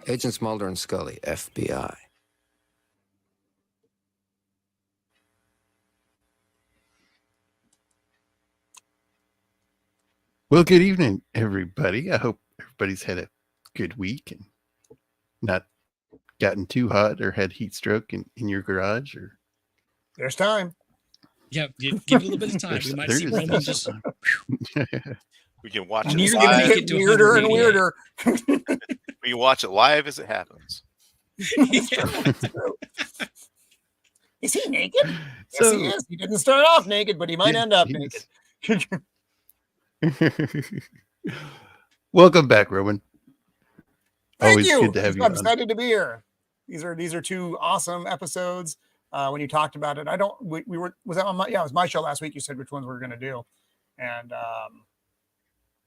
Agents Mulder and Scully, FBI. Well, good evening, everybody. I hope everybody's had a good week and not gotten too hot or had heat stroke in your garage. Or there's time. Yeah, give it a little bit of time. We might see Roman just. We can watch And it you're live. going to get weirder and weirder. We can watch it live as it happens. It's true. Is he naked? Yes, he is. He didn't start off naked, but he might end up naked. Welcome back, Roman. Thank Always you. good to have you. I'm excited to be here. These are two awesome episodes. When you talked about it, was that on my, it was my show last week. You said which ones we were going to do, and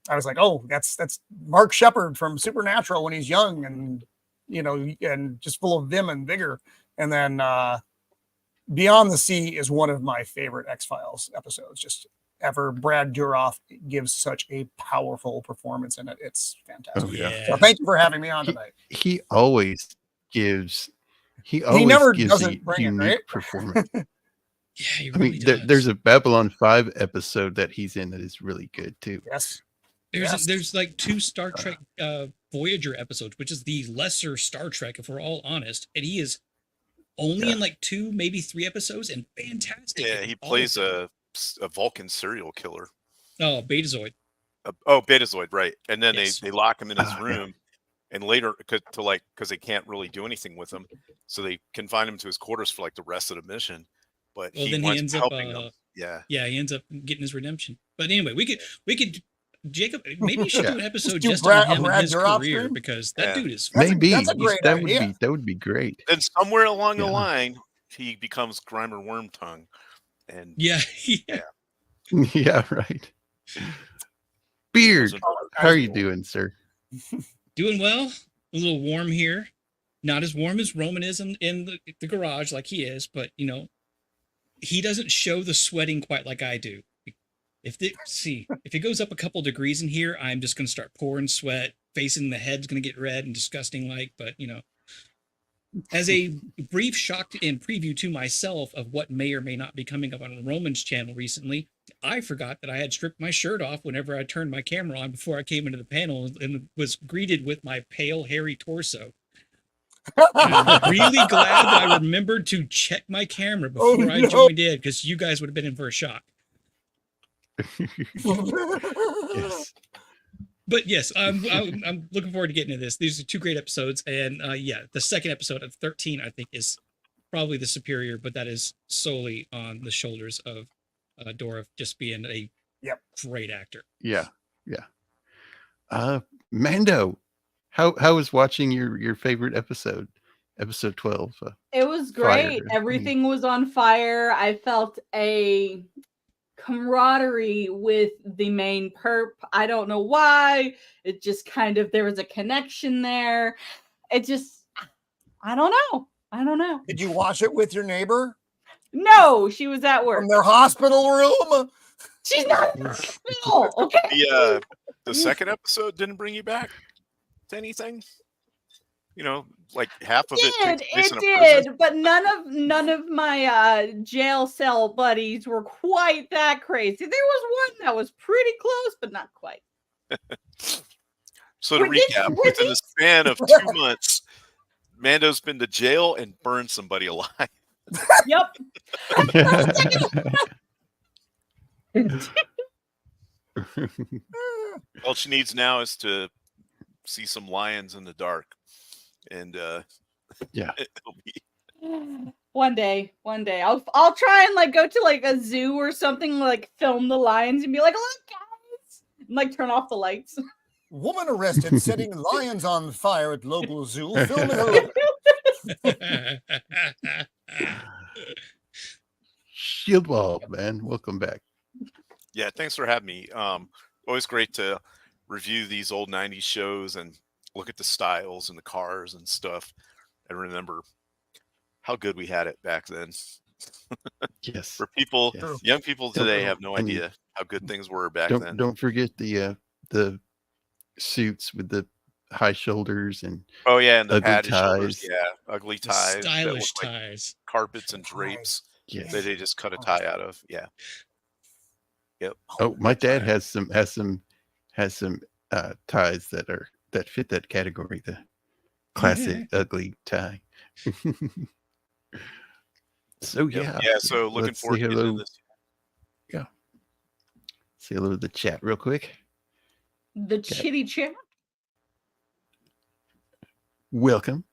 I was like, oh, that's Mark Shepard from Supernatural when he's young and and just full of vim and vigor. And then Beyond the Sea is one of my favorite X-Files episodes just ever. Brad Dourif gives such a powerful performance in it. It's fantastic. Oh, yeah. So thank you for having me on tonight. He always gives. He never gives doesn't a bring unique it, right? performance. Yeah, he really does. There's a Babylon 5 episode that he's in that is really good too. Yes. There's like 2 Star Trek Voyager episodes, which is the lesser Star Trek, if we're all honest, and he is only in like 2, maybe 3 episodes, and fantastic. Yeah, he plays a Vulcan serial killer. Oh, Betazoid. Betazoid, right? And then Yes. they lock him in his room, and later because they can't really do anything with him, so they confine him to his quarters for like the rest of the mission. But Well, he then he ends up helping them. Yeah, he ends up getting his redemption. But anyway, we could. Jacob, maybe you should do an episode do just Brad- on him Brad and his Dourif career stream? because that dude is. Maybe that's a great idea. That would be great. then somewhere along the line, he becomes Grimer Wormtongue, and Yeah. Yeah, right. Beard, how are you doing, sir? Doing well. A little warm here. Not as warm as Roman is in the garage like he is, but he doesn't show the sweating quite like I do. If it goes up a couple degrees in here, I'm just going to start pouring sweat. Facing the head's going to get red and disgusting like, but as a brief shock and preview to myself of what may or may not be coming up on Roman's channel recently, I forgot that I had stripped my shirt off whenever I turned my camera on before I came into the panel and was greeted with my pale, hairy torso. I'm really glad that I remembered to check my camera before I joined in because you guys would have been in for a shock. Yes. But yes, I'm looking forward to getting into this. These are 2 great episodes, and the second episode of 13 I think is probably the superior, but that is solely on the shoulders of Dourif just being a great actor. Yeah. Mando, how was watching your favorite episode 12? It was great. Fire. Everything was on fire. I felt a camaraderie with the main perp. I don't know why. It just kind of, there was a connection there. It just, I don't know. Did you watch it with your neighbor? No, she was at work. From their hospital room? She's not in the hospital. Okay. The second episode didn't bring you back to anything. Like half of it takes place in a prison. But none of my jail cell buddies were quite that crazy. There was one that was pretty close, but not quite. So to recap, within the span of 2 months, Mando's been to jail and burned somebody alive. Yep. All she needs now is to see some lions in the dark. And it'll be... One day, I'll try and go to a zoo or something, film the lions and be like, look guys, and turn off the lights. Woman arrested setting lions on fire at local zoo. Filming her. Shieldwall, man, welcome back. Yeah, thanks for having me. Always great to review these old 90s shows and look at the styles and the cars and stuff and remember how good we had it back then. Yes. For people, young people today have no idea how good things were back then. Don't forget the suits with the high shoulders and Oh yeah, and the ugly padded shoulders. ties. Yeah, ugly The ties. that stylish look like ties. carpets and drapes Yes. that they just cut a tie out of. Yeah. Yep. Oh, my dad has some ties that fit that category. The classic ugly tie. So Yep. Yeah. So looking let's forward say to getting hello. into this. Yeah. Say hello to the chat real quick. The chitty chat. Welcome,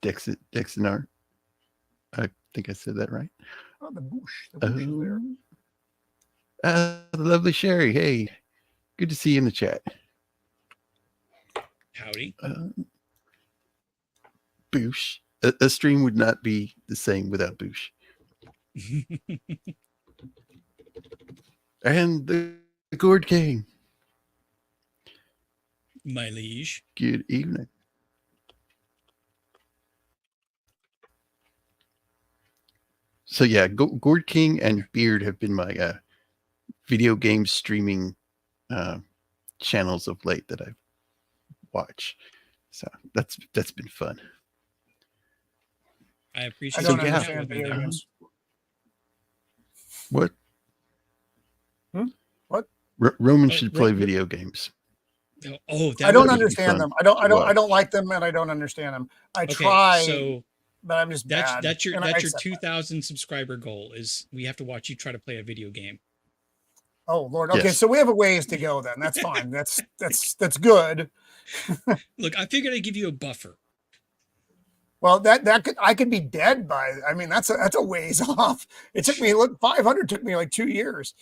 Dexinar. I think I said that right. Oh, the bush. The bush is there. The lovely Sherry. Hey, good to see you in the chat. Howdy. Boosh. A stream would not be the same without Boosh. And the Gourd King. My liege. Good evening. So yeah, Gourd King and Beard have been my video game streaming channels of late that I've watched. So that's been fun. I I appreciate don't you hanging out understand with me video there. games. What? What? Roman Oh, should play Ro- video games. Oh, that I don't would be understand fun them. I to don't watch. like them, and I don't understand them. I Okay, try, so but I'm just bad. that's your and I that's your accept that. 2,000 subscriber goal. Is we have to watch you try to play a video game. Oh Lord. Okay, Yes. so we have a ways to go then. That's fine. That's good. Look, I figured I'd give you a buffer. Well, I could be dead by. I mean, that's a ways off. It took me 500 took me like 2 years.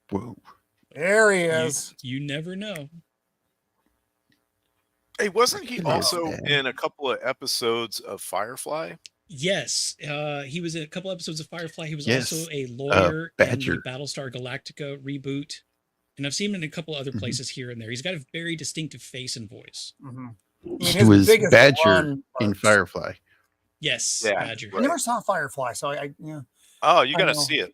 Whoa. There he You, is. you never know. Hey, wasn't he Hello, also Dad. in a couple of episodes of Firefly? Yes, he was in a couple episodes of Firefly. He was Yes, also a lawyer in the Badger. Battlestar Galactica reboot, and I've seen him in a couple other Mhm. places here and there. He's got a very distinctive face and voice. Mhm. I mean, He his was biggest Badger run in was- Firefly. Yes, Yeah, Badger. I never saw Firefly, so I yeah. Oh, you I got to know. see it.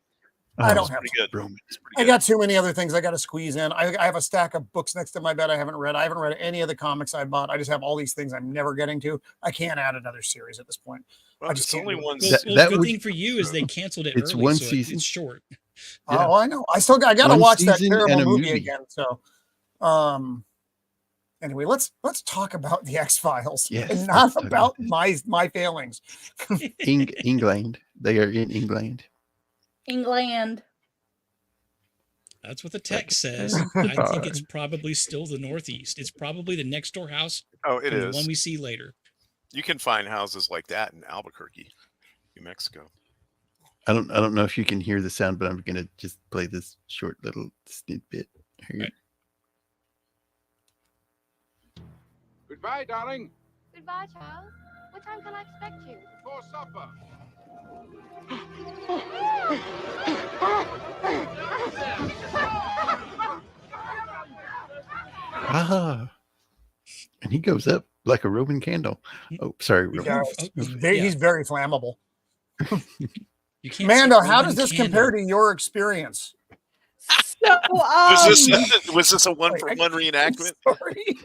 I Oh, don't have Pretty to. good. Roman. It's pretty I good. got too many other things I got to squeeze in. I have a stack of books next to my bed I haven't read. I haven't read any of the comics I bought. I just have all these things I'm never getting to. I can't add another series at this point. Well, I just it's can't only do it. one. Well, That good would- thing for you is they canceled it It's early, one so season. it's short. Yeah. Oh, I know. I got to One watch that season terrible and a movie movie. again. So, anyway, let's talk about the X-Files Yes, and let's not talk about about my failings. England. They are in England. England. That's what the text says. I think it's probably still the Northeast. It's probably the next door house Oh, it from the is. one we see later. You can find houses like that in Albuquerque, New Mexico. I don't know if you can hear the sound, but I'm gonna just play this short little snippet here. Right. Goodbye, darling. Goodbye, Charles. What time can I expect you? Before supper. Ah, and he goes up like a Roman candle. Oh, sorry, He Roman. does. Oh, He's very flammable. You can't Mando, say how Roman does this candle. compare to your experience? So, Was this a one-for-one reenactment? Sorry.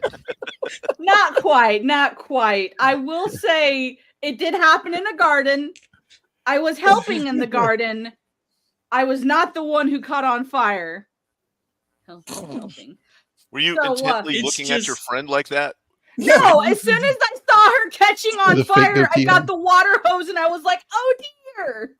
not quite, not quite. I will say it did happen in a garden. I was helping in the garden. I was not the one who caught on fire. Helping. Were you So, intently It's looking at your just- friend like that? No, as soon as I saw her catching on With a fake fire, I goatee got on? the water hose and I was like, oh dear.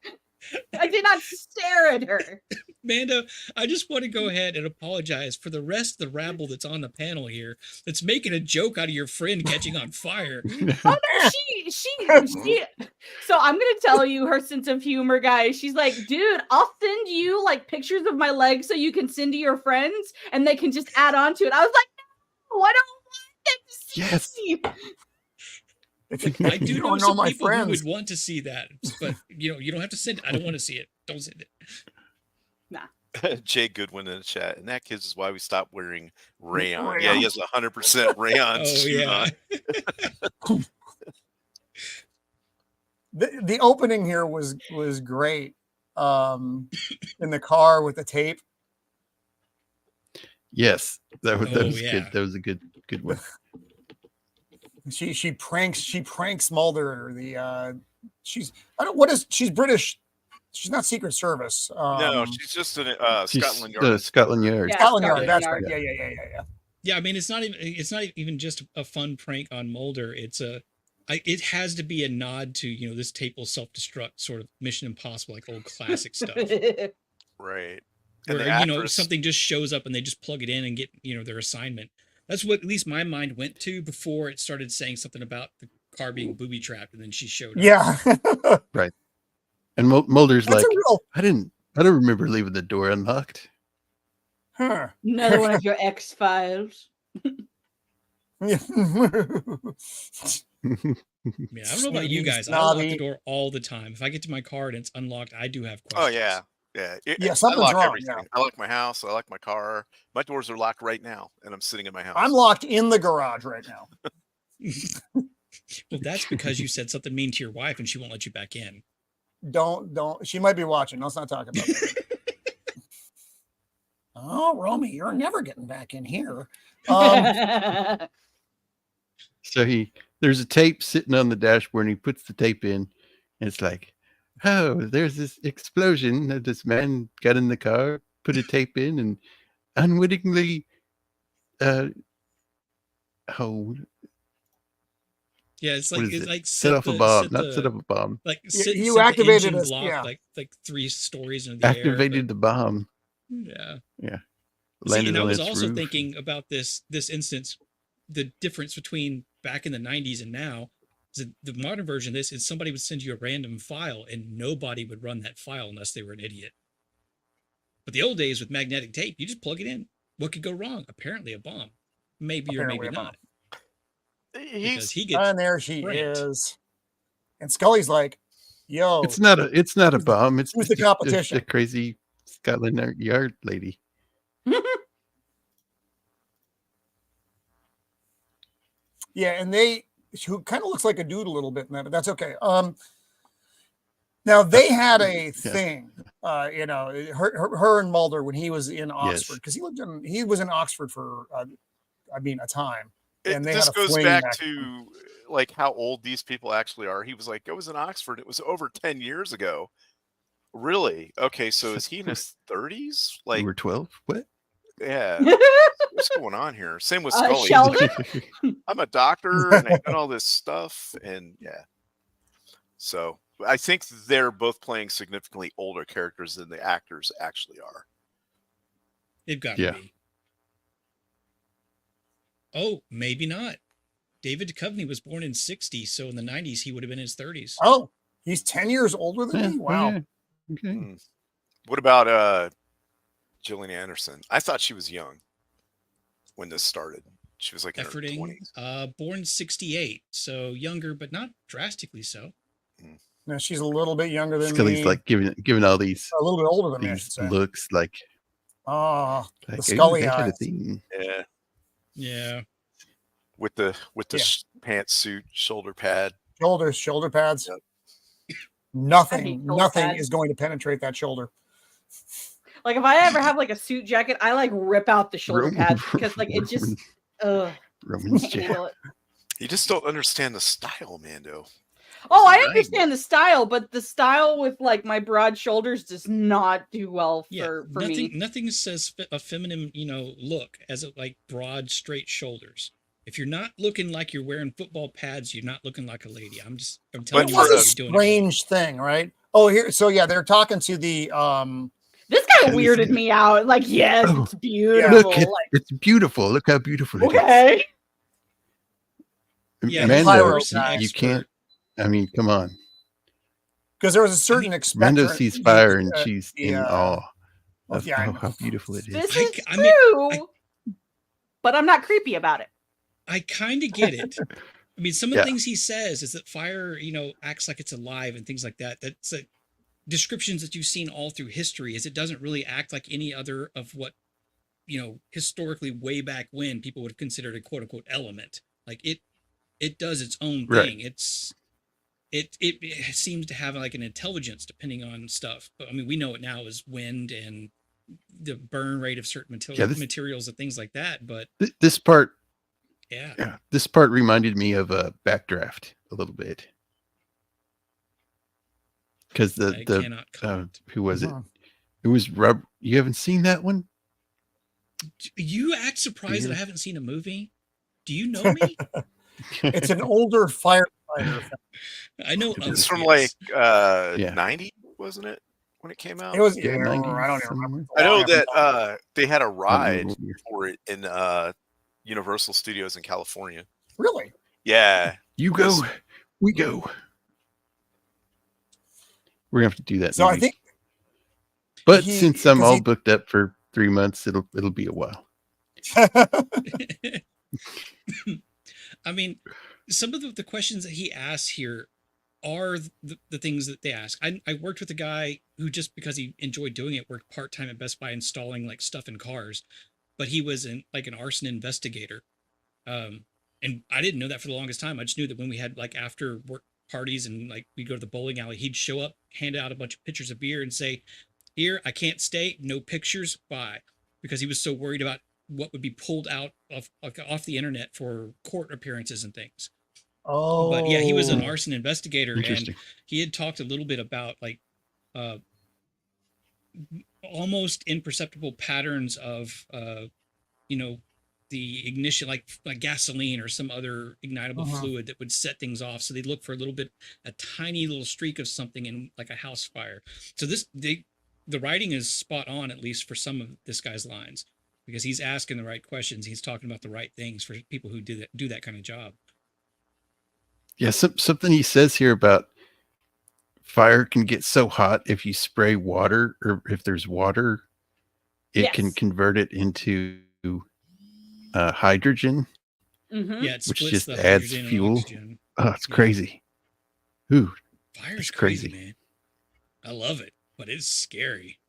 I did not stare at her. Mando, I just want to go ahead and apologize for the rest of the rabble that's on the panel here that's making a joke out of your friend catching on fire. Oh no, she so I'm gonna tell you her sense of humor, guys. She's like, dude, I'll send you like pictures of my legs so you can send to your friends and they can just add on to it. I was like, no, I don't want them to see. Yes. I do You know don't know some my people who friends. would want to see that, but you don't have to send it. I don't want to see it. Don't send it. Jay Goodwin in the chat, and that kids is why we stopped wearing rayon. Rayon. Yeah, he has 100% rayon. Oh suit yeah. on. The opening here was great. In the car with the tape. Yes, that was Oh, good. yeah. That was a good one. She pranks Mulder. She's she's British. She's not Secret Service. No, she's just in She's Scotland Yard. Scotland Yard. Yeah, Scotland Yard. Scotland That's Yard. right. Yeah. Yeah, I mean, it's not even just a fun prank on Mulder. It has to be a nod to, this tape will self-destruct, sort of Mission Impossible, like old classic stuff. Right. And Where, the actress, something just shows up and they just plug it in and get, their assignment. That's what at least my mind went to before it started saying something about the car being booby trapped, and then she showed up. Yeah. Right. And Mulder's That's like, a real. I don't remember leaving the door unlocked. Huh. Another one of your X-Files. Yeah. Yeah, I don't know about you guys. I lock the door all the time. If I get to my car and it's unlocked, I do have questions. oh yeah. Yeah, I something's lock wrong, everything. yeah. I lock my house. I lock my car. My doors are locked right now, and I'm sitting in my house. I'm locked in the garage right now. Well, that's because you said something mean to your wife and she won't let you back in. Don't. She might be watching. Let's not talk about that. Oh, Romy, you're never getting back in here. So there's a tape sitting on the dashboard, and he puts the tape in, and it's like, oh, there's this explosion that this man got in the car, put a tape in, and unwittingly, Yeah, it's what like is it? set Off a bomb, not set off a bomb. Like You set activated the engine us, block, yeah. like 3 stories into the air. Activated the bomb. Yeah. Landed See, and I on was its also roof. thinking about this instance, the difference between back in the 90s and now is that the modern version of this is somebody would send you a random file and nobody would run that file unless they were an idiot. But the old days with magnetic tape, you just plug it in. What could go wrong? Apparently a bomb. Maybe or Apparently maybe a bomb. not. Because he gets And there she pranked. is. And Scully's like, yo, It's not a bomb. It's who's the just competition? a crazy Scotland Yard lady. yeah, and who kind of looks like a dude a little bit in that, but that's okay. Now they had a thing, her and Mulder when he was in Oxford, because he was in Oxford for a time. And they this had a goes fling back then. to like how old these people actually are. He was like, I was in Oxford. It was over 10 years ago. Really? Okay, so is he in his 30s? You Like, were 12? What? yeah. What's going on here? Same with Scully. Sheldon? I'm a doctor and I've done all this stuff, and yeah. So I think they're both playing significantly older characters than the actors actually are. They've got to be. Oh, maybe not. David Duchovny was born in 60, so in the 90s he would have been in his 30s. Oh, he's 10 years older than me? Wow. Yeah. Okay. What about Gillian Anderson? I thought she was young when this started. She was like in her Efforting, 20s. born 68, so younger, but not drastically so. No, she's a little bit younger than Scully's me. like giving all these a little bit older than me, I should these say. looks like Oh, the Scully they had a eyes. thing. Yeah. Yeah. With the pantsuit, shoulder pad. Shoulder pads. Yep. Nothing shoulder pads. is going to penetrate that shoulder. Like if I ever have like a suit jacket, I like rip out the shoulder pads because like it just Roman's can't jacket. handle it. You just don't understand the style, Mando. Oh, I understand the style, but the style with like my broad shoulders does not do well for me. Nothing says a feminine, look as like broad, straight shoulders. If you're not looking like you're wearing football pads, you're not looking like a lady. I'm telling It you, was a what you're doing. strange thing, right? Oh, here. So yeah, they're talking to the This guy weirded me out. Like, yes, Oh, it's beautiful. Look, it's beautiful. Look how beautiful it is. Okay. Yeah, Mando, pyro you expert. can't. I mean, come on. Because there was a certain Mando sees fire and she's in awe of yeah, I know. how beautiful it is. This is true, but I'm not creepy about it. I kind of get it. I mean, some of the Yeah. things he says is that fire, acts like it's alive and things like that. That's descriptions that you've seen all through history. Is it doesn't really act like any other of what, historically way back when people would have considered a quote unquote element. Like it does its own thing. Right. It seems to have like an intelligence depending on stuff. But I mean, we know it now as wind and the burn rate of certain materials and things like that. But This part, yeah, this part reminded me of a Backdraft a little bit. Because I cannot comment. who was it? Uh-huh. It was Rub. You haven't seen that one? You act surprised that I haven't seen a movie. Do you know me? It's an older firefighter. I know It's from yes. like 90, wasn't it, when it came out? It was. Yeah, I don't 90 even remember. somewhere. I know Long after that they had a ride what year. for it in Universal Studios in California. Really? Yeah. You go, we go. We're gonna have to do that. So I maybe. think. But he- since I'm 'cause all he- booked up for 3 months, it'll be a while. I mean, some of the questions that he asks here are the things that they ask. I worked with a guy who, just because he enjoyed doing it, worked part-time at Best Buy installing like stuff in cars, but he was an arson investigator. And I didn't know that for the longest time. I just knew that when we had like after work parties and like we'd go to the bowling alley, he'd show up, hand out a bunch of pitchers of beer and say, "Here, I can't stay, no pictures, bye." Because he was so worried about what would be pulled out off the internet for court appearances and things. Oh. But yeah, he was an arson investigator, and Interesting. he had talked a little bit about like almost imperceptible patterns of the ignition, like gasoline or some other ignitable fluid that would set things off. So they'd look for a tiny little streak of something in like a house fire. So the writing is spot on, at least for some of this guy's lines, because he's asking the right questions. He's talking about the right things for people who do that kind of job. Yeah, something he says here about fire can get so hot if you spray water, or if there's water, it can Yes. convert it into hydrogen, Mhm. Yeah, it which splits just the adds hydrogen and fuel. oxygen. Oh, it's Yeah. crazy. Ooh, Fire's It's crazy, crazy. man. I love it, but it's scary.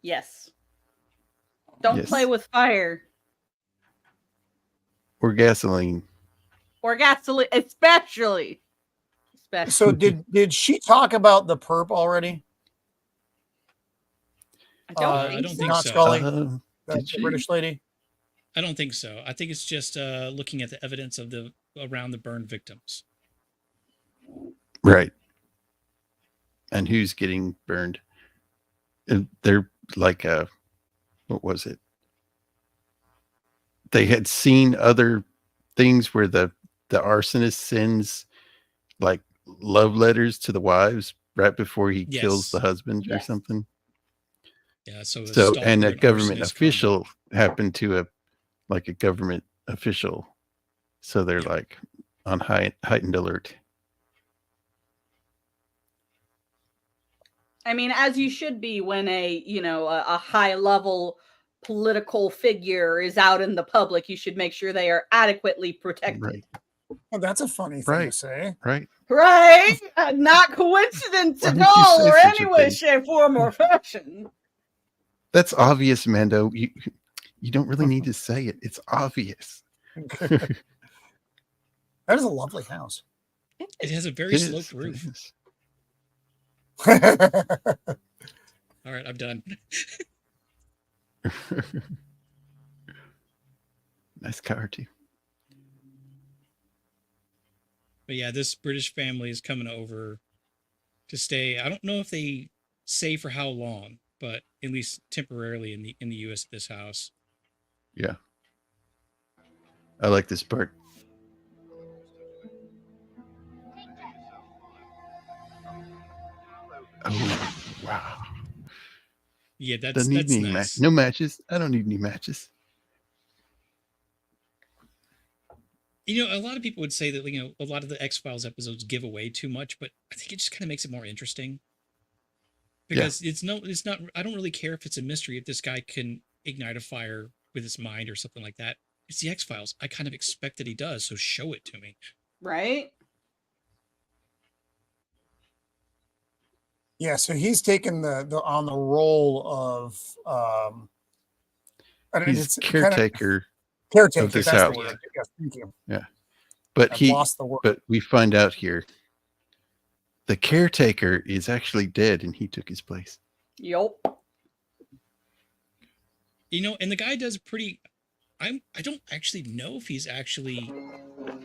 Yes. Don't Yes. play with fire or gasoline. or gasoline, especially. So did she talk about the perp already? I don't I think don't so. think Not so. Scully, Did the she? British lady. I don't think so. I think it's just looking at the evidence of around the burn victims. Right. And who's getting burned? And they're like what was it? They had seen other things where the arsonist sends like love letters to the wives right before he kills Yes. the husband or Yes. something. Yeah. So, So, and a government arsonist official happened to a government official. So they're like on heightened alert. I mean, as you should be when a high level political figure is out in the public, you should make sure they are adequately protected. Right. Well, that's a funny thing to Right. say. Right. Right? Not coincidence Why at would you all, say or such any a way, thing? shape, form, or fashion. That's obvious, Mando. You don't really need to say it. It's obvious. That is a lovely house. It has a very It sloped is, roof. it is. All right, I'm done. Nice car too. But yeah, this British family is coming over to stay. I don't know if they say for how long, but at least temporarily in the U.S. at this house. Yeah. I like this part. Oh, wow. Yeah, that's Doesn't need any nice. no matches. I don't need any matches. You know, a lot of people would say that a lot of the X-Files episodes give away too much, but I think it just kind of makes it more interesting. Because it's not. I don't really care if it's a mystery if this guy can ignite a fire with his mind or something like that. It's the X-Files. I kind of expect that he does, so show it to me. Right? Yeah, so he's taken the on the role of I don't know, He's it's caretaker, caretaker. of this That's house. the word. Yes, thank you. but I've he lost the word. but we find out here the caretaker is actually dead and he took his place. Yup. You know, and the guy does pretty. I don't actually know if he's actually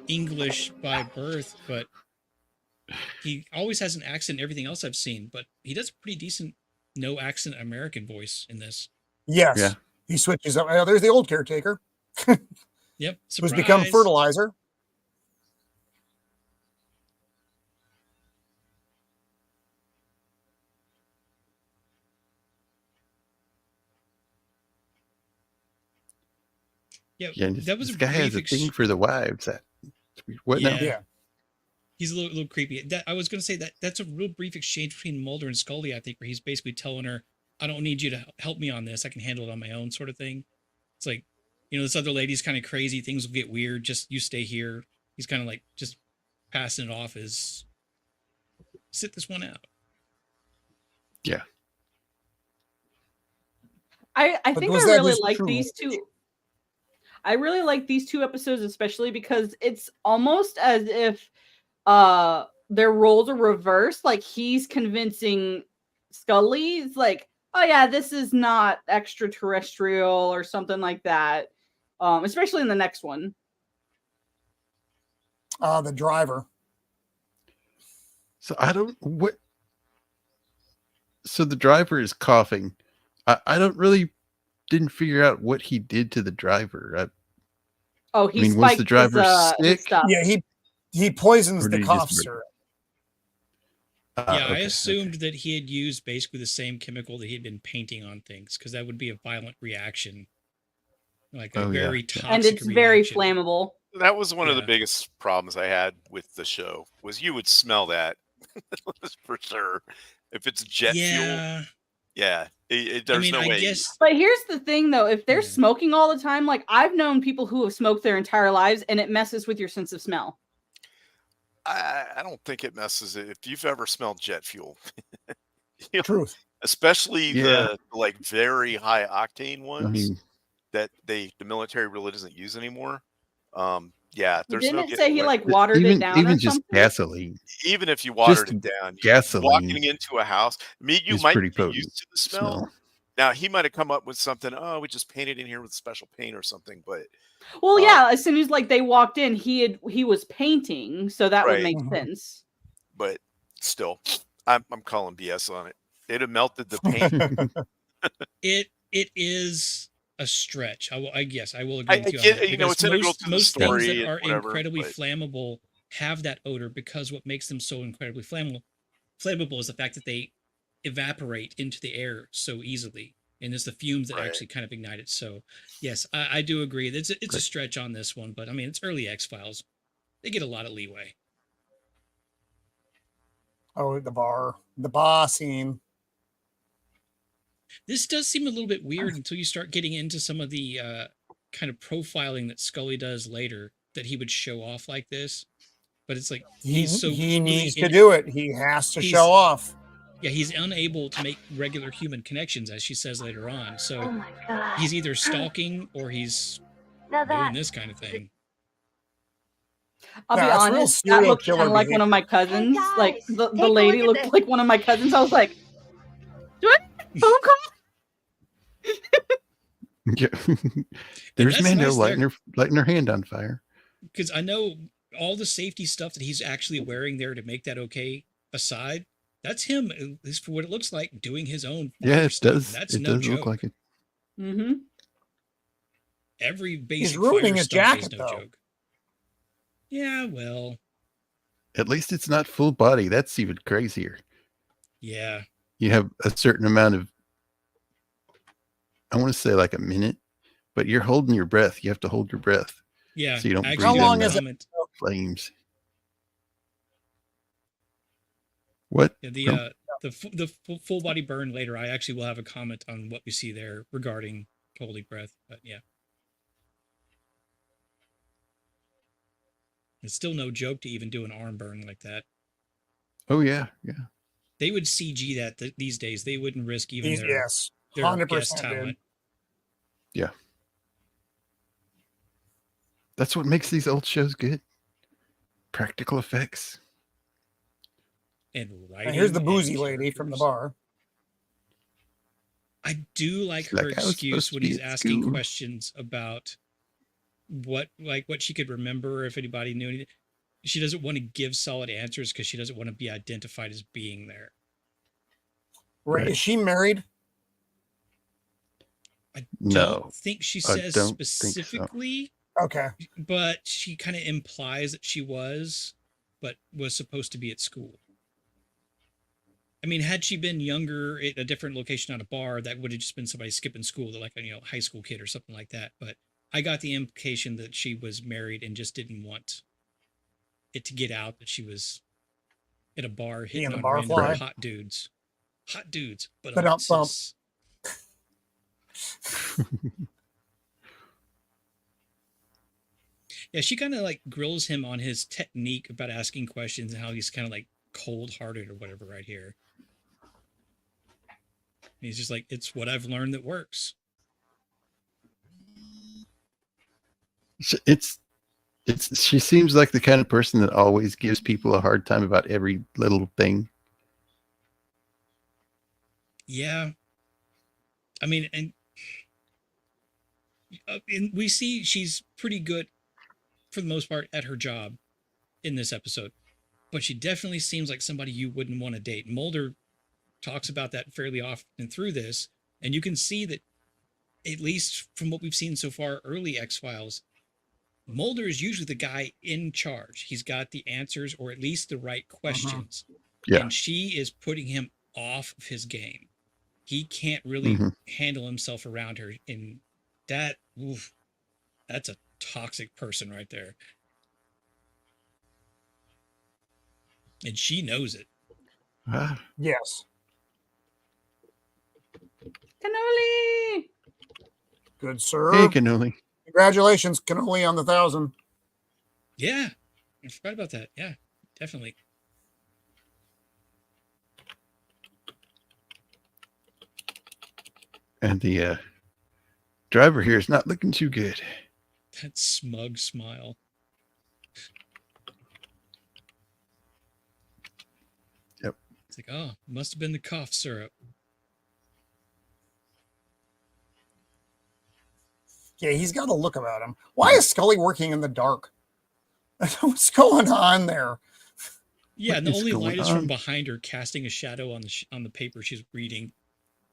English by birth, but he always has an accent in everything else I've seen. But he does a pretty decent no accent American voice in this. Yes. Yeah. He switches up. There's the old caretaker Yep. who's become Surprise. fertilizer. Yeah, Yeah, that was this a guy has a brief thing for the wives. What now? Yeah. He's a little creepy. That I was going to say that's a real brief exchange between Mulder and Scully, I think, where he's basically telling her, "I don't need you to help me on this. I can handle it on my own," sort of thing. It's like, you know, this other lady's kind of crazy. Things will get weird. Just you stay here. He's kind of like just passing it off as sit this one out. Yeah. I But think I was that really his like true these two. I really like these two episodes, especially because it's almost as if their roles are reversed. Like he's convincing Scully. It's like, oh yeah, this is not extraterrestrial or something like that. Especially in the next one. The driver. So I don't what. So the driver is coughing. I don't really didn't figure out what he did to the driver. Oh, he I mean, was spiked the driver his sick? stuff. Yeah, he poisons Or the did he just cough murder? syrup. Yeah, I Okay, assumed that he had used basically the same chemical that he'd been painting on things, because that would be a violent reaction, like a Oh, yeah, very yeah. toxic And it's very reaction. flammable. That was one of the Yeah. biggest problems I had with the show was you would smell that for sure. If it's jet fuel, Yeah, yeah, there's mean, no I way. But guess- here's the thing, though. If they're Yeah. smoking all the time, like I've known people who have smoked their entire lives, and it messes with your sense of smell. I don't think it messes it. If you've ever smelled jet fuel, you know, Truth. especially Yeah. the like very high octane I ones mean, that the military really doesn't use anymore. Yeah, there's Didn't no it getting say he away. like watered it down or even just something? gasoline. Even if you watered just it down, gasoline walking into a house, you is might pretty be potent used to the smell. Now he might have come up with something. Oh, we just painted in here with special paint or something. But Well, yeah. As soon as like they walked in, he was painting, so that would Right. make Mhm. sense. but still, I'm calling BS on it. It had melted the paint. it is a stretch. I guess I will I agree with you on get- that, you know, because it's integral to the most things story that and are whatever, incredibly but- flammable have that odor, because what makes them so incredibly flammable is the fact that they evaporate into the air so easily, and it's the fumes that Right. actually kind of ignite it. So yes, I do agree. It's a Right. stretch on this one, but I mean, it's early X-Files. They get a lot of leeway. Oh, the bar scene. This does seem a little bit weird until you start getting into some of the kind of profiling that Scully does later, that he would show off like this. But it's like He he's so he needs to in- do it. He has to he's- show off. Yeah, he's unable to make regular human connections, as she says later on. So Oh my god. he's either stalking or he's Now doing that this kind of thing. I'll Yeah, be that's real honest. That serial looked kind killer of like one of my cousins. Hey, Like guys, the take a lady look at looked this. like one of my cousins. I was like, do I have a phone call? Yeah. There's that's Mando nice there. lighting her hand on fire. Because I know all the safety stuff that he's actually wearing there to make that okay aside, that's him, at least for what it looks like, doing his own Yeah, fire it stuff. does. That's It no does joke. look like it. Mm-hmm. Every basic ruining fire his stuff is jacket, no though. joke. Yeah, well, At least it's not full body. That's even crazier. yeah. You have a certain amount of, I want to say like a minute, but you're holding your breath. You have to hold your breath. Yeah. So you don't I breathe actually in long got a is it? comment. Flames. What? Yeah, From- the full body burn later. I actually will have a comment on what we see there regarding holding breath. But yeah, it's still no joke to even do an arm burn like that. Oh yeah, yeah. They would CG that these days. They wouldn't risk even their Yes, their 100%. guest dude. talent. That's what makes these old shows good. Practical effects. And And here's the writing boozy and lady from the characters. bar. I do like She's her like, "I was excuse supposed to when be he's at asking school." questions about what she could remember, or if anybody knew anything. She doesn't want to give solid answers because she doesn't want to be identified as being there. Right. Right. Is she married? I No, don't think she I says don't think so. specifically, Okay. but she kind of implies that she was, but was supposed to be at school. I mean, had she been younger at a different location on a bar, that would have just been somebody skipping school, like a high school kid or something like that. But I got the implication that she was married and just didn't want it to get out that she was at a bar hitting the on bar random fly. hot dudes. Hot dudes, but Ba-dum bump. Yeah, she kind of like grills him on his technique about asking questions and how he's kind of like cold-hearted or whatever right here. And he's just like, it's what I've learned that works. It's she seems like the kind of person that always gives people a hard time about every little thing. Yeah. I mean, and we see she's pretty good for the most part at her job in this episode, but she definitely seems like somebody you wouldn't want to date. Mulder talks about that fairly often through this, and you can see that, at least from what we've seen so far, early X-Files, Mulder is usually the guy in charge. He's got the answers, or at least the right questions. Yeah. And she is putting him off of his game. He can't really handle himself around her. And that, oof, that's a toxic person right there. And she knows it. Ah, Yes. Cannoli! Good sir. hey, cannoli. Congratulations, cannoli on the 1,000. Yeah. I forgot about that. Yeah, definitely. And the driver here is not looking too good. That smug smile. Yep. It's like, oh, must have been the cough syrup. Yeah, he's got a look about him. Why is Scully working in the dark? What's going on there? Yeah, What and the is only going light is from on? behind her, casting a shadow on the paper she's reading.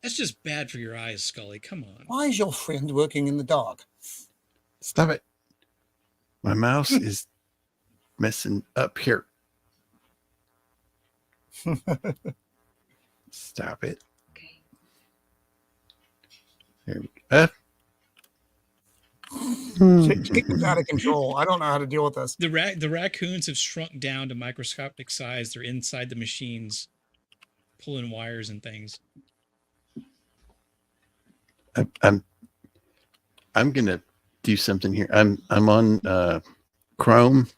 That's just bad for your eyes, Scully. Come on. Why is your friend working in the dark? Stop it. My mouse is messing up here. Stop it. There we go. Chicken's out of control. I don't know how to deal with this. The raccoons have shrunk down to microscopic size. They're inside the machines, pulling wires and things. I'm gonna do something here. I'm on Chrome,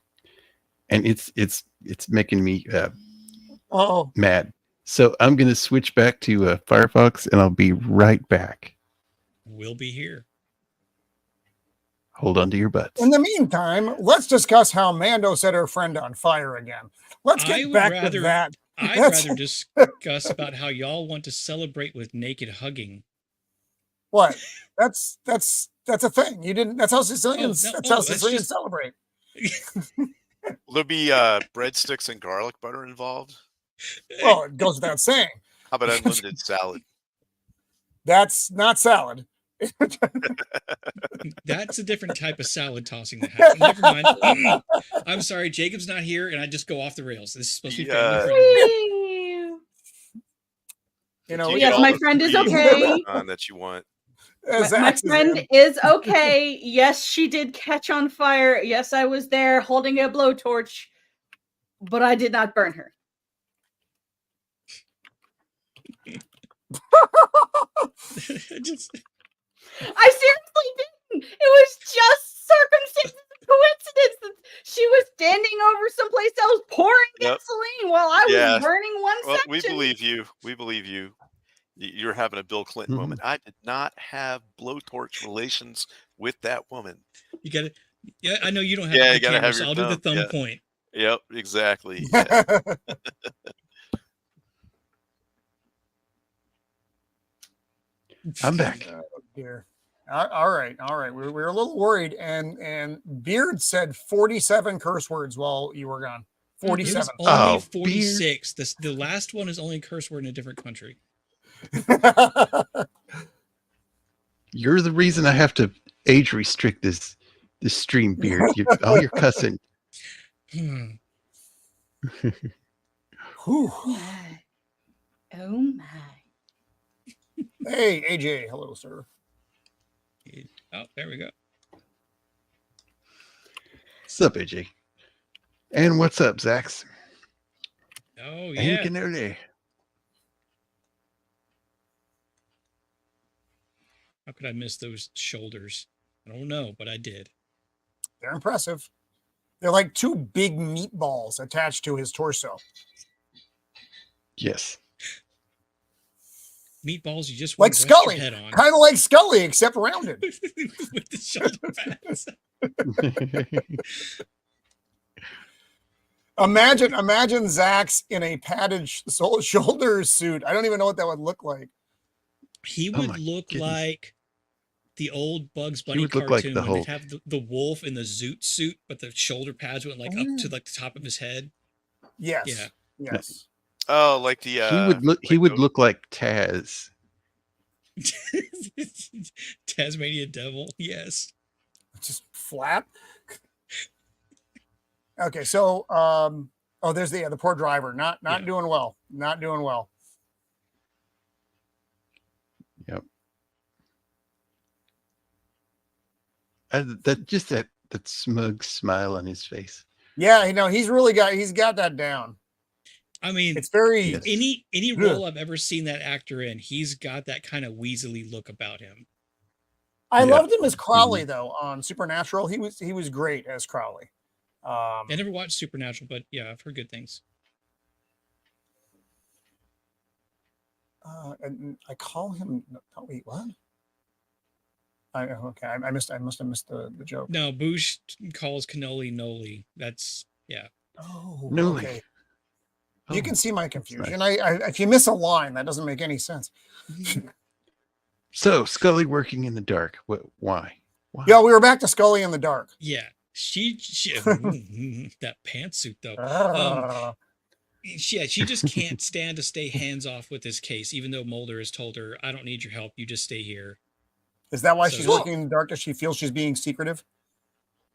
and it's making me Oh, mad. So I'm gonna switch back to Firefox, and I'll be right back. We'll be here. Hold on to your butts. in the meantime, let's discuss how Mando set her friend on fire again. Let's I get would back rather- to that. I'd That's- rather discuss about how y'all want to celebrate with naked hugging. What? That's a thing. You didn't. That's how Sicilians. Oh, no, that's how that's Sicilians just- celebrate. Will there be breadsticks and garlic butter involved? Well, it goes without saying. How about unlimited salad? That's not salad. That's a different type of salad tossing that happens. Never mind. I'm sorry, Jacob's not here, and I just go off the rails. This is supposed to be Yeah. family friendly. You know, You Yes, get all my the friend is ingredients okay. that you want. as My Zach says, friend is okay. Yes, she did catch on fire. Yes, I was there holding a blowtorch, but I did not burn her. Just, I seriously didn't. It was just circumstances and coincidence that she was standing over someplace else pouring Yep. gasoline while I was Yeah. burning one Well, section. we believe you. We believe you. You're having a Bill Clinton Mhm. moment. I did not have blowtorch relations with that woman. you gotta. Yeah, I know you don't have Yeah, the you gotta camera, have so your I'll do the thumb, thumb yeah. point. Yep, exactly. Yeah. I'm back. Oh, dear. All right. We were a little worried, and Beard said 47 curse words while you were gone. It was 47. only Oh, 46. The last one is only a curse word in a different country. You're the reason I have to age restrict this stream, Beard. All your cussing. Hmm. Whew. Oh my. Hey, AJ. Hello, sir. Oh, there we go. What's up, AJ? And what's up, Zax? Oh, And yeah. Canole. How could I miss those shoulders? I don't know, but I did. They're impressive. They're like two big meatballs attached to his torso. Yes. Meatballs you just Like want to rest Scully. your head on. Kind of like Scully, except rounded. With the shoulder pads. Imagine Zach's in a padded shoulder suit. I don't even know what that would look like. He Oh would my look goodness. like the old Bugs Bunny would look cartoon like the when Hulk. they'd have the wolf in the zoot suit, but the shoulder pads went like up to like the top of his head. Yes. Yeah. Yes. Oh, like the he would look like Taz. Tasmania Devil, yes. Just flat. Okay, so there's the poor driver. Not Yeah. doing well. Not doing well. Yep. That smug smile on his face. Yeah, he's got that down. I mean, It's very Yes. any Ugh. role I've ever seen that actor in, he's got that kind of weaselly look about him. I Yeah. loved him as Crowley though on Supernatural. He was great as Crowley. I never watched Supernatural, but yeah, I've heard good things. And I call him. Oh, wait, what? I must have missed the joke. No, Boosh calls cannoli Noli. That's yeah. Oh, Noli. okay. Oh, You can see my that's confusion. nice. If you miss a line, that doesn't make any sense. So Scully working in the dark. Why? Why? Yeah, we were back to Scully in the dark. Yeah. She that pantsuit though. She just can't stand to stay hands off with this case, even though Mulder has told her, I don't need your help, you just stay here. Is that why So- she's working in the dark? Does she feel she's being secretive?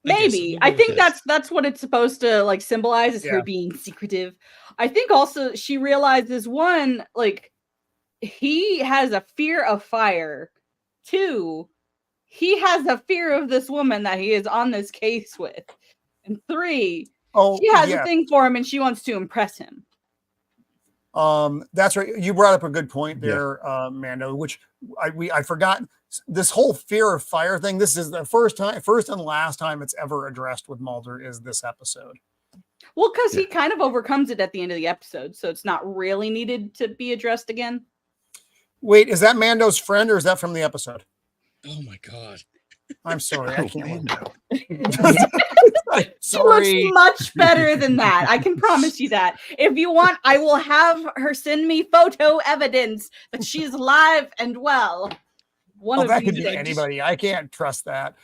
I guess Maybe. we'll I go with think this. that's what it's supposed to like symbolize is Yeah. her being secretive. I think also she realizes one, like he has a fear of fire. Two, he has a fear of this woman that he is on this case with. And three, Oh, she has yeah. a thing for him and she wants to impress him. That's right. You brought up a good point Yeah. there, Mando, which I forgot. This whole fear of fire thing. This is the first and last time it's ever addressed with Mulder is this episode. Well, because he kind of overcomes it at the end of the episode, so it's not really needed to be addressed again. Wait, is that Mando's friend or is that from the episode? Oh my god. I'm sorry, I Oh, can't. Mando. I'm She sorry. looks much better than that. I can promise you that. If you want, I will have her send me photo evidence that she's alive and well. One Oh, of that these could be days. anybody. I can't trust that.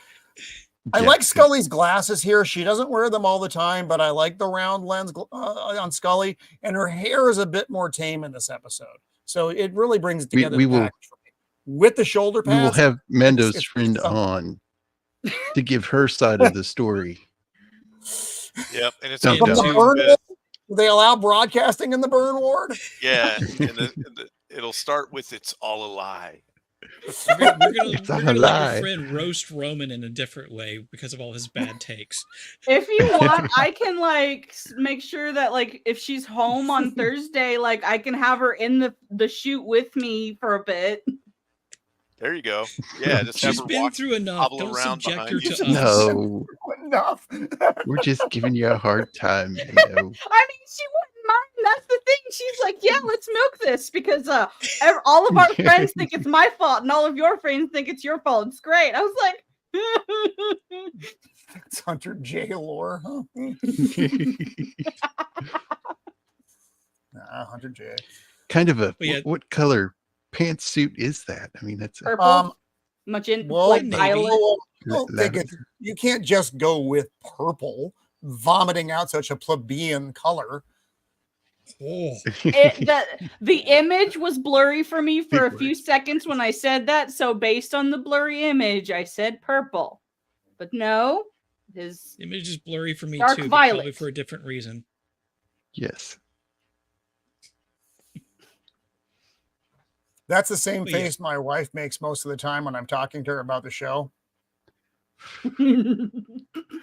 I Yeah, like 'cause- Scully's glasses here. She doesn't wear them all the time, but I like the round lens on Scully, and her hair is a bit more tame in this episode. So it really brings together we the will- package for me. With the shoulder We will pads. have Mando's it's friend something. on to give her side of the story. Yep, and it's From From the Yeah. burn ward, do they allow broadcasting in the burn ward? yeah, and it'll start with "It's all a lie." We're gonna It's we're a gonna let lie. your friend roast Roman in a different way because of all his bad takes. If you want, I can like make sure that like if she's home on Thursday, like I can have her in the shoot with me for a bit. There you go. Yeah, just have She's her been walk. through enough. hobble Don't around subject her behind to you. us. No, Enough. we're just giving you a hard time, Mando. I mean, she wouldn't mind. That's the thing. She's like, yeah, let's milk this because all of our friends think it's my fault, and all of your friends think it's your fault. It's great. I was like, It's Hunter J. lore. Huh? Hunter J. Kind of a But yeah. what color pantsuit is that? I mean, that's Purple, much in Well, like maybe. violet. I don't think it, you can't just go with purple, vomiting out such a plebeian color. Oh, The image was blurry for me for It a few was. seconds when I said that. So based on the blurry image, I said purple. But no, his the image is blurry for me Dark too, but probably violet. for a different reason. Yes. That's the same Well, yeah. face my wife makes most of the time when I'm talking to her about the show.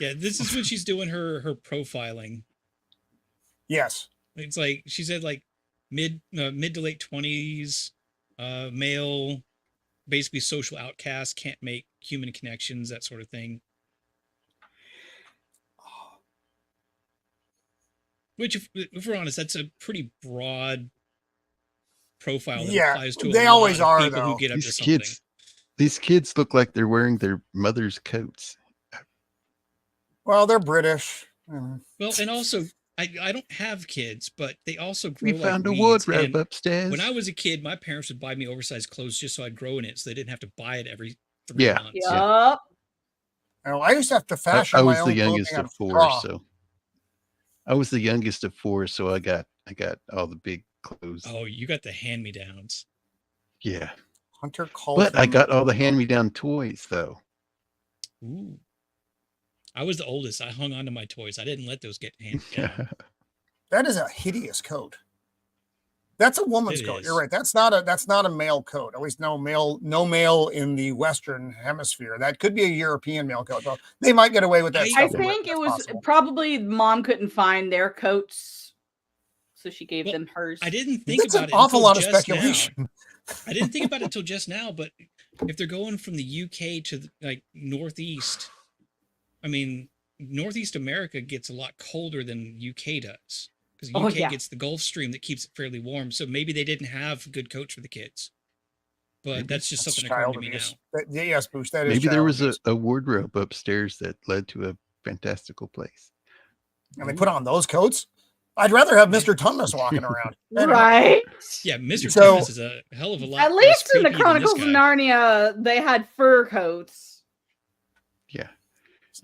Yeah, this is when she's doing her profiling. Yes. It's like she said, like mid to late 20s, male, basically social outcast, can't make human connections, that sort of thing. Which, if we're honest, that's a pretty broad profile that Yeah, applies to a they lot always of are, people though. who get up to These something. these kids look like they're wearing their mother's coats. Well, they're British. Mm. Well, and also, I don't have kids, but they also grow We like found a weeds, wardrobe and upstairs. when I was a kid, my parents would buy me oversized clothes just so I'd grow in it, so they didn't have to buy it every 3 Yeah. months. Yup. Now, I used to have to I fashion was my the own youngest clothing out of of four, straw. so I was the youngest of four, so I got all the big clothes. Oh, you got the hand-me-downs. Yeah. Hunter called But I them- got all the hand-me-down toys though. Ooh. I was the oldest. I hung on to my toys. I didn't let those get handed down. That is a hideous coat. That's a woman's It coat. is. You're right. That's not a male coat. At least no male in the Western hemisphere. That could be a European male coat, though. They might get away with that. I I stuff in think Britain, it that's was possible. probably mom couldn't find their coats, so she gave Well, them hers. I didn't think That's about an it awful until lot of just speculation. now. I didn't think about it until just now, but if they're going from the UK to like Northeast, I mean, Northeast America gets a lot colder than UK does. Because Oh, UK yeah. gets the Gulf Stream that keeps it fairly warm. So maybe they didn't have good coats for the kids. But that's just That's something occurring child to me now. abuse. Yes, Boosh, that is Maybe there child was abuse. a wardrobe upstairs that led to a fantastical place. And they put on those coats. I'd rather have Mr. Tumnus walking around. Anyway, Right. Yeah, Mr. So- Thomas is a hell of a lot. At less least in the creepy than this Chronicles of guy. Narnia, they had fur coats. Yeah.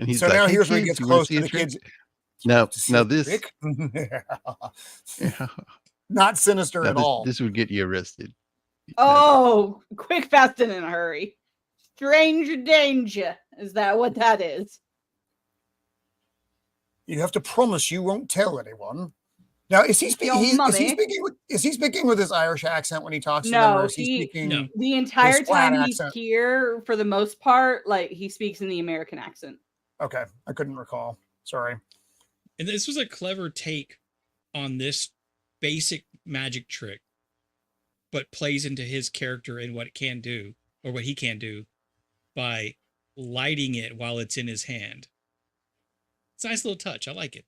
And he's So like, now "Hey, here's where he kids, gets you wanna close see to a the trick?" kids. Now To see now a this trick? yeah, Not sinister now at all. this would get you arrested. Oh, quick, fast, and in a hurry. Strange danger. Is that what that is? You have to promise you won't tell anyone. Now, is he Your speaking? mummy. Is he speaking with his Irish accent when he talks to them, No, or is he he- speaking? No. The entire flat time he's accent. here, for the most part, like he speaks in the American accent. Okay, I couldn't recall. Sorry. And this was a clever take on this basic magic trick, but plays into his character and what it can do, or what he can do, by lighting it while it's in his hand. It's a nice little touch. I like it.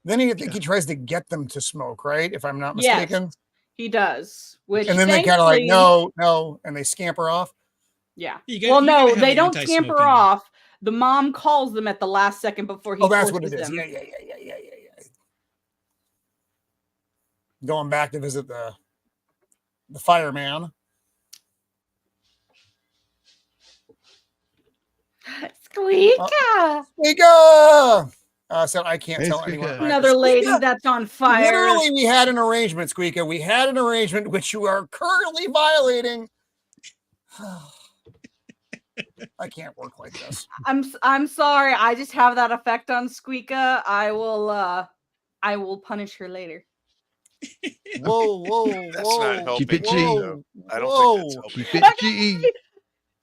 Then I think he tries to get them to smoke, right? If I'm not Yes. mistaken. He does. Which And then they kind of like, thankfully- no, and they scamper off. Yeah. You gotta- Well, you gotta no, have they the don't scamper anti-smoking. off. The mom calls them at the last second before he Oh, that's forces what it is. them. Yeah. Going back to visit the fireman. Squeaka! Squeaka! So I can't Hey, tell Squeaka. anyone. Another lady that's on fire. Literally, we had an arrangement, Squeaka. We had an arrangement which you are currently violating. I can't work like this. I'm sorry. I just have that effect on Squeaka. I will punish her later. Whoa. That's not helping. Keep it G. though. I don't think that's helping. Keep it G.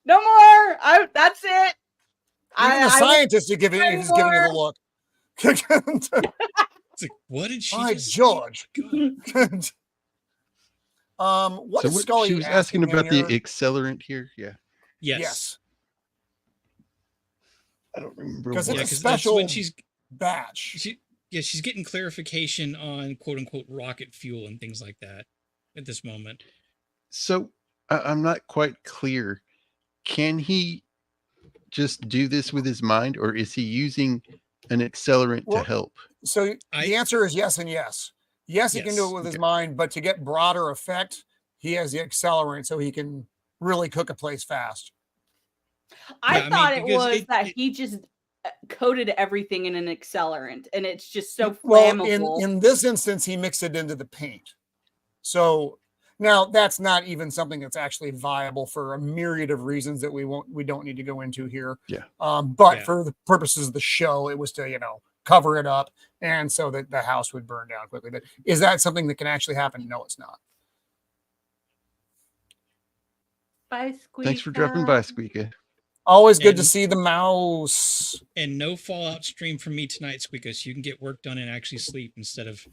No more. That's it. Even the scientist is giving you the look. It's like, what did she By just say? George. God. What So is what, Scully she was asking him about the here? accelerant here. Yeah. Yes. I don't remember. Because Yeah, it's a 'cause that's special when she's batch. she's getting clarification on quote unquote rocket fuel and things like that at this moment. So I'm not quite clear. Can he just do this with his mind, or is he using an accelerant Well, to help? So I- the answer is yes and yes. Yes, he can do Yes. it with his Okay. mind, but to get broader effect, he has the accelerant so he can really cook a place fast. I Yeah, I thought mean, it because was that he just coated everything in an accelerant, and it's just so Well, flammable. in this instance, he mixed it into the paint. So now that's not even something that's actually viable for a myriad of reasons that we don't need to go into here. Yeah. But Yeah. for the purposes of the show, it was to, cover it up and so that the house would burn down quickly. But is that something that can actually happen? No, it's not. Bye, Thanks for dropping by, Squeaker. Always good to And- see the mouse. And no Fallout stream from me tonight, Squeakus. So you can get work done and actually sleep instead of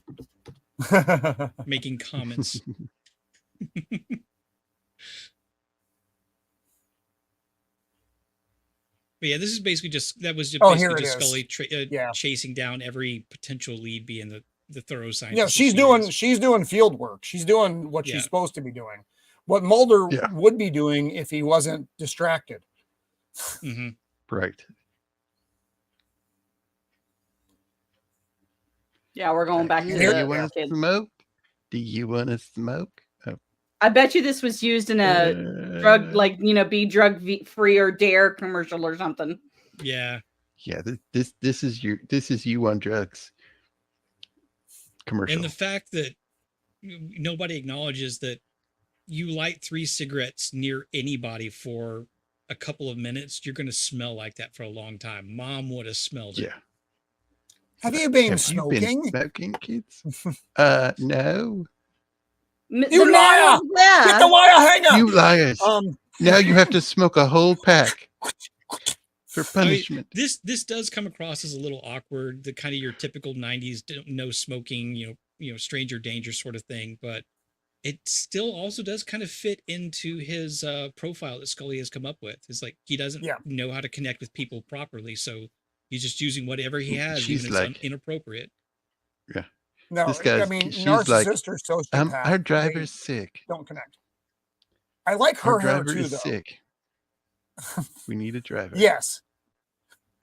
making comments. But yeah, this is basically that was just Oh, basically here it just is. Scully Yeah. chasing down every potential lead, being the thorough scientist. Yeah, that she's she is. doing field work. She's doing what Yeah. she's supposed to be doing. What Mulder Yeah. would be doing if he wasn't distracted. Mhm. Right. Yeah, we're going back to Do Here- you the want to kids. smoke? Do you want to smoke? Oh. I bet you this was used in a drug, be drug free or dare commercial or something. Yeah. Yeah, this is you on drugs commercial. And the fact that nobody acknowledges that you light 3 cigarettes near anybody for a couple of minutes, you're going to smell like that for a long time. Mom would have smelled it. Yeah. Have you been Have smoking? you been smoking, kids? No. You liar! Get the wire hanger! You liars. Now you have to smoke a whole pack for I mean, punishment. this does come across as a little awkward, the kind of your typical 90s no smoking, stranger danger sort of thing, but it still also does kind of fit into his profile that Scully has come up with. It's like he doesn't know how to connect with people properly, so he's just using whatever he has, She's even if like- it's inappropriate. Yeah. No, This guy's- I mean, she's like, narcissist or sociopath. Our they driver's sick. don't connect. I like her Our hair driver too, is though. sick. We need a driver. Yes,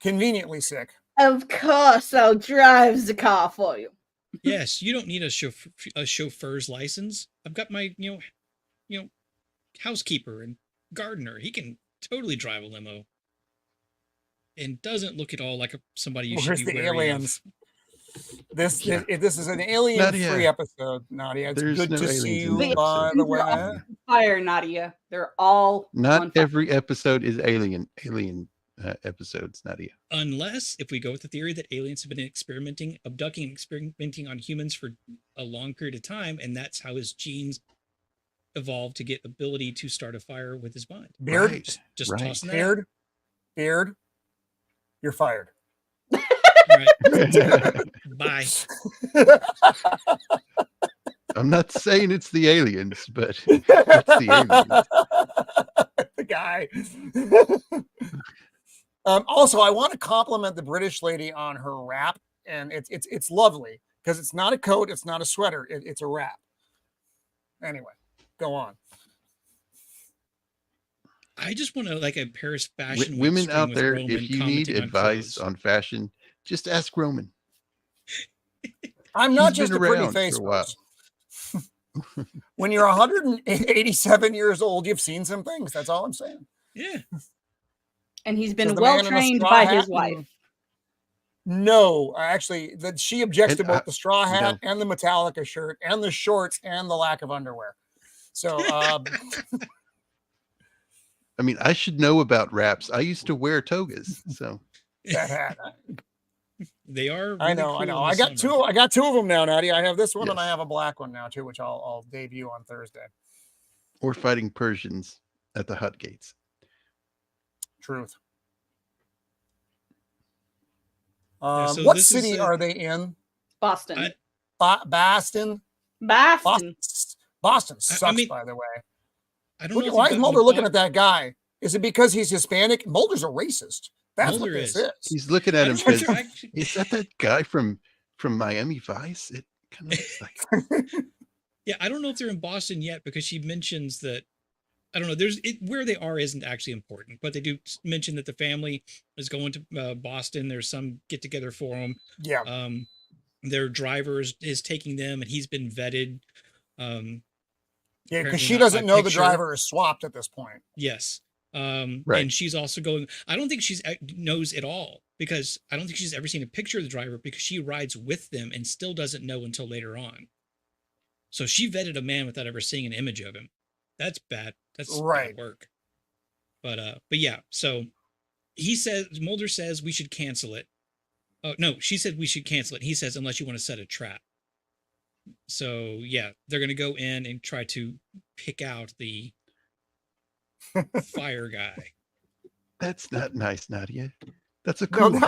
conveniently sick. Of course, I'll drive the car for you. Yes, you don't need a chauffeur's license. I've got my housekeeper and gardener. He can totally drive a limo, and doesn't look at all like somebody you Where's should be the wary aliens? of. This Yeah. this is an alien-free Nadia. episode, Nadia. It's There's good no to aliens see in you, this by episode. the These are all way. fire, Nadia. They're all on Not fire. every episode is alien episodes, Nadia. Unless, if we go with the theory that aliens have been abducting and experimenting on humans for a long period of time, and that's how his genes evolved to get ability to start a fire with his mind. Beard, Right. Just Right. tossing that out. Beard, you're fired. All right, bye. I'm not saying it's the aliens, but it's the aliens. The guy. Also, I want to compliment the British lady on her wrap, and it's lovely because it's not a coat, it's not a sweater, it's a wrap. Anyway, go on. I just want to like a Paris fashion week Women stream out with there, Roman if you need commenting on advice clothes. on fashion, just ask Roman. I'm not He's just been a pretty around face. for a while. folks. When you're 187 years old, you've seen some things. That's all I'm saying. Yeah, And he's Says been the well man in a trained straw by hat his and- wife. No, actually, that she objects And to both the straw hat no. and the Metallica shirt and the shorts and the lack of underwear. So, I mean, I should know about wraps. I used to wear togas, so that hat. they are. I really know, cool I in know. the I got summer. two. I got two of them now, Nadia. I have this one and I Yes. have a black one now too, which I'll debut on Thursday. or fighting Persians at the hut gates. Truth. so What this is city a- are they in? Boston. Boston. Boston. Boston I sucks, mean, by the way. I don't Look know. at, if why you've is gotten Mulder the looking book- at that guy? Is it because he's Hispanic? Mulder's a racist. That's Mulder what this is. is. He's looking I at him don't know if because you're actually- is that guy from Miami Vice? It kind of looks like Yeah, I don't know if they're in Boston yet because she mentions that. I don't know. Where they are isn't actually important, but they do mention that the family is going to Boston. There's some get together for them. Yeah. Their driver is taking them, and he's been vetted. Yeah, because apparently she not doesn't by know the picture. driver is swapped at this point. Yes. Right. And she's also going, I don't think she's knows at all, because I don't think she's ever seen a picture of the driver, because she rides with them and still doesn't know until later on. So she vetted a man without ever seeing an image of him. That's bad. That's Right. bad work. But yeah, so Mulder says we should cancel it. Oh no, she said we should cancel it. He says, unless you want to set a trap. So yeah, they're gonna go in and try to pick out the fire guy. That's not nice, Nadia. That's a No, coup.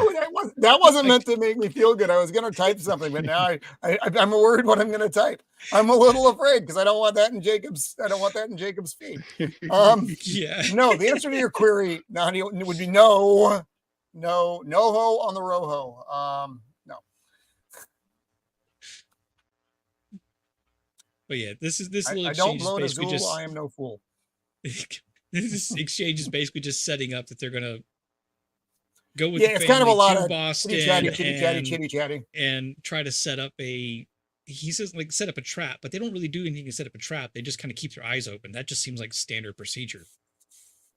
that wasn't meant to make me feel good. I was going to type something, but now I'm worried what I'm going to type. I'm a little afraid because I don't want that in Jacob's feed. Yeah. No, the answer to your query, Nadia, would be no ho on the roho. No. But yeah, this little I don't exchange is blow to basically Zool. just I am no fool. this exchange is basically just setting up that they're gonna go with Yeah, the it's family kind of a lot to of Boston chitty chatty. and try to set up he says like set up a trap, but they don't really do anything to set up a trap. They just kind of keep their eyes open. That just seems like standard procedure.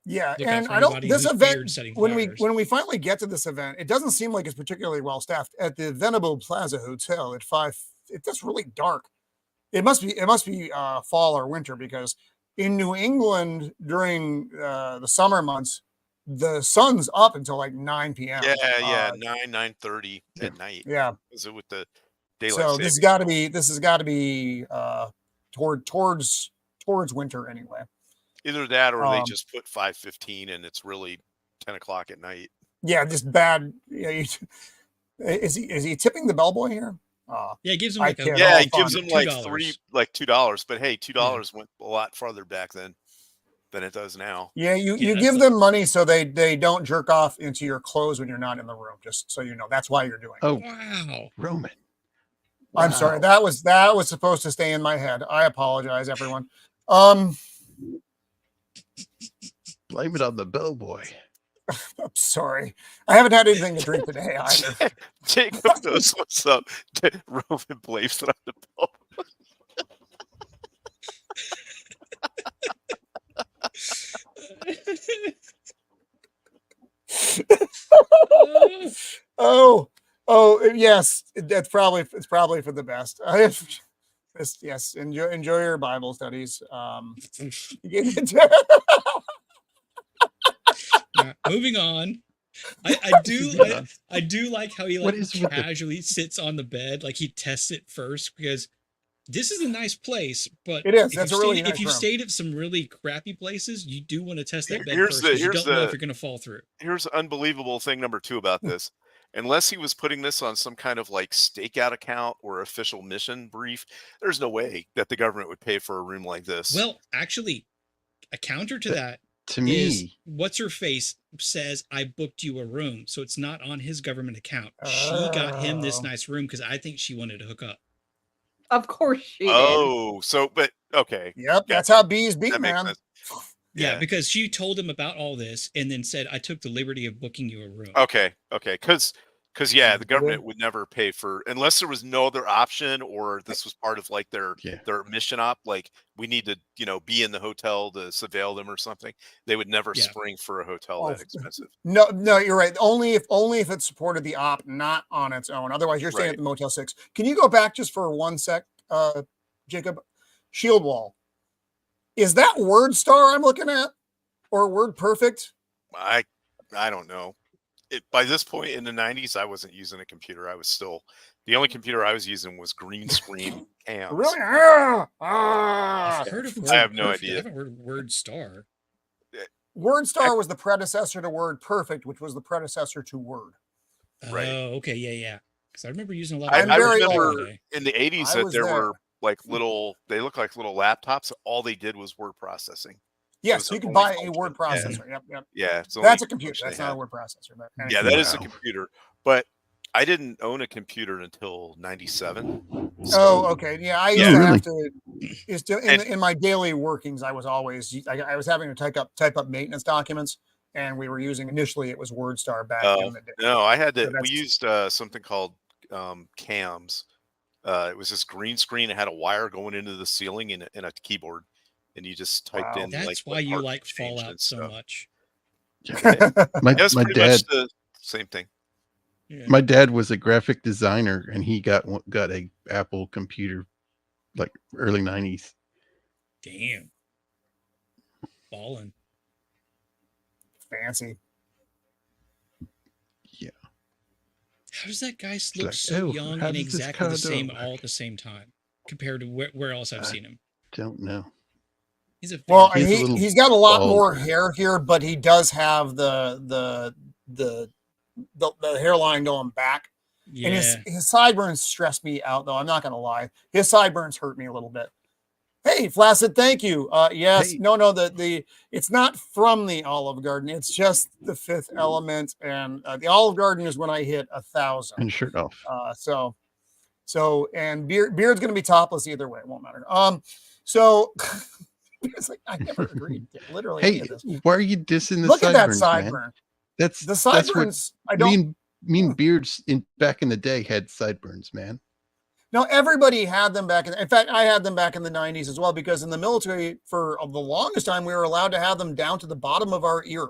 Yeah, Look out and for I don't. anybody This who's event, weird setting when fires. we finally get to this event, it doesn't seem like it's particularly well staffed. At the Venable Plaza Hotel at 5, it's really dark. It must be fall or winter, because in New England during the summer months, the sun's up until like 9 p.m. Yeah, 9:30 at night. Yeah. Is it with the daylight So savings? this has got to be towards winter anyway. Either that, or they just put 5:15 and it's really 10 o'clock at night. Yeah, just bad. Yeah, is he tipping the bellboy here? Yeah, it gives him I like can't- Yeah, all he gives fun. them like $2. $2. But hey, $2 went a lot farther back then than it does now. Yeah, you Yeah, give that's them money so they don't jerk off into your clothes when you're not in the room. Just so you know, that's why you're doing it. Oh, Wow. Roman. I'm Wow. sorry. That was supposed to stay in my head. I apologize, everyone. Blame it on the bellboy. I'm sorry. I haven't had anything to drink today either. Jacob knows what's up. Roman blames it on the bell. Oh, yes. It's probably for the best. Yes. Enjoy your Bible studies. Moving on. I do like how he What like is with the- casually sits on the bed, like he tests it first, because this is a nice place, but It is. if That's you've a really stayed- nice if you've room. stayed at some really crappy places, you do want to test that bed Here's first, 'cause you here's don't know if the- you're going to fall through. Here's unbelievable thing number 2 about this. Unless he was putting this on some kind of like stakeout account or official mission brief, there's no way that the government would pay for a room like this. Well, actually, a counter to that To is me, what's her face says I booked you a room, so it's not on his government account. She got him this Oh. nice room because I think she wanted to hook up. Of course she did. Oh, so but okay. Yep, that's how bees beat, That makes man. sense. Yeah, Yeah. because she told him about all this and then said, I took the liberty of booking you a room. Okay. Because yeah, the Good. government would never pay for, unless there was no other option, or this was part of like their mission op. Like, we need to be in the hotel to surveil them or something. They would never Yeah. spring for a hotel Oh, that expensive. No, you're right. Only if it supported the op, not on its own. Otherwise, you're staying Right. at the Motel 6. Can you go back just for 1 sec, Jacob? Shieldwall. Is that word star I'm looking at, or word perfect? I don't know. By this point in the 90s, I wasn't using a computer. I was still, the only computer I was using was green screen cams. Really? I've heard of I have Word no Perfect. idea. I haven't heard word star. Word star was the predecessor to word perfect, which was the predecessor to word. Right. Oh, okay, yeah. Because I remember using a lot I of I'm very remember old. in the 80s I that was there there. were like they look like little laptops. All they did was word processing. Yes, Those you are can only buy a function. word Yeah. processor. Yep. Yeah. It's the That's only a computer. function That's they not a had. word processor. But Yeah, anyway. that is a Wow. computer. But I didn't own a computer until 97. Oh, okay. Yeah, I used Yeah. to Really? have to. In my daily workings, I was having to type up maintenance documents, and we were using initially it was WordStar back in the day. No, I had to. So We used something called cams. It was this green screen. It had a wire going into the ceiling and a keyboard, and you just typed Wow. in That's like why what you parts like changed Fallout and so stuff. much. My Yeah, it's my pretty dad much the same thing. Yeah. my dad was a graphic designer, and he got a Apple computer like early 90s. Damn. Ballin'. Fancy. Yeah. How does that guy It's look like, so "Oh, young how and does this exactly the car same do?" all at the same time compared to where else I've I- seen him? Don't know. He's a Well, He's a he little he's got a lot more bald. hair here, but he does have the hairline going back. yeah. And his sideburns stress me out, though. I'm not gonna lie. His sideburns hurt me a little bit. Hey, Flaccid, thank you. Yes, Hey. no, the it's not from the Olive Garden. It's just the Fifth Element, and the Olive Garden is when I hit 1,000. And shirt off. So and Beard's gonna be topless either way. It won't matter. So it's like I never agreed to literally any Hey, of this. why are you dissing the Look at that sideburns, man? sideburn. That's The that's what sideburns. I don't. mean beards back in the day had sideburns, man. No, everybody had them back in fact, I had them back in the 90s as well, because in the military, for the longest time, we were allowed to have them down to the bottom of our ear,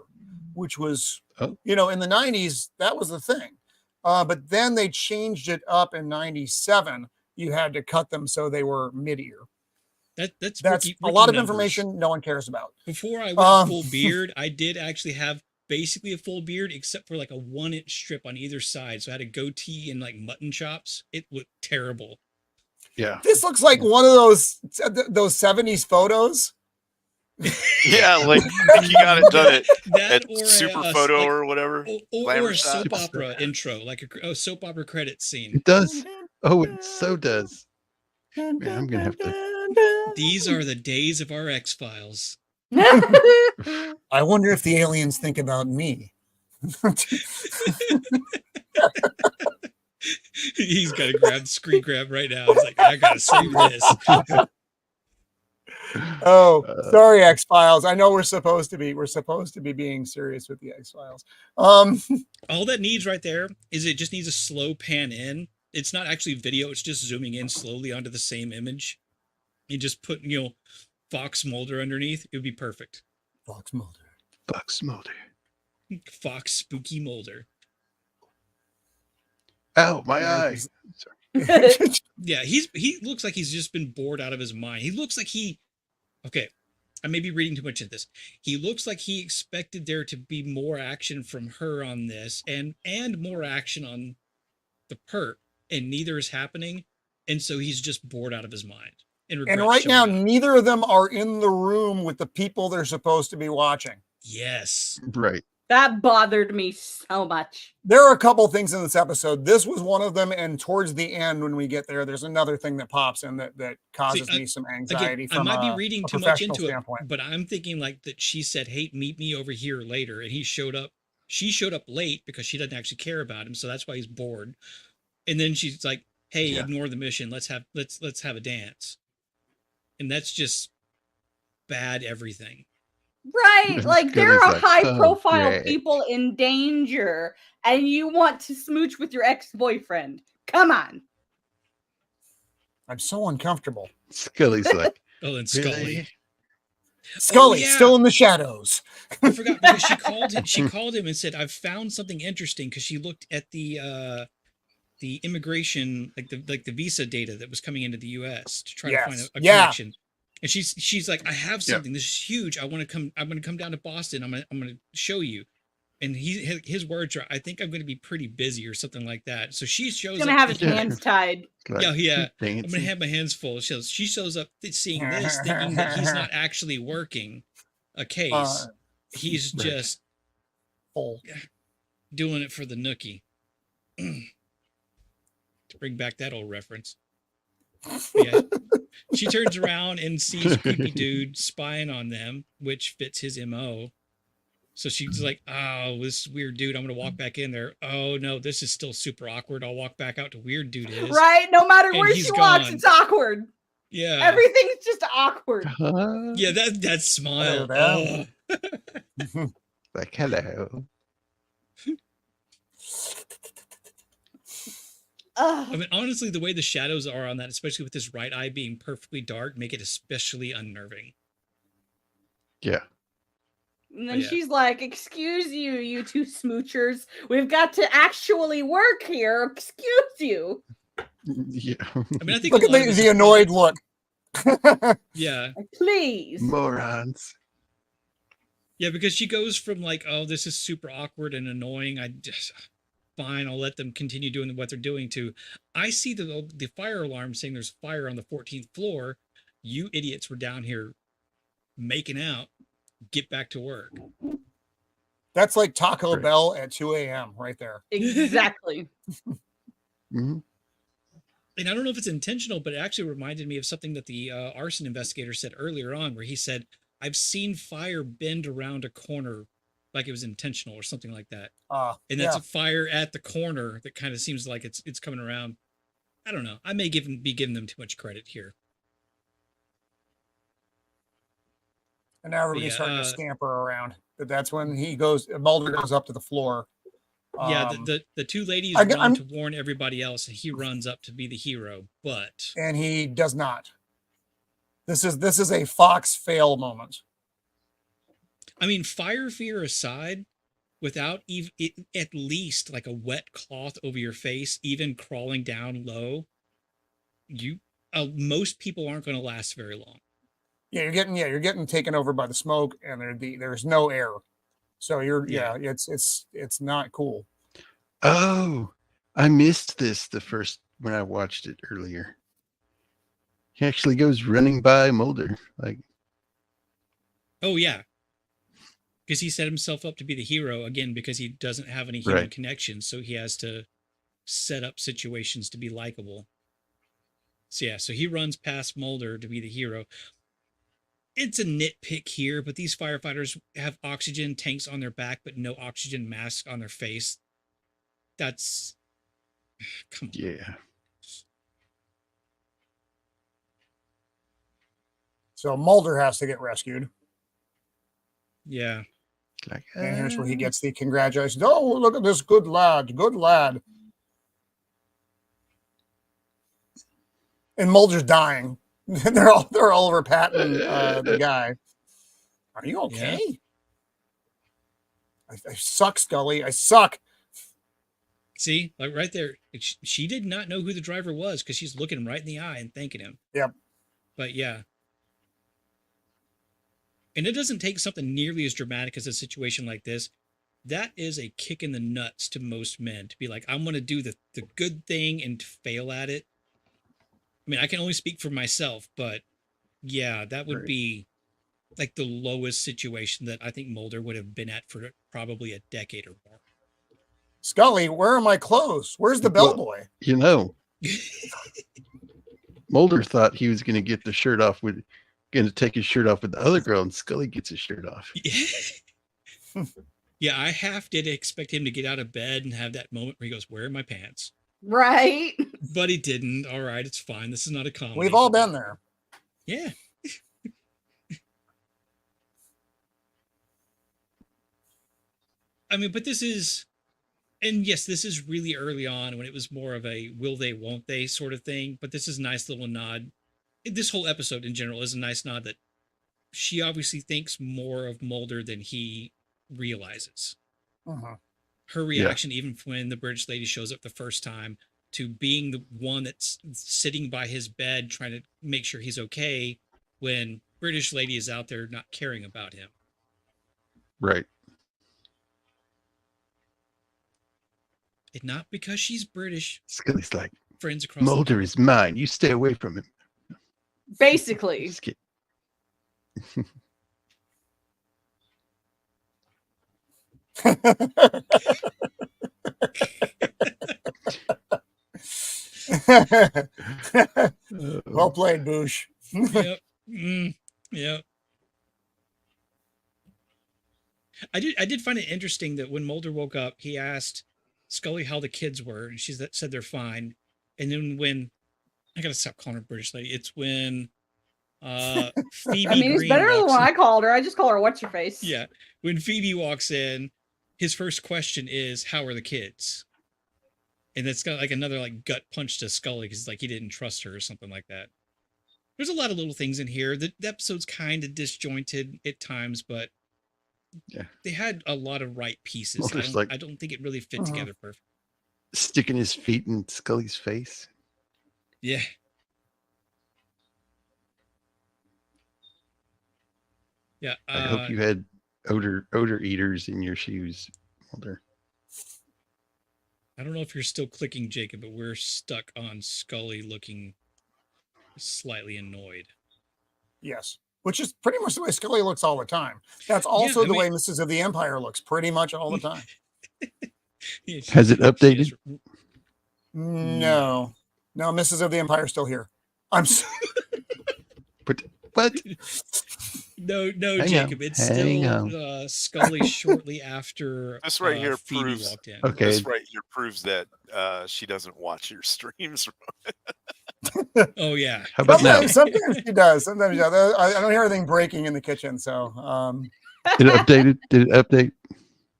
which was, Oh. in the 90s, that was the thing. But then they changed it up in 97. You had to cut them so they were mid-ear. That's Rookie a rookie lot of numbers. information no one cares about. Before I went full beard, I did actually have basically a full beard, except for like a 1-inch strip on either side. So I had a goatee and like mutton chops. It looked terrible. Yeah. This looks like one of those 70s photos. Yeah, like you got it done it That at or Super Photo or whatever. or Glamour a shot. soap opera intro, like a soap opera credit scene. It does. Oh, it so does. Man, I'm gonna have to. These are the days of our X-Files. I wonder if the aliens think about me. He's got to grab screen grab right now. He's like, I gotta save this. Oh, sorry, X-Files. I know we're supposed to be being serious with the X-Files. All that needs right there is it just needs a slow pan in. It's not actually video, it's just zooming in slowly onto the same image. You just put, Fox Mulder underneath, it would be perfect. Fox Mulder. Fox Mulder. Fox Spooky Mulder. Ow, my eye. Yeah, he looks like he's just been bored out of his mind. He looks like okay, I may be reading too much into this. He looks like he expected there to be more action from her on this and more action on the perp, and neither is happening. And so he's just bored out of his mind. And right now, neither of them are in the room with the people they're supposed to be watching. Yes. Right. That bothered me so much. There are a couple things in this episode. This was one of them, and towards the end, when we get there, there's another thing that pops in that causes me some anxiety. Again, I might be reading too much into standpoint. it, but I'm thinking like that she said, "Hey, meet me over here later," and he showed up. She showed up late because she doesn't actually care about him, so that's why he's bored. And then she's like, "Hey, ignore the mission. Let's have a dance," and that's just bad everything. Right, like there are like, high-profile great. people in danger, and you want to smooch with your ex-boyfriend. Come on. I'm so uncomfortable. Scully's like, Oh, and Scully. really? Scully, yeah. still in the shadows. I forgot because she called him. She called him and said, "I've found something interesting," because she looked at the immigration, like the visa data that was coming into the U.S. to try to find a connection. And she's like, "I have something. This is huge. I'm gonna come down to Boston. I'm gonna show you." And his words are, "I think I'm gonna be pretty busy," or something like that. So she shows He's gonna up. have his hands tied. Like, Yeah. I'm dancing. gonna have my hands full. She shows up seeing this, thinking that he's not actually working a case. He's just doing it for the nookie. To bring back that old reference. Yeah. She turns around and sees creepy dude spying on them, which fits his MO. So she's like, "Oh, this weird dude, I'm gonna walk back in there. Oh no, this is still super awkward. I'll walk back out to weird dude is." Right, no matter And where he's she walks, gone. it's awkward. Yeah. Everything's just awkward. Yeah, that smile. Hello Oh. Like, hello. Ugh. I mean, honestly, the way the shadows are on that, especially with his right eye being perfectly dark, make it especially unnerving. Yeah. And then Yeah. she's like, "Excuse you, you two smoochers. We've got to actually work here. Excuse you." Yeah. I mean, I think Look a at lot of this the is annoyed probably- look. Yeah. Please. Morons. Yeah, because she goes from like, oh, this is super awkward and annoying. I just fine, I'll let them continue doing what they're doing to I see the fire alarm saying there's fire on the 14th floor. You idiots were down here making out. Get back to work. That's like Taco Right. Bell at 2 a.m. right there. Exactly. Hmm. And I don't know if it's intentional, but it actually reminded me of something that the arson investigator said earlier on, where he said, I've seen fire bend around a corner like it was intentional or something like that. And that's Yeah. a fire at the corner that kind of seems like it's coming around. I don't know. I may be giving them too much credit here. And now everybody's Yeah, starting to scamper around. But that's when Mulder goes up to the floor. Yeah, the two ladies run to warn everybody else, and he runs up to be the hero, but and he does not. This is a Fox fail moment. I mean, fire fear aside, without even at least like a wet cloth over your face, even crawling down low, most people aren't going to last very long. Yeah, you're getting taken over by the smoke, and there's no air, so it's not cool. Oh, I missed this when I watched it earlier. He actually goes running by Mulder, like. Oh yeah, because he set himself up to be the hero again because he doesn't have any human connections, so he has to set up situations to be likable. So yeah, so he runs past Mulder to be the hero. It's a nitpick here, but these firefighters have oxygen tanks on their back, but no oxygen mask on their face. That's come on. Yeah. So Mulder has to get rescued. Yeah. Like, And here's where he gets the congratulations. Oh, look at this good lad. Good lad. And Mulder's dying. they're all over patting the guy. Are you okay? Yeah. I suck, Scully. I suck. See, like right there, she did not know who the driver was because she's looking him right in the eye and thanking him. Yep. But yeah. And it doesn't take something nearly as dramatic as a situation like this. That is a kick in the nuts to most men to be like, I'm going to do the good thing and to fail at it. I mean, I can only speak for myself, but yeah, that would be like the lowest situation that I think Mulder would have been at for probably a decade or more. Scully, where are my clothes? Where's the bellboy? You know, Mulder thought he was going to get the shirt off going to take his shirt off with the other girl, and Scully gets his shirt off. Yeah, I half did expect him to get out of bed and have that moment where he goes, "Where are my pants?" Right. But he didn't. All right, it's fine. This is not a comedy. We've all been there. Yeah. I mean, but this is, and yes, this is really early on when it was more of a will they, won't they sort of thing. But this is a nice little nod. This whole episode in general is a nice nod that she obviously thinks more of Mulder than he realizes. Uh-huh. Her reaction, even when the British lady shows up the first time, to being the one that's sitting by his bed trying to make sure he's okay when British lady is out there not caring about him. Right. And not because she's British. Scully's like, friends across Mulder is mine. You stay away from him. Basically. Well played, Boosh. Yep. Yep. I did find it interesting that when Mulder woke up, he asked Scully how the kids were, and she said they're fine. And then when I gotta stop calling her British lady, it's when Phoebe. I mean, it's Green better than walks when in. I called her. I just call her what's your face. Yeah, when Phoebe walks in, his first question is, "How are the kids?" And that's got like another like gut punch to Scully because like he didn't trust her or something like that. There's a lot of little things in here. The episode's kind of disjointed at times, but Yeah. they had a lot of right pieces. Mulder's like I don't think it really fit Mhm. together perfect. sticking his feet in Scully's face. Yeah. Yeah. I hope you had odor eaters in your shoes, Mulder. I don't know if you're still clicking, Jacob, but we're stuck on Scully looking slightly annoyed. Yes. Which is pretty much the way Scully looks all the time. That's also I the mean- way Mrs. of the Empire looks pretty much all the time. Yeah, Has it updated? No. No, Mrs. of the Empire is still here. I'm s- But what? No, Hang Jacob. on, It's hang still Scully shortly after This right here Phoebe proves- walked in. Okay. This right here proves that she doesn't watch your streams. Oh yeah. How about now? sometimes she does. Sometimes she does. I don't hear anything breaking in the kitchen. So, Did it update? Did it update?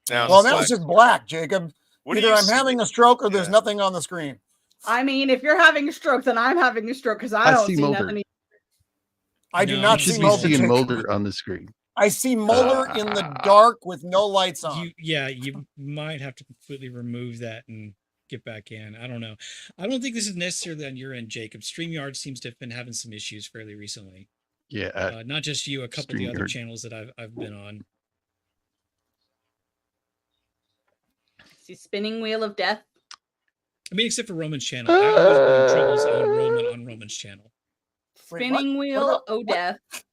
Now, well, it's that like, was just black, Jacob. what do Either you I'm see? having a stroke or there's Yeah. nothing on the screen. I mean, if you're having a stroke, then I'm having a stroke because I I don't see see Mulder. nothing. I do No, not You you see should be Mulder. seeing Jacob. Mulder on the screen. I see Mulder in the dark with no lights on. You might have to completely remove that and get back in. I don't know. I don't think this is necessarily on your end, Jacob. StreamYard seems to have been having some issues fairly recently. Yeah. Not just you, a couple of the other StreamYard. channels that I've been on. See spinning wheel of death. I mean, except for Roman's channel. I've always been in troubles on Roman's channel. Wait, what? Spinning What wheel about- of what? death.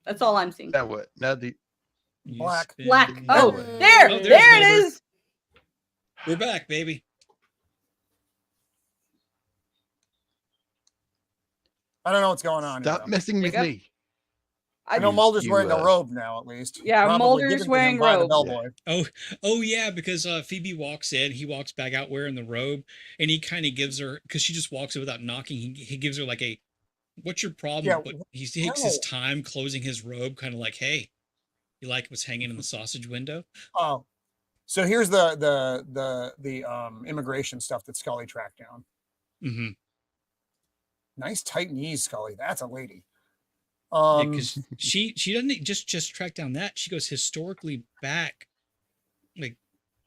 That's all I'm seeing. Now what? Now the You Black. spin- Black. Now Oh, what? there, Oh, there's there it Mulder. is. We're back, baby. I don't know what's going on. here, stop though. messing with Jacob? me. I know You- Mulder's you, wearing a uh, robe now, at least. Yeah, Probably Mulder's given to him wearing by the robe. bellboy. Oh yeah, because Phoebe walks in, he walks back out wearing the robe, and he kind of gives her, because she just walks in without knocking. He gives her like a, "What's your problem?" Yeah, But he takes his no. time closing his robe, kind of like, "Hey, you like what's hanging in the sausage window?" Oh, so here's the immigration stuff that Scully tracked down. Mm-hmm. Nice tight knees, Scully. That's a lady. Because she doesn't just track down that. She goes historically back, like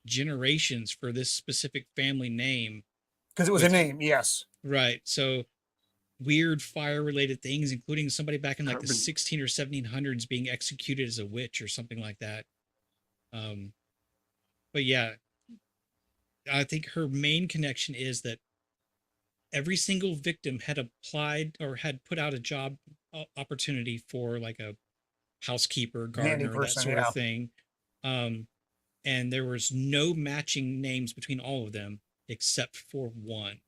generations for this specific family name. because it was a name. Yes. Right. So weird fire related things, including somebody back in like the Carbon. 16 or 1700s being executed as a witch or something like that. But yeah, I think her main connection is that every single victim had applied or had put out a job opportunity for like a housekeeper, Handy gardener, that person, sort yeah. of thing. And there was no matching names between all of them except for one.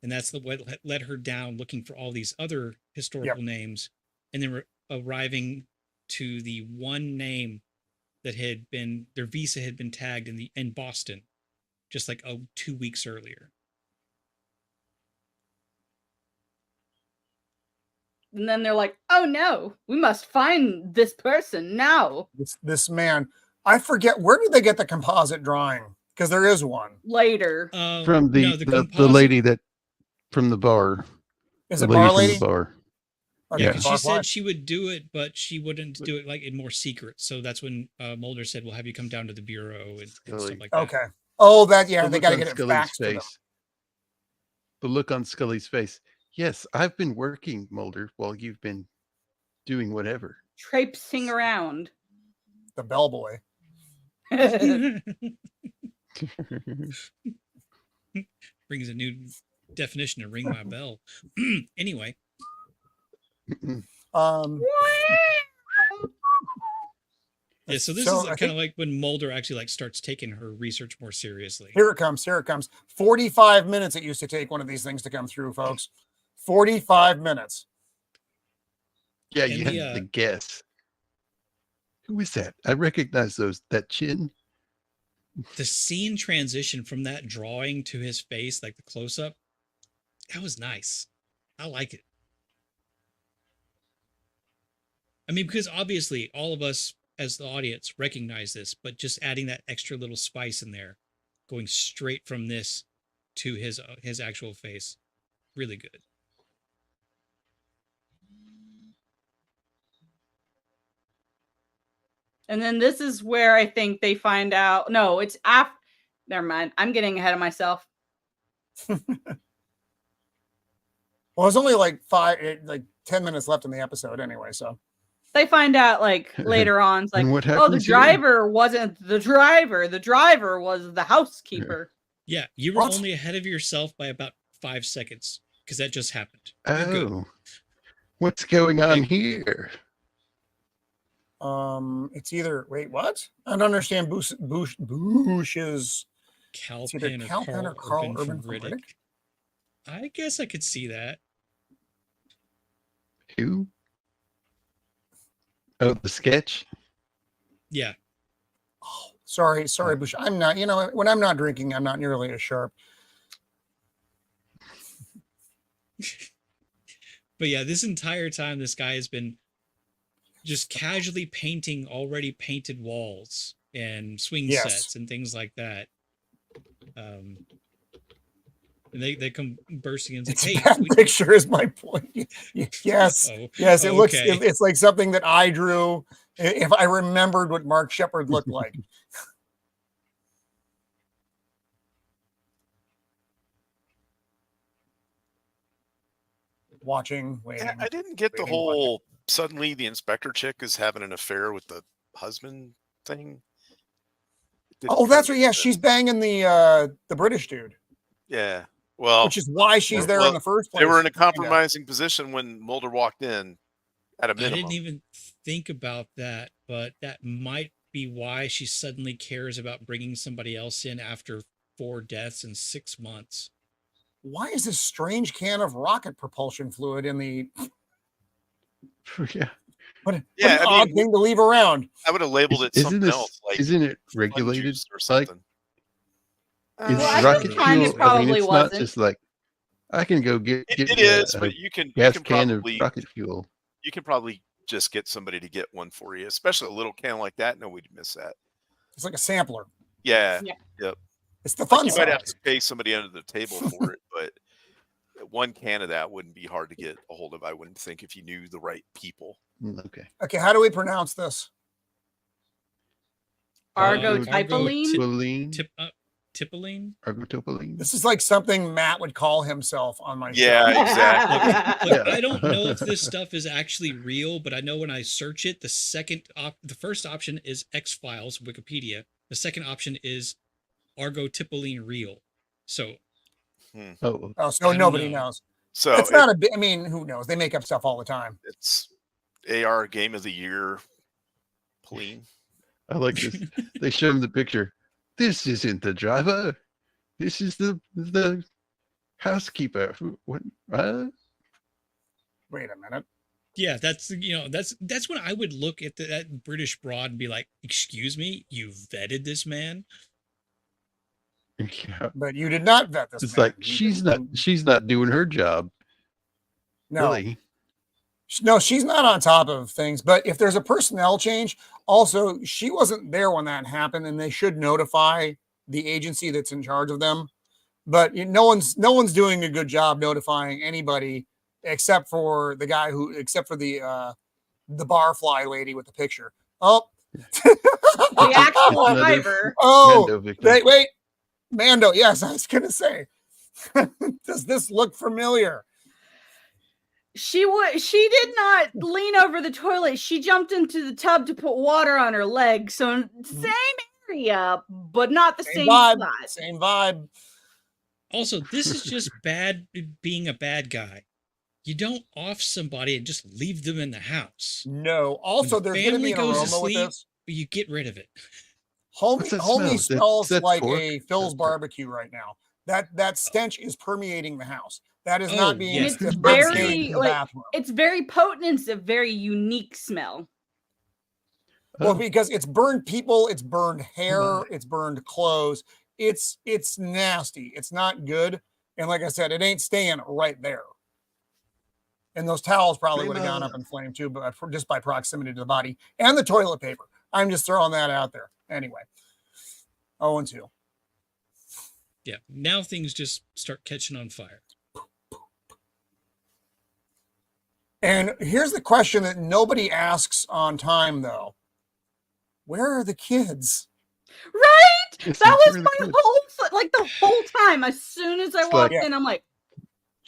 And that's what led her down looking for all these other historical names, and then arriving to the one name that had been, their visa had been tagged in Boston, just like 2 weeks earlier. And then they're like, "Oh no, we must find this person now." This man. I forget, where did they get the composite drawing? Because there is one. Later. From the no, the composite- lady that from the bar. Is The it lady bar from lady? the bar. Okay, Yeah, Yeah. because bar she fly. said she would do it, but she wouldn't do it like in more secret. So that's when Mulder said, "We'll have you come down to the bureau and Scully. stuff like that." Okay. Oh, that yeah. The They look got to on get it Scully's faxed to them. face. The look on Scully's face. Yes, I've been working, Mulder, while you've been doing whatever. Traipsing around. The bellboy. Brings a new definition to ring my bell. Anyway, Um, yeah. So this So, is I kind of like when Mulder actually like starts taking her research more seriously. Here it comes. Here it comes. 45 minutes it used to take one of these things to come through, folks. 45 minutes. Yeah, And you the, had to guess. Who is that? I recognize that chin. The scene transition from that drawing to his face, like the close up, that was nice. I like it. I mean, because obviously all of us as the audience recognize this, but just adding that extra little spice in there, going straight from this to his actual face, really good. And then this is where I think they find out. No, it's after. Never mind. I'm getting ahead of myself. Well, it's only like 10 minutes left in the episode anyway, so They find out like later on. It's like, And what oh, the happens here? driver wasn't the driver. The driver was the housekeeper. Yeah, you were What? only ahead of yourself by about 5 seconds because that just happened. You're good. Oh, what's going on here? It's either what? I don't understand Bush's it's either Calpen or Carl Urban from from Riddick. Riddick. I guess I could see that. Who? Oh, the sketch? Yeah. Oh, sorry, Bush. I'm not, when I'm not drinking, I'm not nearly as sharp. But yeah, this entire time, this guy has been just casually painting already painted walls and swing Yes. sets and things like that. And they come bursting in and It's say, a hey, bad picture is my point. Yes. Oh, Yes, it looks, okay. it's like something that I drew if I remembered what Mark Shepard looked like. Waiting. Yeah, I didn't get the waiting, whole suddenly the inspector chick is having an affair with the husband thing. Oh, that's right. Yeah, she's banging the British dude, Yeah. Well, which is why she's there in the first place. they were in a kinda. compromising position when Mulder walked in at a I minimum. didn't even think about that, but that might be why she suddenly cares about bringing somebody else in after 4 deaths in 6 months. Why is this strange can of rocket propulsion fluid in the? Yeah. What an Yeah, I odd mean, thing to leave around. I would have labeled it something else, like Isn't it fun regulated? juice or Like, something. is Well, I rocket think mine fuel? probably it's wasn't. not just like I can go get It a, is, a but you can gas can probably of rocket fuel. you can probably just get somebody to get one for you, especially a little can like that. Nobody'd miss that. It's like a sampler. Yeah, Yeah. yep. It's the Like fun you might side. have to pay somebody under the table for it, but one can of that wouldn't be hard to get a hold of. I wouldn't think if you knew the right people. Okay. Okay, how do we pronounce this? Argotypoline? Tipoline? Argotypoline. This is like something Matt would call himself on my show. Yeah, exactly. Look, Yeah. I don't know if this stuff is actually real, but I know when I search it, the first option is X-Files, Wikipedia. The second option is Argotypoline real. So Oh, Oh, so I don't nobody know. knows. So It's not a bit. I mean, who knows? They make up stuff all the time. it's AR Game of the Year. Pleen. I like this. They show him the picture. This isn't the driver. This is the housekeeper. What? Wait a minute. yeah, that's when I would look at that British broad and be like, "Excuse me, you vetted this man?" Yeah. But you did not vet this. It's man. like You she's didn't- not doing her job. No, Really. no, she's not on top of things. But if there's a personnel change, also she wasn't there when that happened, and they should notify the agency that's in charge of them. But no one's doing a good job notifying anybody except for the barfly lady with the picture. Oh, The actual Another- driver. oh, Mando victim. wait, Mando. Yes, I was gonna say. Does this look familiar? She did not lean over the toilet. She jumped into the tub to put water on her leg. So same area, but not the same vibe. spot. Same vibe. Also, this is just bad being a bad guy. You don't off somebody and just leave them in the house. No. Also, When the there's going to be family an goes to aroma with sleep, this. You get rid of it. Homie What's that smell? smells That's like pork? a Phil's That's pork. barbecue right now. That stench is permeating the house. That is Oh, not being yes. It's that's very, not staying in the like, bathroom. It's very potent. It's a very unique smell. Well, Oh, because it's burned people, it's burned hair, my. it's burned clothes. It's nasty. It's not good. And like I said, it ain't staying right there. And those towels probably would have gone up in flame too, but just by proximity to the body and the toilet paper. I'm just throwing that out there. Anyway, 0-2. Yeah. Now things just start catching on fire. And here's the question that nobody asks on time, though. where are the kids? Right? Yes, That where was are the my kids? whole like the whole time. As soon as I It's walked like- in, I'm like,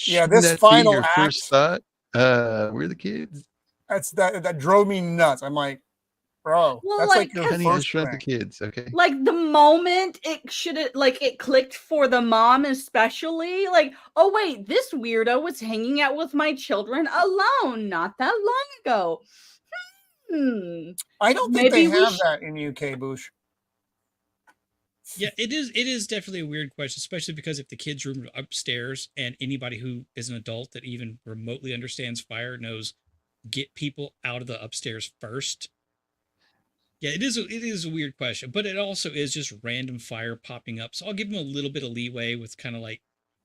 Yeah, Shouldn't this that be final your first thought. Where are the kids? that drove me nuts. I'm like, bro, Well, that's like, like your 'cause- Honey, I first shrunk the thing. kids. Okay. like the moment it clicked for the mom, especially, like, oh wait, this weirdo was hanging out with my children alone not that long ago. I don't think Maybe they we have sh- that in UK, Boosh. Yeah, it is definitely a weird question, especially because if the kids' room upstairs and anybody who is an adult that even remotely understands fire knows get people out of the upstairs first. Yeah, it is a weird question, but it also is just random fire popping up. So I'll give them a little bit of leeway with kind of like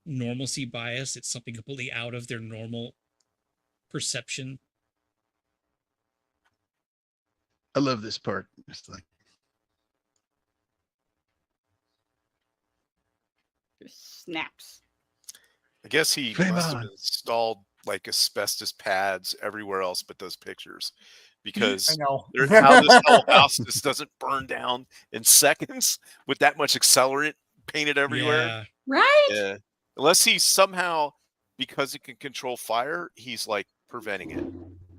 normalcy bias. It's something completely out of their normal perception. I love this part. It's like, snaps. I guess he Flame must have on. installed like asbestos pads everywhere else but those pictures, I because know. how this whole house just doesn't burn down in seconds with that much accelerant painted everywhere. Yeah. Right? Yeah, unless he somehow, because he can control fire, he's like preventing it.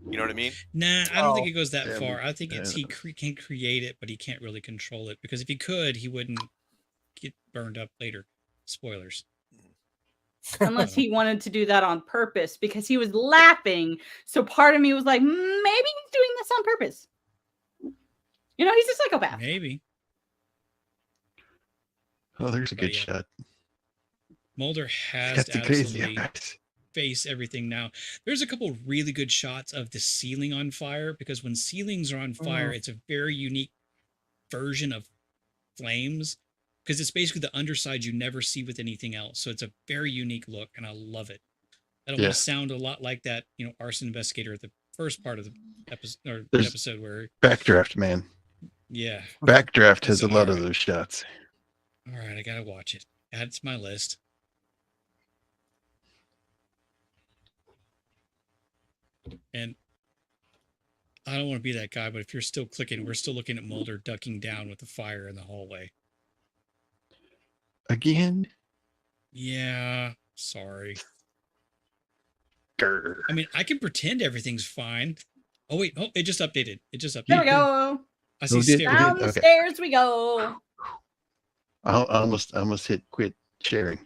You know what I mean? Nah, I don't think Oh, it goes that yeah, far. I think it's yeah. he can create it, but he can't really control it, because if he could, he wouldn't get burned up later. Spoilers. Unless he wanted to do that on purpose because he was laughing. So part of me was like, maybe he's doing this on purpose. You know, he's a psychopath. Maybe. oh, there's a But good yeah. shot. Mulder has Got to the crazy absolutely eyes. face everything now. There's a couple really good shots of the ceiling on fire, because when ceilings are on fire, it's a very unique version of flames, because it's basically the underside you never see with anything else. So it's a very unique look, and I love it. I don't want Yeah. to sound a lot like that, arson investigator at the first part of the episode, There's- episode where, Backdraft, man. yeah. Backdraft has a It's lot of alright. those shots. All right, I gotta watch it. Add it to my list. And I don't want to be that guy, but if you're still clicking, we're still looking at Mulder ducking down with the fire in the hallway. Again? Yeah, sorry. Grr. I mean, I can pretend everything's fine. Oh wait, it just updated. It just updated. There we go. I see Oh, did- stairs. Down the Okay. stairs we go. I almost hit quit sharing.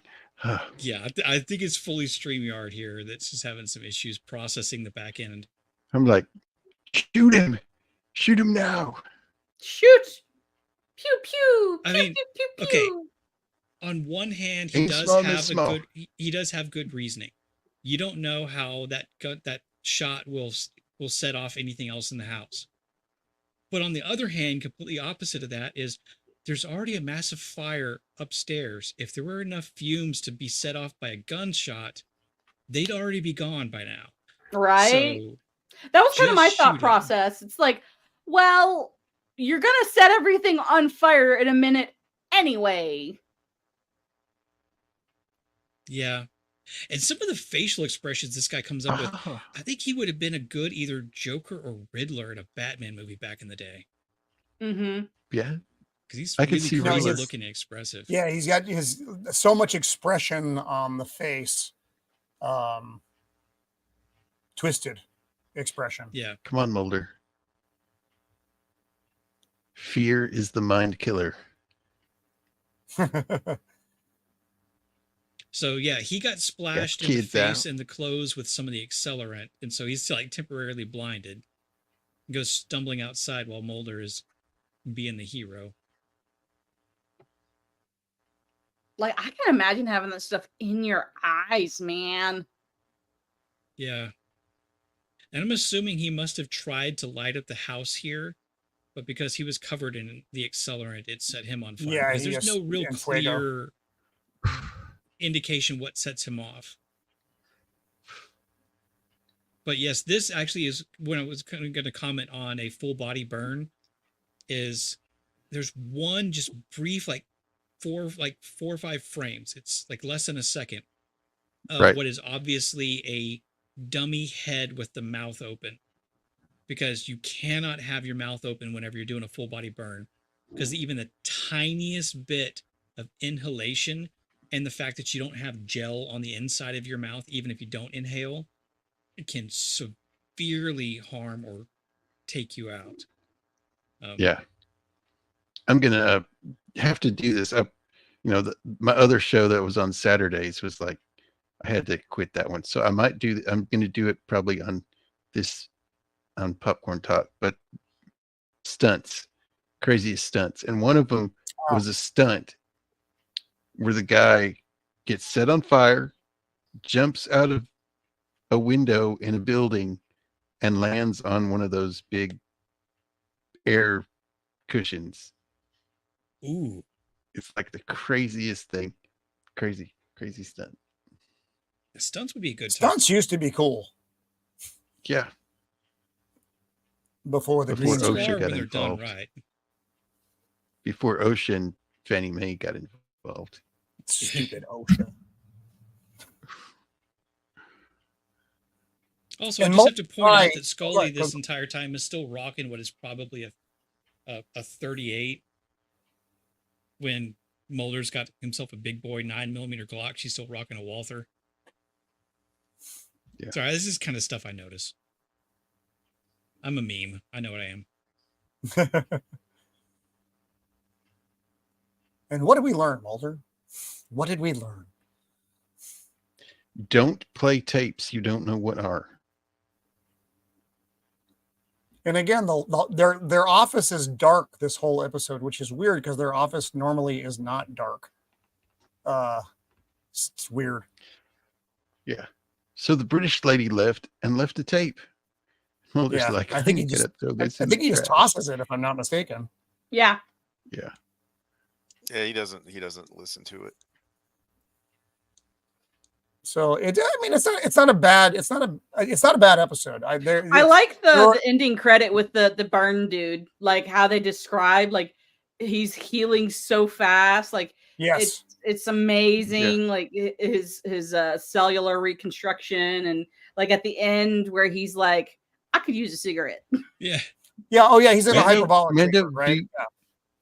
Yeah, I think it's fully StreamYard here that's just having some issues processing the back end. I'm like, shoot him! Shoot him now! Shoot. Pew pew. I Pew, mean, pew, pew, okay. pew. On one hand, he Ain't does small, miss have a small. good he does have good reasoning. You don't know how that shot will set off anything else in the house. But on the other hand, completely opposite of that is there's already a massive fire upstairs. If there were enough fumes to be set off by a gunshot, they'd already be gone by now. Right? So, That was kind of my just thought shoot him. process. It's like, well, you're going to set everything on fire in a minute anyway. yeah. And some of the facial expressions this guy comes up with, Ah, I think he would have been a good either Joker or Riddler in a Batman movie back in the day. Mm-hmm. yeah. Because he's I could really see crazy Riddler. looking and expressive. Yeah, he's got so much expression on the face, twisted expression. Yeah. Come on, Mulder. Fear is the mind killer. So yeah, he got splashed in the kids face out. and the clothes with some of the accelerant, and so he's like temporarily blinded. He goes stumbling outside while Mulder is being the hero. Like, I can imagine having that stuff in your eyes, man. Yeah. And I'm assuming he must have tried to light up the house here, but because he was covered in the accelerant, it set him on fire. Yeah, because he there's is no real in fuego. clear indication what sets him off. But yes, this actually is when I was going to comment on a full body burn. Is there's one just brief four or five frames. It's like less than a second of Right. what is obviously a dummy head with the mouth open. because you cannot have your mouth open whenever you're doing a full body burn, because even the tiniest bit of inhalation and the fact that you don't have gel on the inside of your mouth, even if you don't inhale, it can severely harm or take you out. Yeah. I'm going to have to do this. My other show that was on Saturdays was like, I had to quit that one. So I'm going to do it probably on Popcorn Talk, but stunts, craziest stunts. And one of them was a stunt where the guy gets set on fire, jumps out of a window in a building, and lands on one of those big air cushions. Ooh. It's like the craziest thing. Crazy stunt. The stunts would be a good time. Stunts used to be cool Yeah. before the Before green OSHA screen. got when they're done involved. right. Before OSHA and Fannie Mae got involved. Stupid OSHA. Also, And I just have to point out Right. that Scully Right. this entire time is still rocking what is probably a 38. When Mulder's got himself a big boy 9mm Glock, she's still rocking a Walther. Yeah. Sorry, this is kind of stuff I notice. I'm a meme. I know what I am. And what did we learn, Mulder? What did we learn? Don't play tapes you don't know what are. And again, their office is dark this whole episode, which is weird because their office normally is not dark. It's weird. Yeah. So the British lady left a tape. Mulder's Yeah, like, I think he I'm just, gonna throw I this in think the he just trash. tosses it, if I'm not mistaken. Yeah. Yeah. Yeah, he doesn't listen to it. So it's not a bad episode. I like the ending credit with the burn dude, like how they describe like he's healing so fast, like yes, it's amazing, like his cellular reconstruction, and like at the end where he's like, I could use a cigarette. Yeah. Yeah. Oh yeah, he's in a Mando, hyperbolic Mando, chamber, right?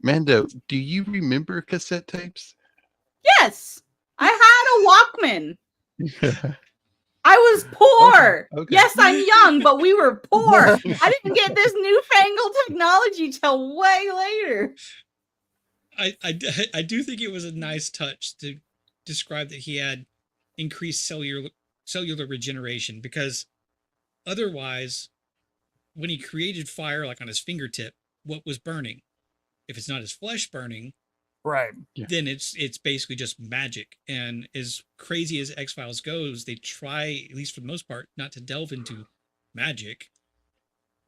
Mando, do you remember cassette tapes? Yes, I had a Walkman. I was poor. Okay. Yes, I'm young, but we were poor. I didn't get this newfangled technology till way later. I do think it was a nice touch to describe that he had increased cellular regeneration, because otherwise, when he created fire like on his fingertip, what was burning? If it's not his flesh burning, Right. then it's basically just magic. And as crazy as X-Files goes, they try, at least for the most part, not to delve into magic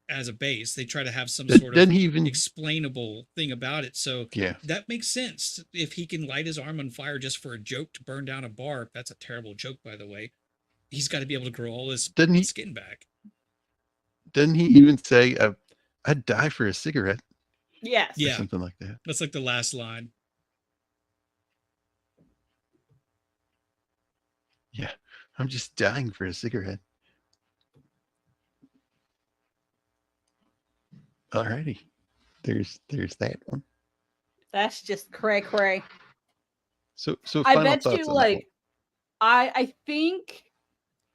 as a base. They try to have some sort of explainable thing about it. So that makes sense. If he can light his arm on fire just for a joke to burn down a bar, that's a terrible joke, by the way, he's got to be able to grow all his skin back. Doesn't he even say, I'd die for a cigarette? Yes. Yeah. Or something like that. That's like the last line. Yeah. I'm just dying for a cigarette. Alrighty. There's that one. That's just cray. So I bet you, like, I think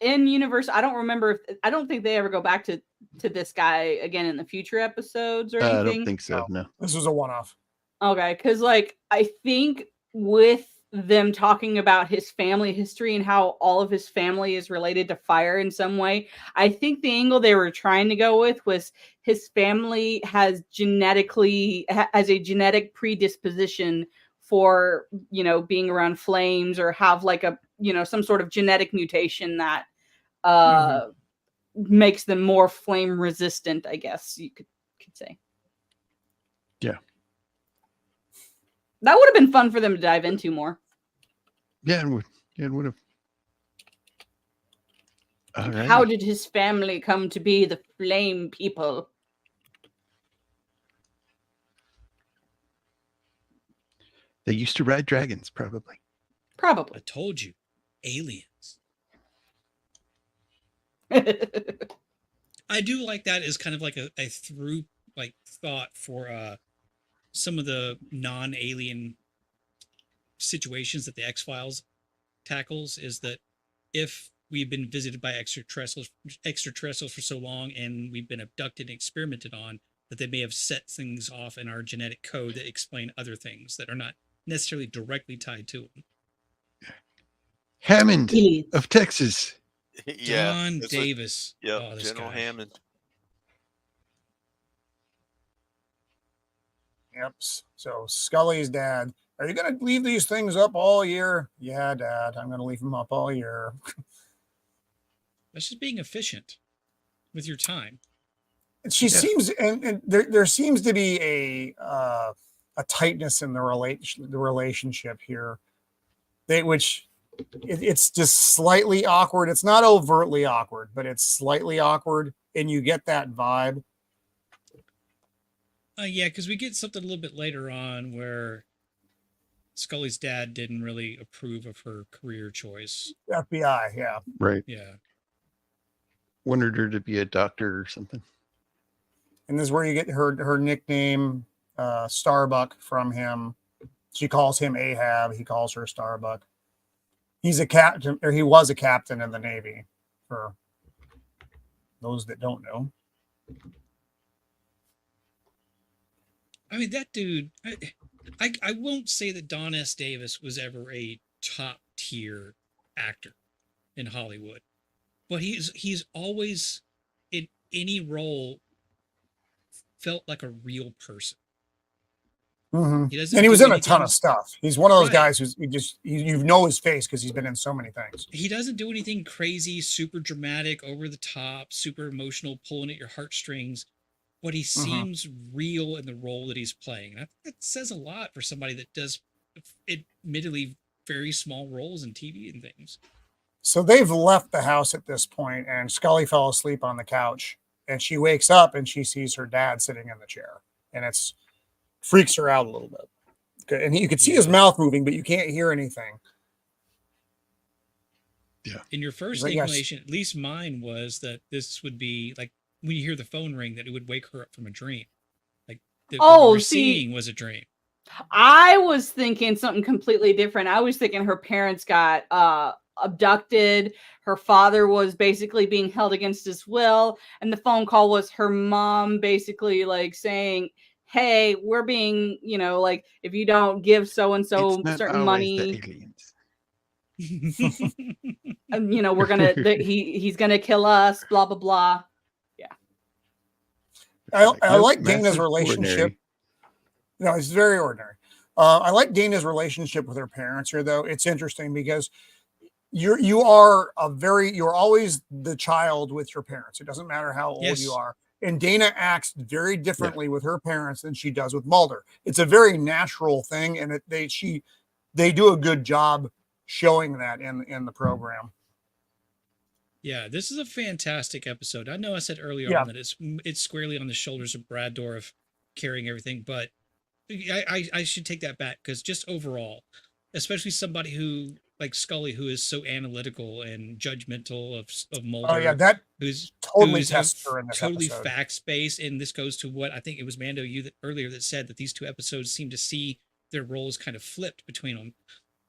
in universe, I don't remember I don't think they ever go back to this guy again in the future episodes or anything. I don't think so. No. This was a one-off. Okay, because like I think with them talking about his family history and how all of his family is related to fire in some way, I think the angle they were trying to go with was his family has a genetic predisposition for, being around flames, or have like a, some sort of genetic mutation that makes them more flame resistant, I guess you could say. Yeah. That would have been fun for them to dive into more. Yeah, it would. Yeah, it would have. Alrighty. How did his family come to be the flame people? They used to ride dragons, probably. Probably. I told you. Aliens. I do like that as kind of like a through like thought for some of the non-alien situations that the X-Files tackles, is that if we've been visited by extraterrestrials for so long and we've been abducted and experimented on, that they may have set things off in our genetic code that explain other things that are not necessarily directly tied to them. Hammond Aliens. of Texas. Yeah. John it's Davis. Yep. Oh, this General guy. Hammond. Yep. So Scully's dad. Are you going to leave these things up all year? Yeah, Dad. I'm going to leave them up all year. That's just being efficient with your time. She Yeah. seems, and there seems to be a tightness in the relationship here, it's just slightly awkward. It's not overtly awkward, but it's slightly awkward, and you get that vibe. Yeah, because we get something a little bit later on where Scully's dad didn't really approve of her career choice. FBI, yeah. Right. Yeah. Wanted her to be a doctor or something. And this is where you get her nickname, Starbuck, from him. She calls him Ahab. He calls her Starbuck. He's a captain, or he was a captain in the Navy, for those that don't know. I mean, that dude, I won't say that Don S. Davis was ever a top tier actor in Hollywood, but he's always in any role felt like a real person. Mm-hmm. He doesn't And he was do in a anything- ton of stuff. He's one of those Right. guys who's you know his face because he's been in so many things. He doesn't do anything crazy, super dramatic, over the top, super emotional, pulling at your heartstrings, but he seems real in the role that he's playing. And I think that says a lot for somebody that does admittedly very small roles in TV and things. So they've left the house at this point, and Scully fell asleep on the couch, and she wakes up and she sees her dad sitting in the chair, and it's freaks her out a little bit. Okay, and you can see his mouth moving, but you can't hear anything. In your first Like, yes. inclination, at least mine was that this would be like when you hear the phone ring, that it would wake her up from a dream. Like that what we were seeing was a dream. I was thinking something completely different. I was thinking her parents got abducted. Her father was basically being held against his will. And the phone call was her mom basically like saying, hey, we're being, like, if you don't give so-and-so certain money, we're going to, he's going to kill us, blah, blah, blah. Yeah. I like Dana's relationship. Ordinary. No, it's very ordinary. I like Dana's relationship with her parents here, though. It's interesting because you're always the child with your parents. It doesn't matter how old you are. And Dana acts very differently with her parents than she does with Mulder. It's a very natural thing, and they do a good job showing that in the program. Yeah, this is a fantastic episode. I know I said earlier on that it's squarely on the shoulders of Brad Dourif carrying everything, but I should take that back, because just overall, especially somebody who like Scully, who is so analytical and judgmental of Mulder. Oh yeah, that who's totally tests her in this totally episode. fact-based, and this goes to what I think it was Mando earlier that said that these two episodes seem to see their roles kind of flipped between them.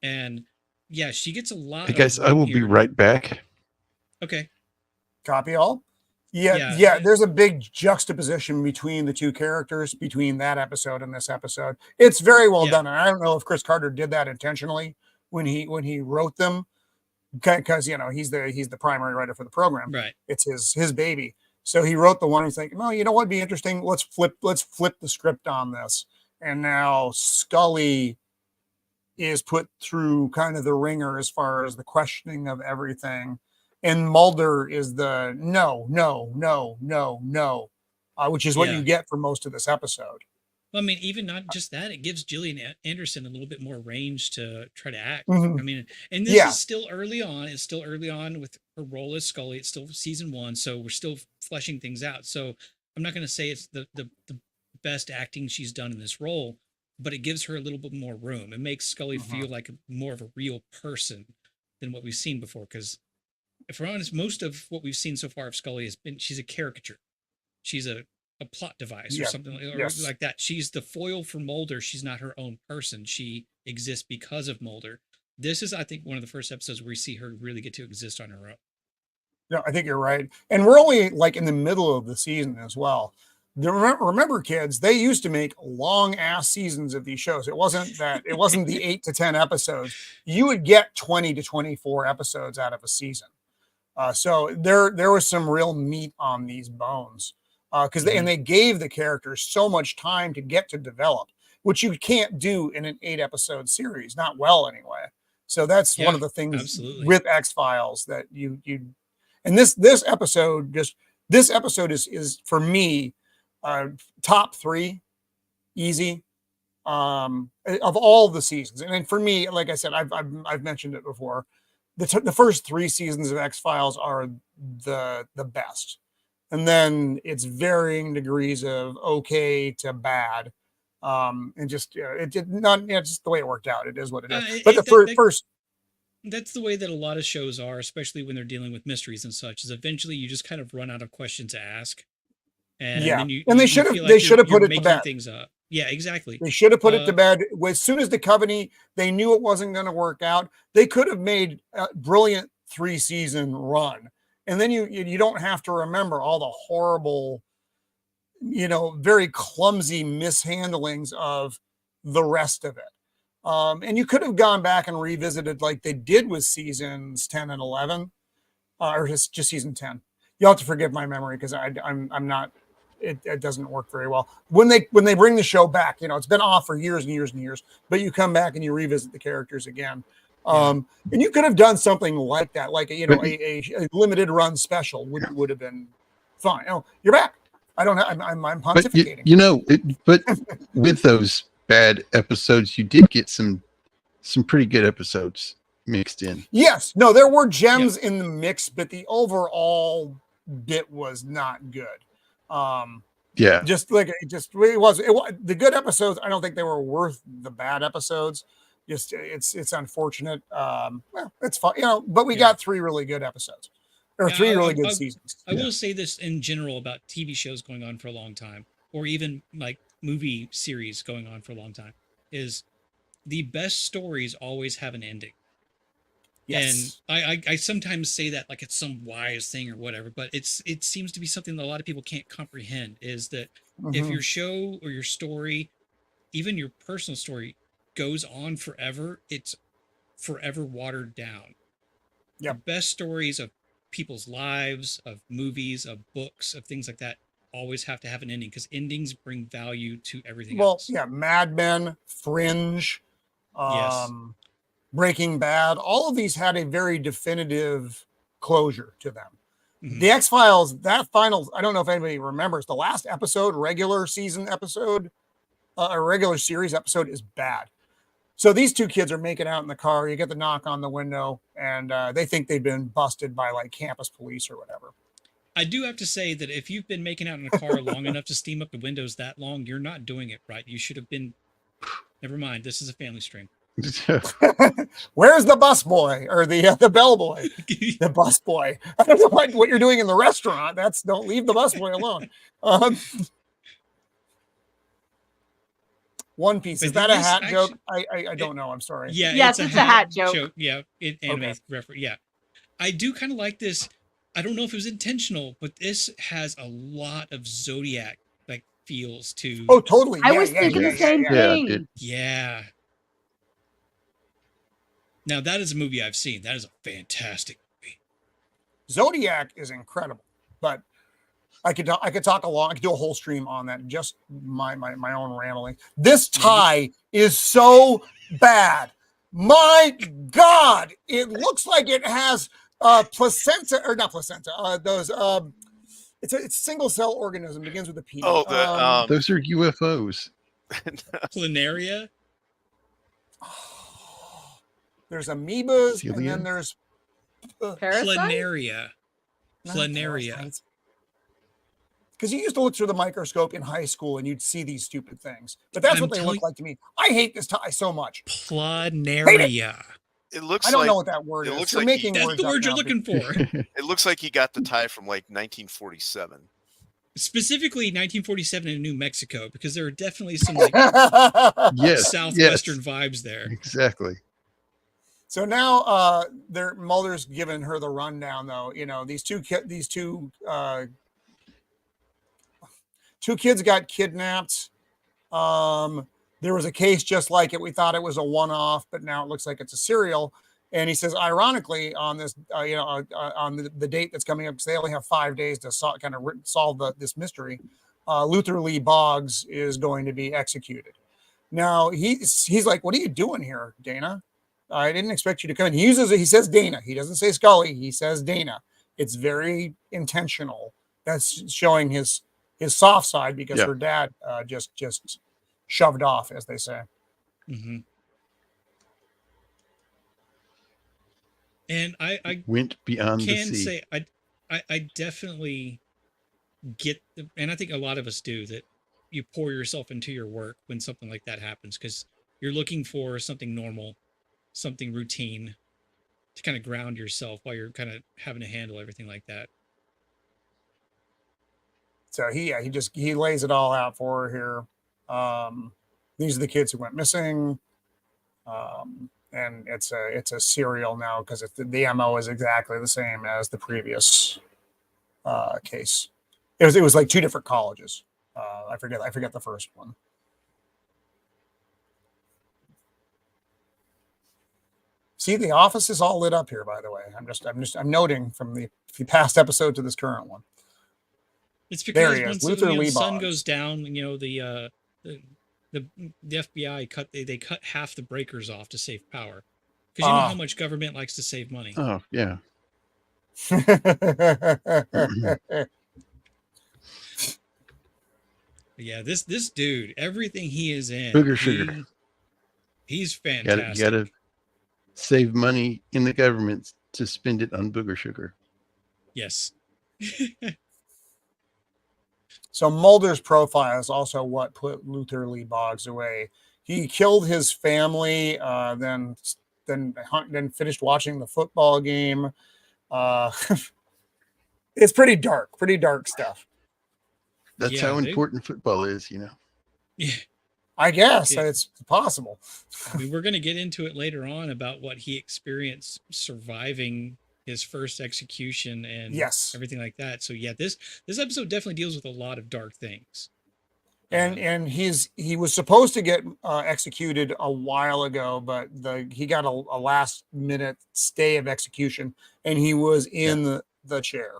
And yeah, she gets a lot. Hey guys, I will be right back. Okay. Copy all. Yeah. There's a big juxtaposition between the two characters between that episode and this episode. It's very well done, and I don't know if Chris Carter did that intentionally when he wrote them, because he's the primary writer for the program. Right. It's his baby. So he wrote the one. He's thinking, well, you know what'd be interesting? Let's flip the script on this. And now Scully is put through kind of the ringer as far as the questioning of everything. And Mulder is the no, which is what you get for most of this episode. Well, I mean, even not just that, it gives Gillian Anderson a little bit more range to try to act. Mhm. I mean, and this is still early on. It's still early on with her role as Scully. It's still season 1, so we're still fleshing things out. So I'm not going to say it's the best acting she's done in this role, but it gives her a little bit more room. It makes Scully feel like more of a real person than what we've seen before. Because if we're honest, most of what we've seen so far of Scully has been she's a caricature. She's a plot device or something like that. She's the foil for Mulder. She's not her own person. She exists because of Mulder. This is, I think, one of the first episodes where we see her really get to exist on her own. No, I think you're right. And we're only like in the middle of the season as well. Remember, kids, they used to make long ass seasons of these shows. It wasn't the 8 to 10 episodes. You would get 20 to 24 episodes out of a season. So there was some real meat on these bones. Because they gave the characters so much time to get to develop, which you can't do in an 8-episode series, not well anyway. So that's one of the things with X-Files that you and this episode is for me top 3 easy of all the seasons. And then for me, like I said, I've mentioned it before, the first 3 seasons of X-Files are the best. And then it's varying degrees of okay to bad. And just it did not, just the way it worked out. It is what it is. But first, that's the way that a lot of shows are, especially when they're dealing with mysteries and such, is eventually you just kind of run out of questions to ask. And then they should have put it to bed. Things up. Yeah, exactly. They should have put it to bed. As soon as the Covenant, they knew it wasn't going to work out. They could have made a brilliant 3-season run. And then you don't have to remember all the horrible, very clumsy mishandlings of the rest of it. And you could have gone back and revisited like they did with seasons 10 and 11, or just season 10. You'll have to forgive my memory because I'm not. It doesn't work very well when they bring the show back. It's been off for years and years and years, but you come back and you revisit the characters again. And you could have done something like that, like a limited run special would have been fine. You're back. I don't know. I'm pontificating. But with those bad episodes, you did get some pretty good episodes mixed in. Yes. No, there were gems in the mix, but the overall bit was not good. It was the good episodes. I don't think they were worth the bad episodes. Just it's unfortunate. It's fun, but we got 3 really good episodes or 3 really good seasons. I will say this in general about TV shows going on for a long time, or even like movie series going on for a long time, is the best stories always have an ending. Yes. And I sometimes say that like it's some wise thing or whatever, but it seems to be something that a lot of people can't comprehend, is that if your show or your story, even your personal story, goes on forever, it's forever watered down. The best stories of people's lives, of movies, of books, of things like that always have to have an ending, because endings bring value to everything else. Mad Men, Fringe, Breaking Bad, all of these had a very definitive closure to them. The X-Files, that final, I don't know if anybody remembers, the last episode, regular season episode, a regular series episode, is bad. So these 2 kids are making out in the car. You get the knock on the window, and they think they've been busted by like campus police or whatever. I do have to say that if you've been making out in a car long enough to steam up the windows that long, you're not doing it right. You should have been. Never mind. This is a family stream. Where's the bus boy or the bellboy? The bus boy. I don't know what you're doing in the restaurant. Don't leave the bus boy alone. One Piece. Is that a hat joke? I don't know. I'm sorry. Yeah. Yes, it's a hat joke. Yeah. Anime reference. Yeah. I do kind of like this. I don't know if it was intentional, but this has a lot of Zodiac like feels to. Oh, totally. I was thinking the same thing. Yeah. Now that is a movie I've seen. That is a fantastic movie. Zodiac is incredible, but I could talk along. I could do a whole stream on that. Just my own rambling. This tie is so bad. My God, it looks like it has placenta or not placenta. It's a single cell organism. Begins with a P. Oh, those are UFOs. Planaria. There's amoebas, and then there's planaria. Planaria. Because you used to look through the microscope in high school and you'd see these stupid things. But that's what they look like to me. I hate this tie so much. Planaria. It looks I don't like know what that word it is. looks You're like making That's words the up word you're now. looking for. it looks like he got the tie from like 1947. Specifically 1947 in New Mexico, because there are definitely some like Yes, southwestern yes, vibes there. exactly. So now Mulder's giving her the rundown, though. You know, these two kids got kidnapped. There was a case just like it. We thought it was a one-off, but now it looks like it's a serial. And he says, ironically, on this, on the date that's coming up, because they only have 5 days to solve this mystery, Luther Lee Boggs is going to be executed. Now he's like, "What are you doing here, Dana? I didn't expect you to come in." He says Dana. He doesn't say Scully. He says Dana. It's very intentional. That's showing his soft side because Yeah. her dad just shoved off, as they say. Mm-hmm. And I Went beyond the can sea. say I definitely get, and I think a lot of us do, that you pour yourself into your work when something like that happens, because you're looking for something normal, something routine to kind of ground yourself while you're kind of having to handle everything like that. So he lays it all out for her here. These are the kids who went missing. And it's a serial now because the MO is exactly the same as the previous case. It was like two different colleges. I forget the first one. See, the office is all lit up here, by the way. I'm noting from the past episode to this current one. It's because There he once is, Luther Lee the sun Boggs. goes down, the FBI cut half the breakers off to save power, because you know how much government likes to save money. Oh, yeah. Yeah, this dude, everything he is in, Booger sugar. He's You fantastic. gotta save money in the government to spend it on booger sugar. Yes. So Mulder's profile is also what put Luther Lee Boggs away. He killed his family, then finished watching the football game. It's pretty dark stuff. That's Yeah, how important football is, you know. Yeah. I guess Yeah. it's possible. I mean, we're going to get into it later on about what he experienced surviving his first execution and Yes. everything like that. So yeah, this episode definitely deals with a lot of dark things. And he was supposed to get executed a while ago, but he got a last minute stay of execution, and he was in the chair.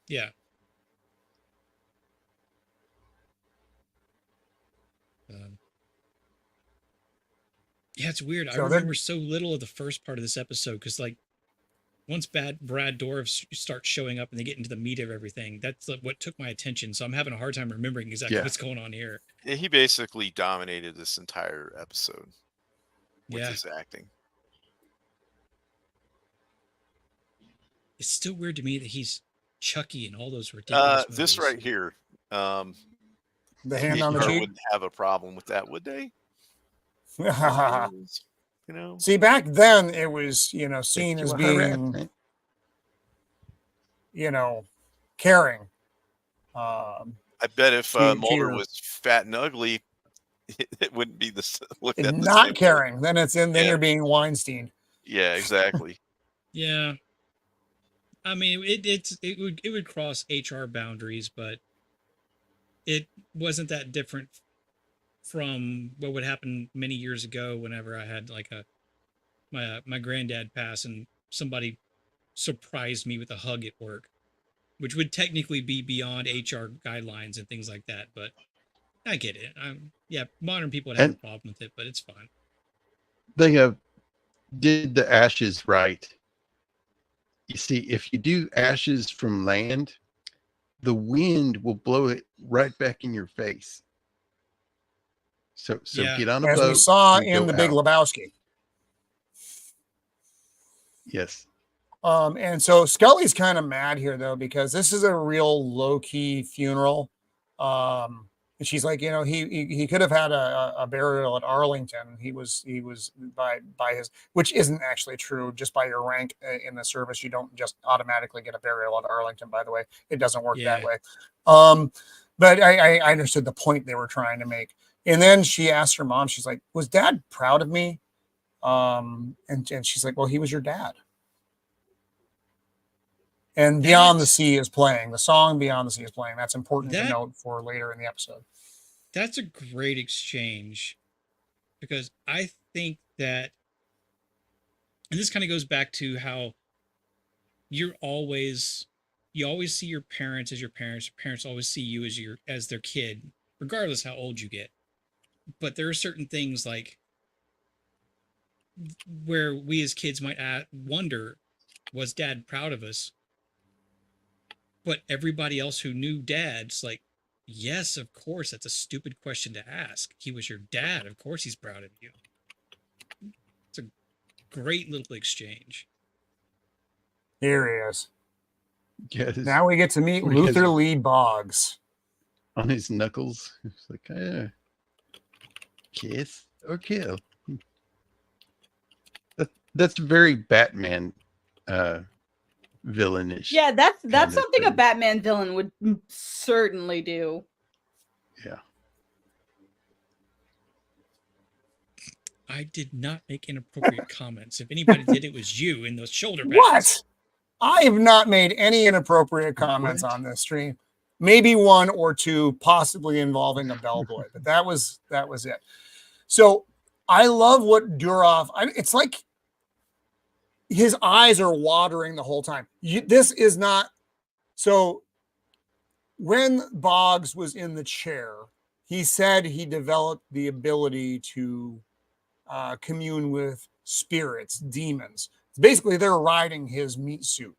Yeah. Yeah, it's weird. I remember so little of the first part of this episode because, like, once Brad Dourif starts showing up and they get into the meat of everything, that's what took my attention. So I'm having a hard time remembering exactly what's going on here. Yeah, he basically dominated this entire episode with his acting. It's still weird to me that he's Chucky and all those ridiculous movies. This right here, the hand on the cheek, wouldn't have a problem with that, would they? You know, see, back then it was, seen as being, caring. I bet if Mulder was fat and ugly, it wouldn't be looked at not caring. Then you're being Weinstein. Yeah, exactly. Yeah, I mean it would cross HR boundaries, but it wasn't that different from what would happen many years ago whenever I had like my granddad pass and somebody surprised me with a hug at work, which would technically be beyond HR guidelines and things like that. But I get it. Modern people would have a problem with it, but it's fine. They did the ashes right. You see, if you do ashes from land, the wind will blow it right back in your face. So get on a boat. As we saw in The Big Lebowski. Yes. And so Scully's kind of mad here though, because this is a real low-key funeral. And she's like, you know, he could have had a burial at Arlington. He was by his, which isn't actually true. Just by your rank in the service, you don't just automatically get a burial at Arlington. By the way, it doesn't work that way. But I understood the point they were trying to make. And then she asked her mom, she's like, "Was Dad proud of me?" And she's like, "Well, he was your dad." And Beyond the Sea is playing. The song Beyond the Sea is playing. That's important to note for later in the episode. That's a great exchange, because I think that, and this kind of goes back to how you always see your parents as your parents. Your parents always see you as their kid, regardless how old you get. But there are certain things like where we as kids might wonder, was Dad proud of us? But everybody else who knew Dad's like, yes, of course. That's a stupid question to ask. He was your dad. Of course he's proud of you. It's a great little exchange. Here he is. Yes. Now we get to meet Luther Lee Boggs. On his knuckles. It's like, kiss or kill. That's very Batman villainish. Yeah, that's something a Batman villain would certainly do. Yeah. I did not make inappropriate comments. If anybody did, it was you in those shoulder pads. What? I have not made any inappropriate comments on this stream. Maybe one or two, possibly involving a bellboy, but that was it. So I love what Durov. It's like his eyes are watering the whole time. This is not. So when Boggs was in the chair, he said he developed the ability to commune with spirits, demons. Basically, they're riding his meat suit.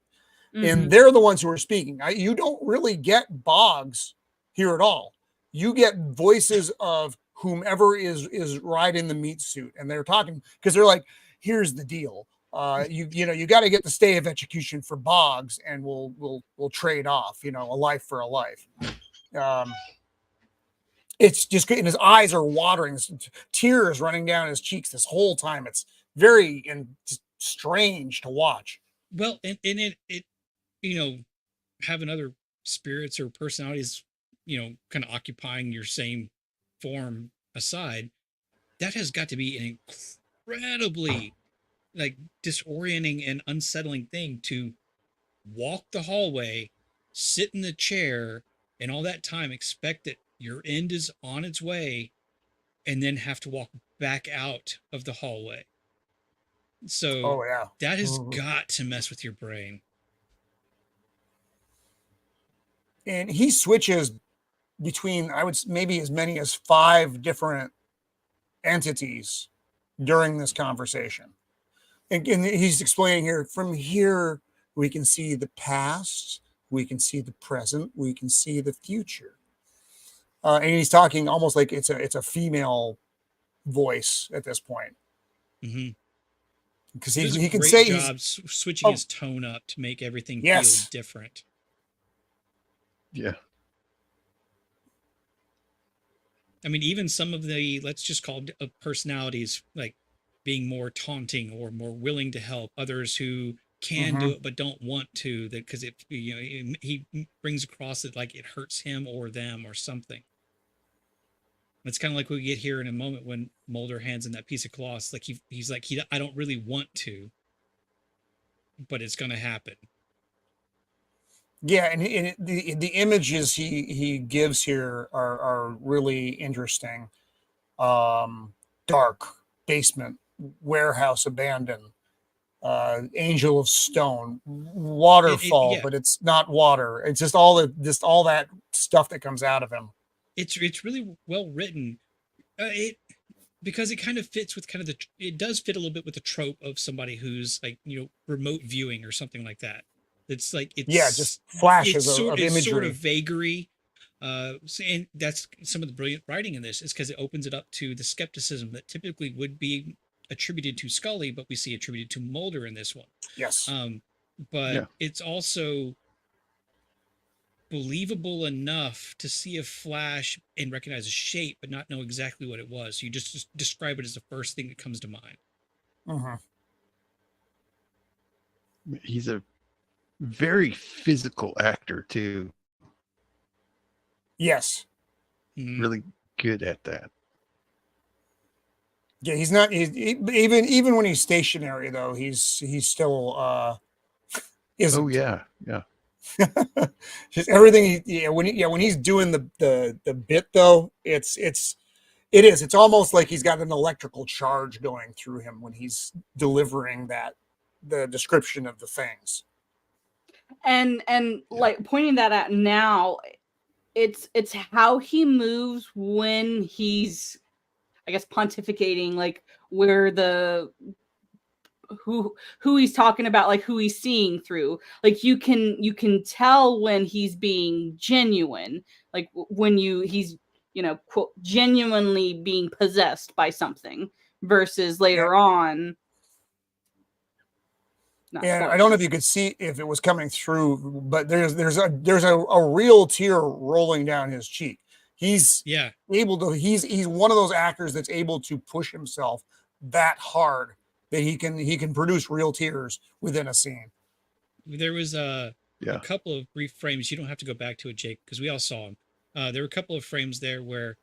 Mm-hmm. And they're the ones who are speaking. You don't really get Boggs here at all. You get voices of whomever is riding the meat suit, and they're talking because they're like, "Here's the deal. You got to get the stay of execution for Boggs, and we'll trade off. A life for a life." It's just great, and his eyes are watering. Tears running down his cheeks this whole time. It's very strange to watch. Well, and it having other spirits or personalities, kind of occupying your same form aside, that has got to be an incredibly disorienting and unsettling thing to walk the hallway, sit in the chair, and all that time expect that your end is on its way, and then have to walk back out of the hallway. So that has got to mess with your brain. And he switches between, maybe as many as 5 different entities during this conversation. And he's explaining here, from here, we can see the past, we can see the present, we can see the future. And he's talking almost like it's a female voice at this point. Mm-hmm. Because he can say he's switching his tone up to make everything feel different. Yeah. I mean, even some of the, let's just call personalities, like being more taunting or more willing to help, others who can do it but don't want to, that because he brings across it like it hurts him or them or something. It's kind of like we get here in a moment when Mulder hands him that piece of cloth. Like he's like, I don't really want to, but it's going to happen. Yeah, and the images he gives here are really interesting. Dark basement, warehouse abandoned, angel of stone, waterfall, but it's not water. It's just all that stuff that comes out of him. It's really well written. Because it kind of fits with it does fit a little bit with the trope of somebody who's remote viewing or something like that. It's like just flashes of imagery. It's sort of vagary, and that's some of the brilliant writing in this is because it opens it up to the skepticism that typically would be attributed to Scully, but we see attributed to Mulder in this one. Yes, but it's also believable enough to see a flash and recognize a shape, but not know exactly what it was. You just describe it as the first thing that comes to mind. Mhm. He's a very physical actor too. Yes. Mhm. Really good at that. Yeah, he's not. Even when he's stationary, though, he's still isn't. Oh yeah, yeah. Just everything. When he's doing the bit though, it is. It's almost like he's got an electrical charge going through him when he's delivering the description of the things. And like pointing that out now, it's how he moves when he's, I guess, pontificating, like where who he's talking about, like who he's seeing through. Like you can tell when he's being genuine, like when he's quote genuinely being possessed by something versus later on. Not And I spoilers. don't know if you could see if it was coming through, but there's a real tear rolling down his cheek. He's able to. He's one of those actors that's able to push himself that hard that he can produce real tears within a scene. There was a couple of brief frames. You don't have to go back to it, Jake, because we all saw him. There were a couple of frames there where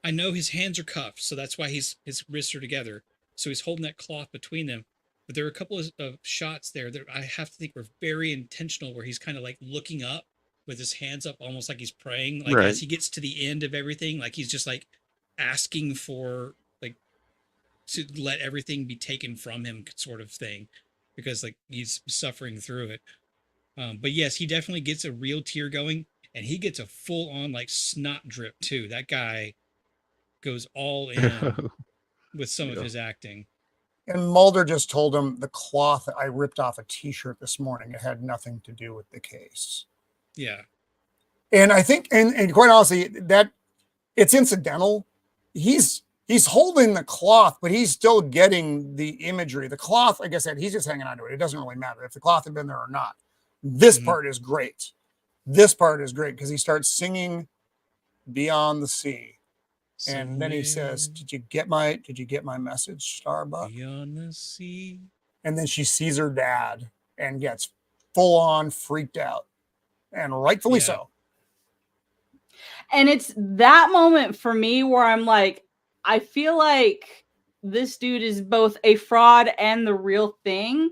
I know his hands are cuffed, so that's why his wrists are together. So he's holding that cloth between them. But there are a couple of shots there that I have to think were very intentional, where he's kind of like looking up with his hands up, almost like he's praying. Like as he gets to the end of everything, like he's just like asking for like to let everything be taken from him, sort of thing, because like he's suffering through it. But yes, he definitely gets a real tear going, and he gets a full on like snot drip too. That guy goes all in with some of his acting. And Mulder just told him the cloth I ripped off a T-shirt this morning. It had nothing to do with the case. Yeah. And I think, and quite honestly, that it's incidental. He's holding the cloth, but he's still getting the imagery. The cloth, like I said, he's just hanging on to it. It doesn't really matter if the cloth had been there or not. This part is great. This part is great because he starts singing Beyond the Sea. And then he says, did you get my message, Starbuck? Beyond the sea. And then she sees her dad and gets full on freaked out. And rightfully so. And it's that moment for me where I'm like, I feel like this dude is both a fraud and the real thing.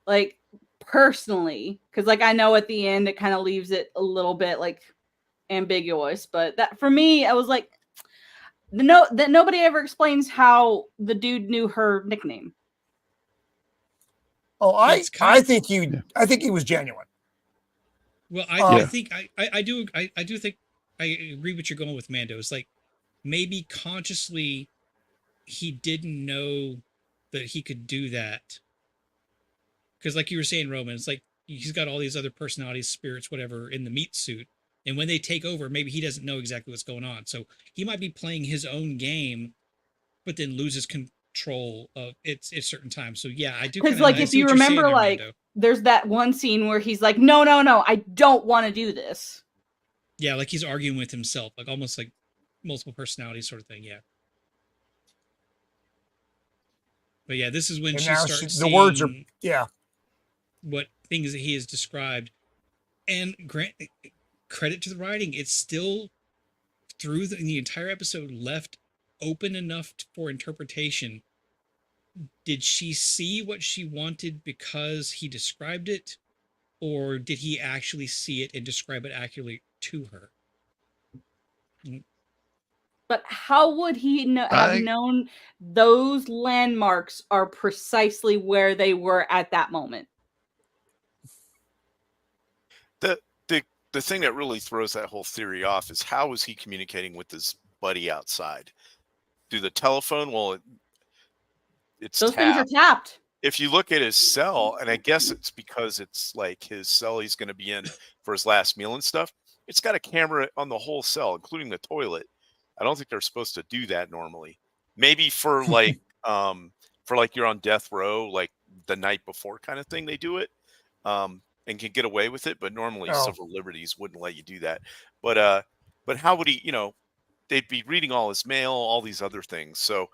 Like personally. Because like I know at the end it kind of leaves it a little bit like ambiguous. But that for me, I was like, that nobody ever explains how the dude knew her nickname. Oh, I think he was genuine. Well, I think I do think I agree what you're going with, Mando. It's like maybe consciously he didn't know that he could do that. Because like you were saying, Roman, it's like he's got all these other personalities, spirits, whatever, in the meat suit. And when they take over, maybe he doesn't know exactly what's going on. So he might be playing his own game, but then loses control of it at certain times. So yeah, I do. Because like if you remember, like there's that one scene where he's like, no, I don't want to do this. Yeah, like he's arguing with himself, like almost like multiple personalities sort of thing. Yeah. But yeah, this is when and she starts the words are what things that he has described. And credit to the writing, it's still through the entire episode left open enough for interpretation. Did she see what she wanted because he described it, or did he actually see it and describe it accurately to her? But how would he have known those landmarks are precisely where they were at that moment? The thing that really throws that whole theory off is how is he communicating with his buddy outside? Through the telephone? Well, it's those tapped. things are tapped. If you look at his cell, and I guess it's because it's like his cell he's going to be in for his last meal and stuff, it's got a camera on the whole cell, including the toilet. I don't think they're supposed to do that normally. Maybe for like you're on death row, like the night before kind of thing, they do it. and can get away with it, but normally Oh. civil liberties wouldn't let you do that. But how would he, they'd be reading all his mail, all these other things. So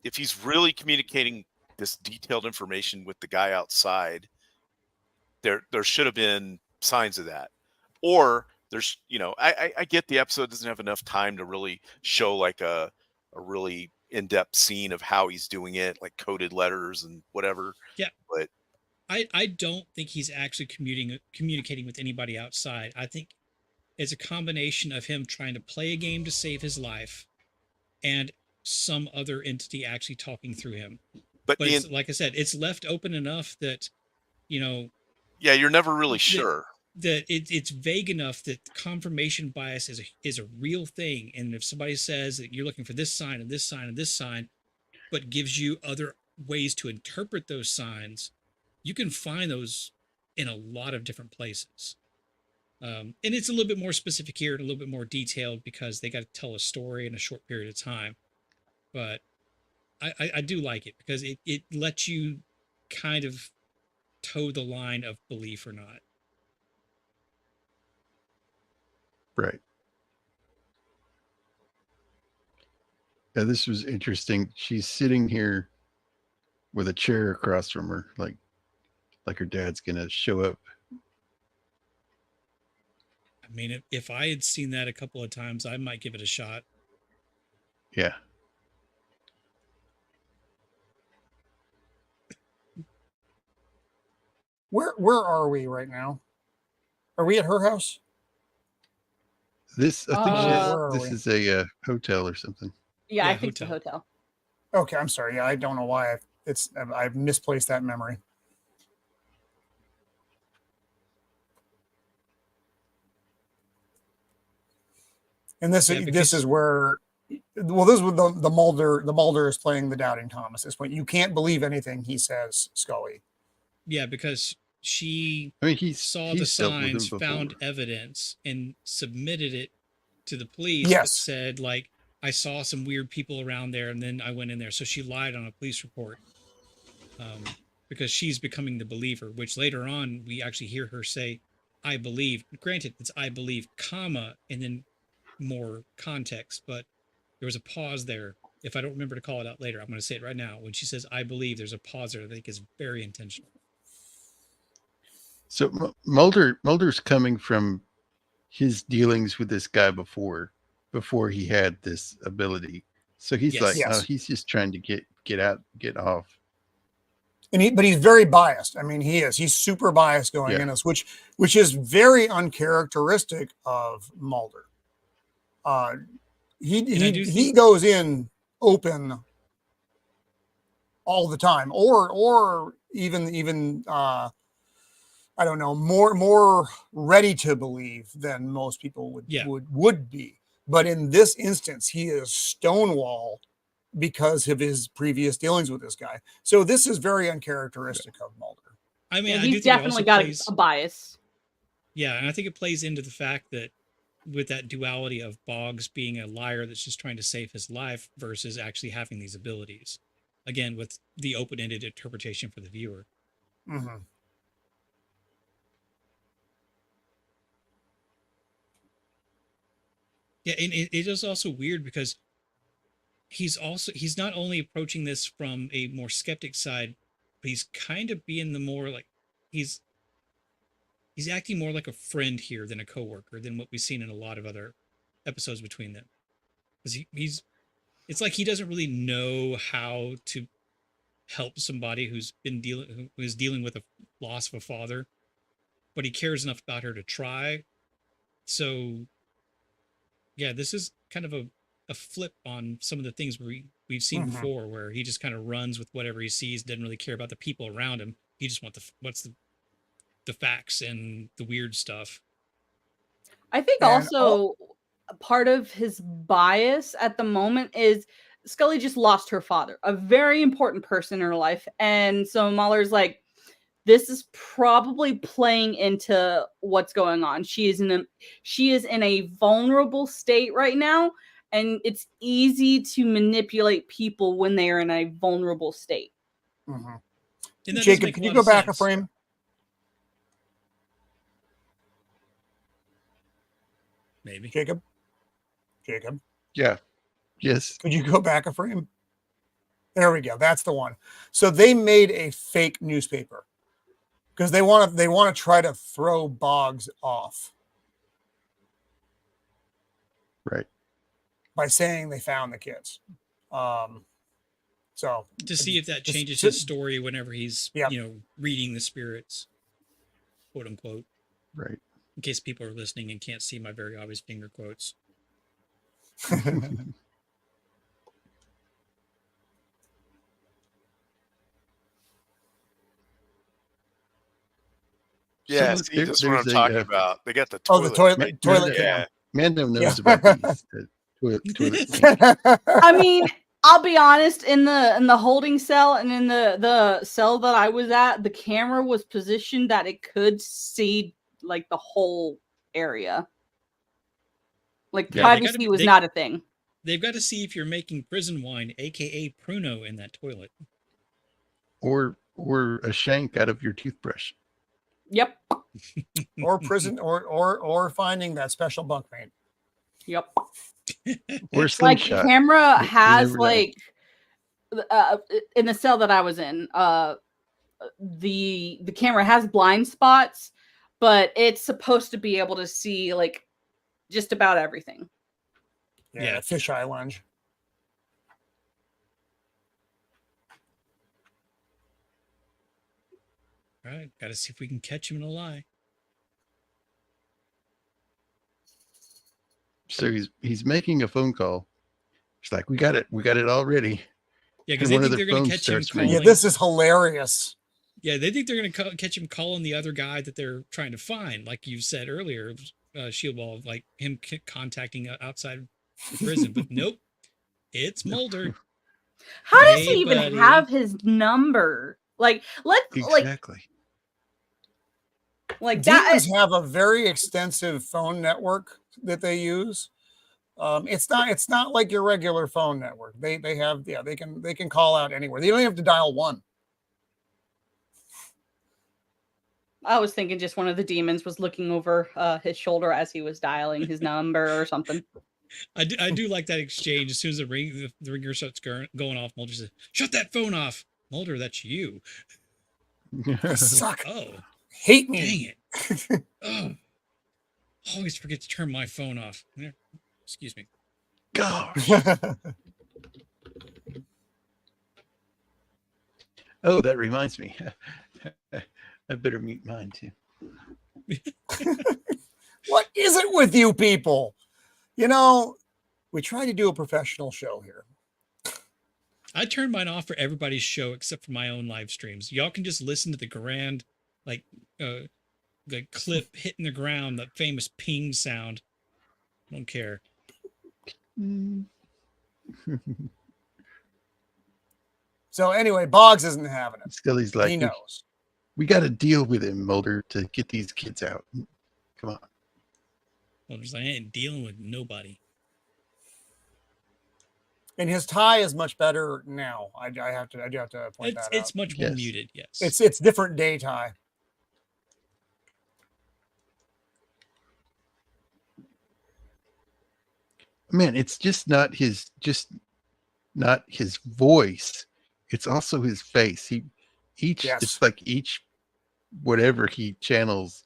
if he's really communicating this detailed information with the guy outside, there should have been signs of that. Or there's, I get the episode doesn't have enough time to really show like a really in-depth scene of how he's doing it, like coded letters and whatever. Yeah. But I don't think he's actually communicating with anybody outside. I think it's a combination of him trying to play a game to save his life and some other entity actually talking through him. But it's, like I said, it's left open enough that, yeah, you're never really sure. That it's vague enough that confirmation bias is a real thing. And if somebody says that you're looking for this sign and this sign and this sign, but gives you other ways to interpret those signs, you can find those in a lot of different places. And it's a little bit more specific here and a little bit more detailed because they got to tell a story in a short period of time. But I do like it because it lets you kind of toe the line of belief or not. Right. Yeah, this was interesting. She's sitting here with a chair across from her, like her dad's gonna show up. I mean, if I had seen that a couple of times, I might give it a shot. Yeah. Where are we right now? Are we at her house? This, I think where are this we? is a hotel or something. Yeah, Yeah, I think it's a hotel. Okay, I'm sorry. Yeah, I don't know why I've misplaced that memory. And this is where, well, this is with the Mulder is playing the doubting Thomas at this point. You can't believe anything he says, Scully. Yeah, because he saw the dealt with him signs, found before. evidence, and submitted it to the police. Yes. That said, like, I saw some weird people around there, and then I went in there. So she lied on a police report because she's becoming the believer, which later on we actually hear her say, I believe. Granted, it's I believe, comma, and then more context, but there was a pause there. If I don't remember to call it out later, I'm going to say it right now. When she says, I believe, there's a pause there I think is very intentional. So Mulder's coming from his dealings with this guy before he had this ability. So he's like, Yes. oh, he's just trying to get off. But he's very biased. I mean, he's super biased going in this, which is very uncharacteristic of Mulder. He goes in open all the time, or even I don't know, more ready to believe than most people would be. But in this instance, he is stonewall because of his previous dealings with this guy. So this is very uncharacteristic of Mulder. I mean, he's definitely got a bias. Yeah, and I think it plays into the fact that with that duality of Boggs being a liar that's just trying to save his life versus actually having these abilities. Again, with the open-ended interpretation for the viewer. Mm-hmm. Yeah, and it is also weird because he's not only approaching this from a more skeptic side, but he's kind of being the more like he's acting more like a friend here than a coworker than what we've seen in a lot of other episodes between them. Because it's like he doesn't really know how to help somebody who is dealing with a loss of a father, but he cares enough about her to try. So yeah, this is kind of a flip on some of the things we've seen before, where he just kind of runs with whatever he sees, doesn't really care about the people around him. He just wants the facts and the weird stuff. I think also part of his bias at the moment is Scully just lost her father, a very important person in her life. And so Mulder's like, this is probably playing into what's going on. She is in a vulnerable state right now, and it's easy to manipulate people when they are in a vulnerable state. Mm-hmm. Jacob, can you go back a frame? Maybe. Jacob. Yeah. Yes. Could you go back a frame? There we go. That's the one. So they made a fake newspaper because they want to try to throw Boggs off Right. by saying they found the kids. So To see if that just- changes his story whenever he's, Yep. reading the spirits, quote unquote, Right. in case people are listening and can't see my very obvious finger quotes. Yeah, So see, there- this is what I'm there's a, talking about. They got the Oh, toilet. the toilet Ma- toilet yeah. cam. Mando knows Yeah. about these. Toilet cam. I mean, I'll be honest, in the holding cell and in the cell that I was at, the camera was positioned that it could see like the whole area. Like Yeah, privacy was not a thing. They've got to see if you're making prison wine, aka Pruno, in that toilet. or a shank out of your toothbrush. Yep. or prison or finding that special bunkmate. Yep. Or a Like the slingshot. camera You has never know. like in the cell that I was in, the camera has blind spots, but it's supposed to be able to see like just about everything. Yeah, fisheye lunge. All right, got to see if we can catch him in a lie. So he's making a phone call. It's like we got it all ready. Yeah, because And they one of think they're the going to phones catch him starts calling. ringing. Yeah, this is hilarious. Yeah, they think they're going to catch him calling the other guy that they're trying to find, like you said earlier, Shieldwall, like him contacting outside the prison. But nope, it's Mulder. How does Hey, he even buddy. have his number? Like, let's Exactly. like that. Demons have a very extensive phone network that they use. It's not like your regular phone network. They have they can call out anywhere. They don't even have to dial one. I was thinking just one of the demons was looking over his shoulder as he was dialing his number or something. I do like that exchange. As soon as the ringer starts going off, Mulder says, "Shut that phone off." Mulder, that's you. I suck. Oh, Hate dang me. it. Oh, always forget to turn my phone off. Excuse me. Gosh. Oh, that reminds me. I better mute mine too. What is it with you people? You know, we try to do a professional show here. I turn mine off for everybody's show except for my own live streams. Y'all can just listen to the grand, like, the clip hitting the ground, the famous ping sound. I don't care. So anyway, Boggs isn't having it. Scully's like, He knows. we got to deal with him, Mulder, to get these kids out. Come on. Mulder's like, I ain't dealing with nobody. And his tie is much better now. I do have to point that out. It's much more Yes. muted, yes. It's different day tie. Man, it's just not his voice. It's also his face. Yes. It's like each whatever he channels,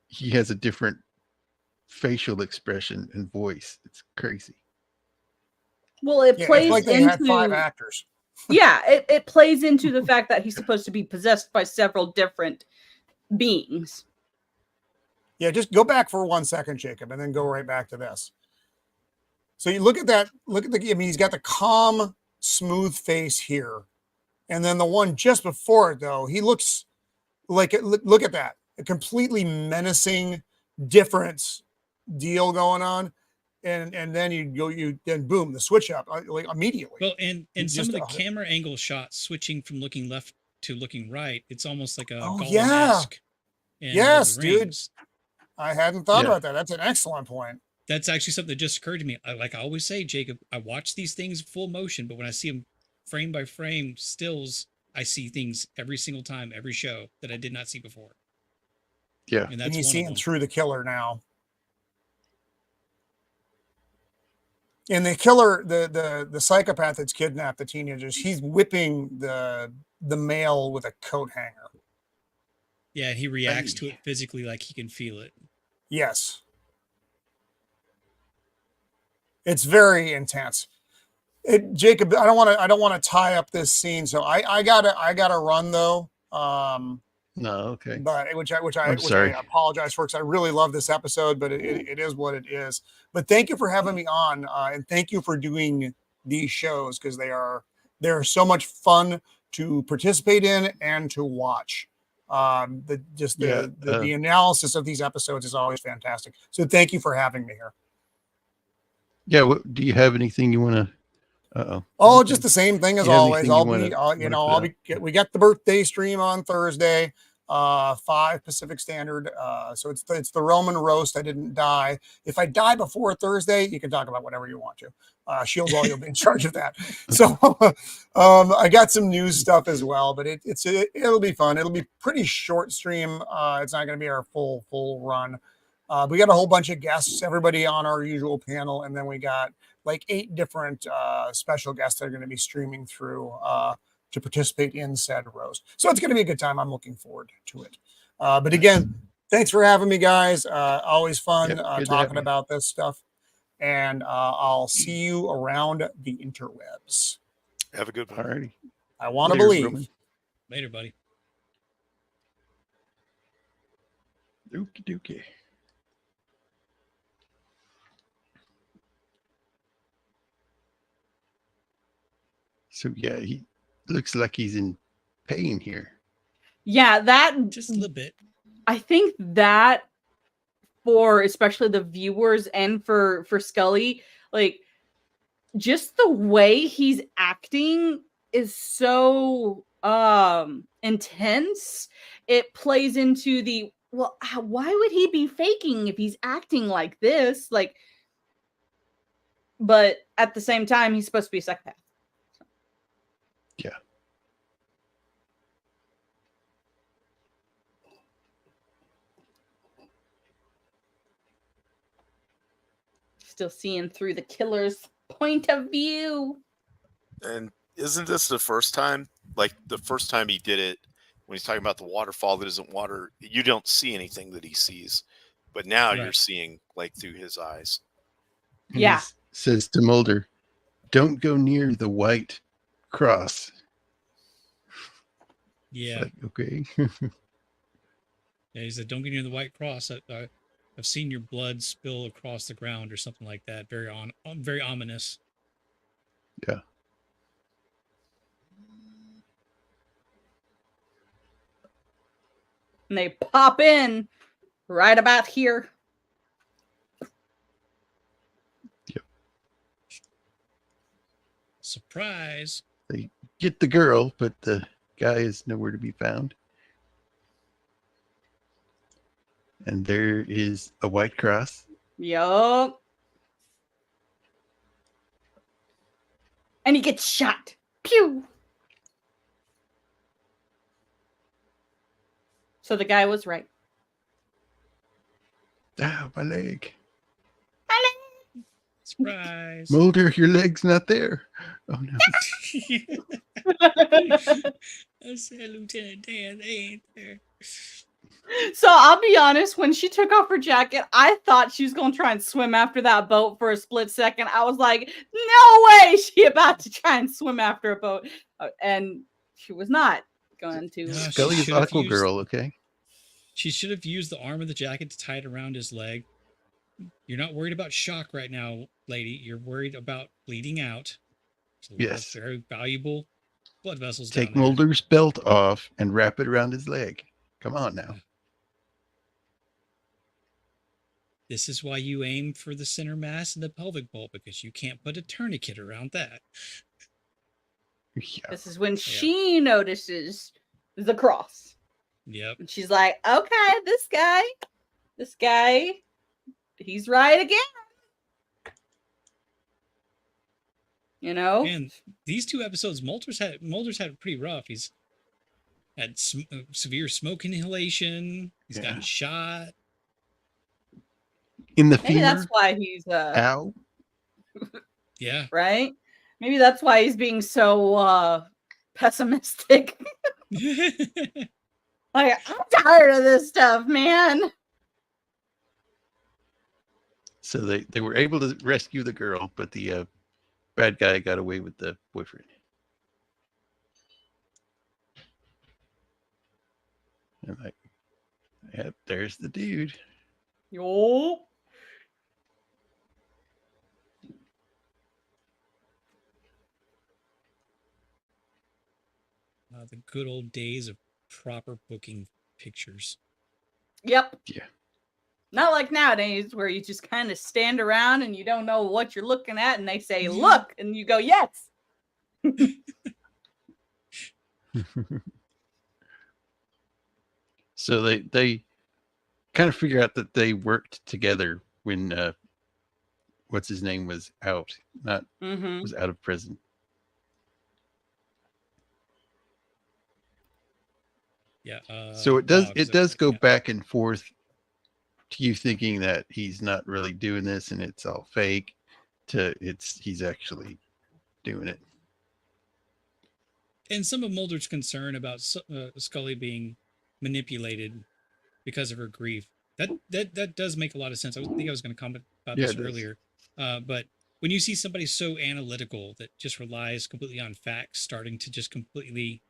he has a different facial expression and voice. It's crazy. Well, it Yeah, plays it's like they into had 5 actors. yeah, it plays into the fact that he's supposed to be possessed by several different beings. Yeah, just go back for 1 second, Jacob, and then go right back to this. So you look at that. I mean, he's got the calm, smooth face here, and then the one just before it, though, he looks like it. Look at that, a completely menacing, different deal going on, and then then boom, the switch up like immediately. Well, and some Just of the a- camera angle shots switching from looking left to looking right, it's almost like a Oh, Gollum-esque in Lord of Yes, the dude. Rings. I hadn't thought Yeah. about that. That's an excellent point. That's actually something that just occurred to me. Like I always say, Jacob, I watch these things full motion, but when I see them frame by frame stills, I see things every single time, every show that I did not see before. Yeah. And And that's he's one seeing of them. through the killer now. And the killer, the psychopath that's kidnapped the teenagers, he's whipping the male with a coat hanger. Yeah, he reacts to it physically like he can feel it. Yes. It's very intense. Jacob, I don't want to tie up this scene, so I gotta run though. No, okay. But which I sorry. apologize for, because I really love this episode, but it is what it is. But thank you for having me on, and thank you for doing these shows, because they're so much fun to participate in and to watch. The analysis of these episodes is always fantastic. So thank you for having me here. Yeah, do you have anything you want to? Oh, just the same thing as You have always. anything We got the birthday stream on Thursday, 5 Pacific Standard. So it's the Roman roast. I didn't die. If I die before Thursday, you can talk about whatever you want to. Shieldwall, you'll be in charge of that. So I got some news stuff as well, but it'll be fun. It'll be pretty short stream. It's not going to be our full run. We got a whole bunch of guests, everybody on our usual panel, and then we got like 8 different special guests that are going to be streaming through to participate in said roast. So it's going to be a good time. I'm looking forward to it. But again, thanks for having me, guys. Always fun talking about this stuff. And I'll see you around the interwebs. Have a good one. Alrighty. I want to believe. Roman. Later, buddy. Dookie dookie. So yeah, he looks like he's in pain here. Yeah, that Just a little bit. I think that for especially the viewers and for Scully, like just the way he's acting is so intense. It plays into the, well, why would he be faking if he's acting like this? Like, but at the same time, he's supposed to be a psychopath. Yeah. Still seeing through the killer's point of view. And isn't this the first time? Like the first time he did it, when he's talking about the waterfall that isn't water, you don't see anything that he sees. But now you're seeing like through his eyes. And yeah. He says to Mulder, "Don't go near the white cross." Yeah. Like, okay. Yeah, he said, "Don't get near the white cross. I've seen your blood spill across the ground," or something like that. Very ominous. Yeah. And they pop in right about here. Yep. Surprise. They get the girl, but the guy is nowhere to be found. And there is a white cross. Yup. And he gets shot. Pew. So the guy was right. Ah, my leg. Surprise. Mulder, your leg's not there. Oh no. I said, Lieutenant Dan, they ain't there. So I'll be honest, when she took off her jacket, I thought she was going to try and swim after that boat for a split second. I was like, no way she about to try and swim after a boat. And she was not going to. No, Scully is Aqua Girl, okay? She should have used the arm of the jacket to tie it around his leg. You're not worried about shock right now, lady. You're worried about bleeding out. So yes. Very valuable blood vessels. Take Mulder's belt off and wrap it around his leg. Come on now. This is why you aim for the center mass and the pelvic bowl, because you can't put a tourniquet around that. Yeah. This is when she notices the cross. Yep. And she's like, okay, this guy, he's right again. You know? And these 2 episodes, Mulder's had it pretty rough. He's had severe smoke inhalation. He's gotten shot. In the Maybe femur. that's why he's Ow. Yeah. right? Maybe that's why he's being so pessimistic. Like, I'm tired of this stuff, man. So they were able to rescue the girl, but the bad guy got away with the boyfriend. And like, yep, there's the dude. Yo. The good old days of proper booking pictures. Yep. Yeah. Not like nowadays where you just kind of stand around and you don't know what you're looking at and they say, look, and you go, yes. So they kind of figure out that they worked together when what's his name was out, not Mm-hmm. was out of prison. Yeah. So it does go yeah. back and forth to you thinking that he's not really doing this and it's all fake to he's actually doing it. And some of Mulder's concern about Scully being manipulated because of her grief. That does make a lot of sense. I think I was going to comment about this earlier. But when you see somebody so analytical that just relies completely on facts, starting to just completely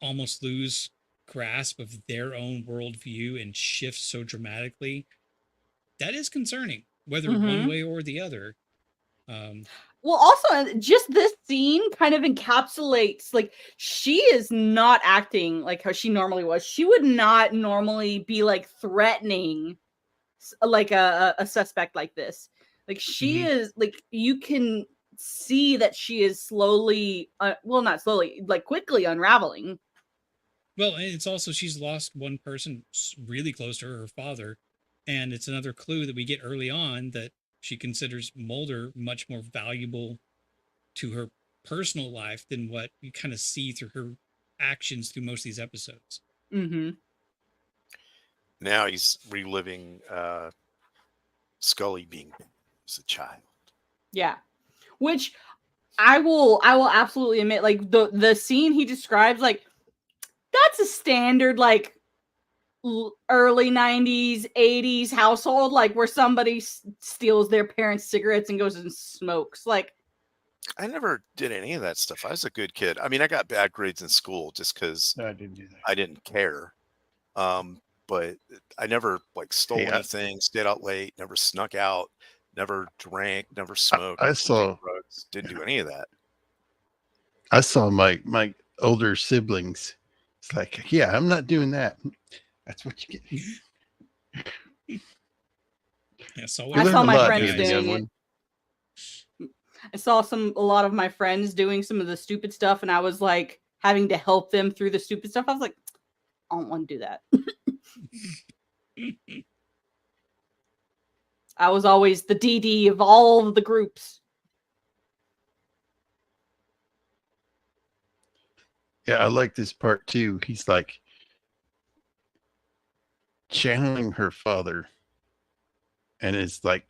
almost lose grasp of their own worldview and shift so dramatically, that is concerning, whether one way or the other. Well, also, just this scene kind of encapsulates, like, she is not acting like how she normally was. She would not normally be, like, threatening, like, a suspect like this. Like, she is, like, you can see that she is slowly, well, not slowly, like, quickly unraveling. Well, and it's also she's lost one person really close to her, her father. And it's another clue that we get early on that she considers Mulder much more valuable to her personal life than what you kind of see through her actions through most of these episodes. Mm-hmm. Now he's reliving Scully being as a child. Yeah. Which I will absolutely admit, like, the scene he describes, like, that's a standard, like, early 90s 80s household, like, where somebody steals their parents' cigarettes and goes and smokes. Like, I never did any of that stuff. I was a good kid. I mean, I got bad grades in school just because No, I didn't do that. I didn't care. But I never like stole anything, stayed out late, never snuck out, never drank, never smoked. I saw drugs, didn't do any of that. I saw my older siblings. It's like, yeah, I'm not doing that. That's what you get. Yeah, so I saw my friends doing doing it. I saw a lot of my friends doing some of the stupid stuff, and I was like having to help them through the stupid stuff. I was like, I don't want to do that. I was always the DD of all of the groups. Yeah, I like this part too. He's like channeling her father, and it's like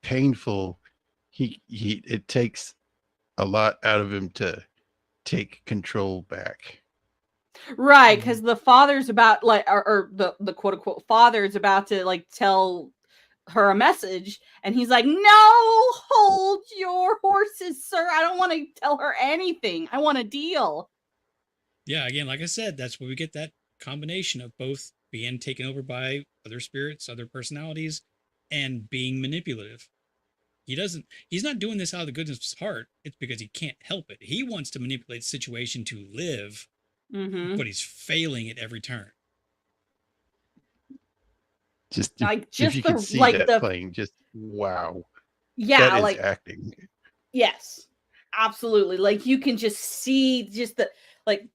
painful. It takes a lot out of him to take control back. Right, because the father's about, like, or the quote unquote father's about to, like, tell her a message, and he's like, no, hold your horses, sir. I don't want to tell her anything. I want a deal. Yeah, again, like I said, that's where we get that combination of both being taken over by other spirits, other personalities, and being manipulative. He's not doing this out of the goodness of his heart. It's because he can't help it. He wants to manipulate the situation to live, but he's failing at every turn. Just like, if you could see that playing, just wow. Yeah, that is like acting. Yes, absolutely. Like, you can just see just the, like,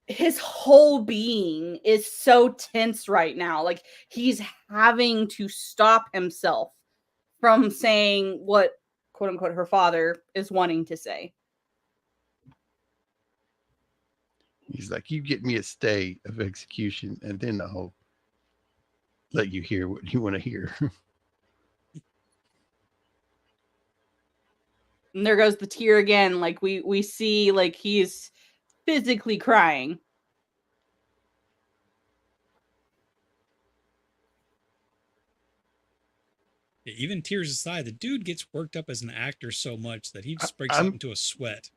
his whole being is so tense right now. Like, he's having to stop himself from saying what, quote unquote, her father is wanting to say. He's like, you get me a stay of execution, and then I'll let you hear what you want to hear. And there goes the tear again. Like we see like he's physically crying. Yeah, even tears aside, the dude gets worked up as an actor so much that he just breaks I'm- out into a sweat.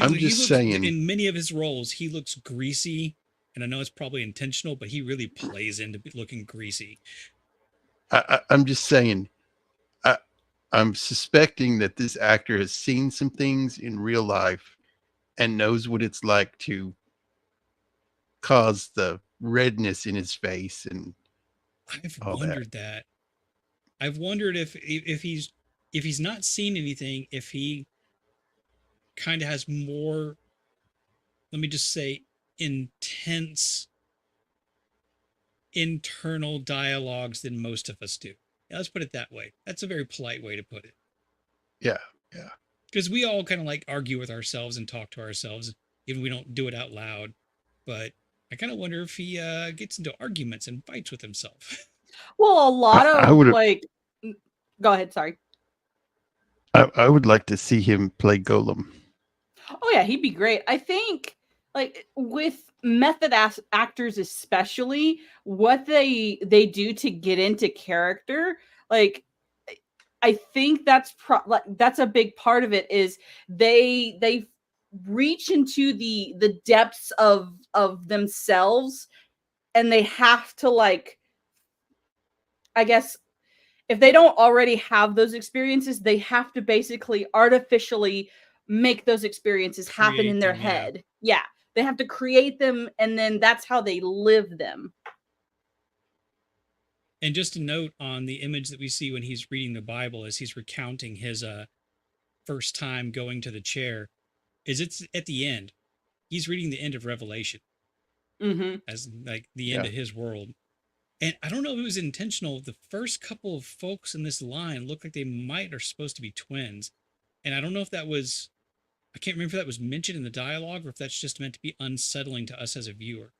I'm just saying- in many of his roles, he looks greasy, and I know it's probably intentional, but he really plays into looking greasy. I'm just saying, I'm suspecting that this actor has seen some things in real life and knows what it's like to cause the redness in his face. And I've all that. wondered that. I've wondered if he's not seen anything, if he kind of has more, let me just say, intense internal dialogues than most of us do. Yeah, let's put it that way. That's a very polite way to put it. yeah. Because we all kind of like argue with ourselves and talk to ourselves, even we don't do it out loud. But I kind of wonder if he gets into arguments and fights with himself. Well, a lot I of would've- like. Go ahead. Sorry. I would like to see him play Golem. Oh yeah, he'd be great. I think like with method actors especially, what they do to get into character, like I think that's that's a big part of it is they reach into the depths of themselves, and they have to, like, I guess if they don't already have those experiences, they have to basically artificially make those experiences happen in Create their them, yeah. head. Yeah. They have to create them, and then that's how they live them. And just a note on the image that we see when he's reading the Bible as he's recounting his first time going to the chair, is it's at the end. He's reading the end of Revelation as like the end Yeah. of his world. And I don't know if it was intentional. The first couple of folks in this line look like they might are supposed to be twins. And I don't know if that was, I can't remember if that was mentioned in the dialogue or if that's just meant to be unsettling to us as a viewer.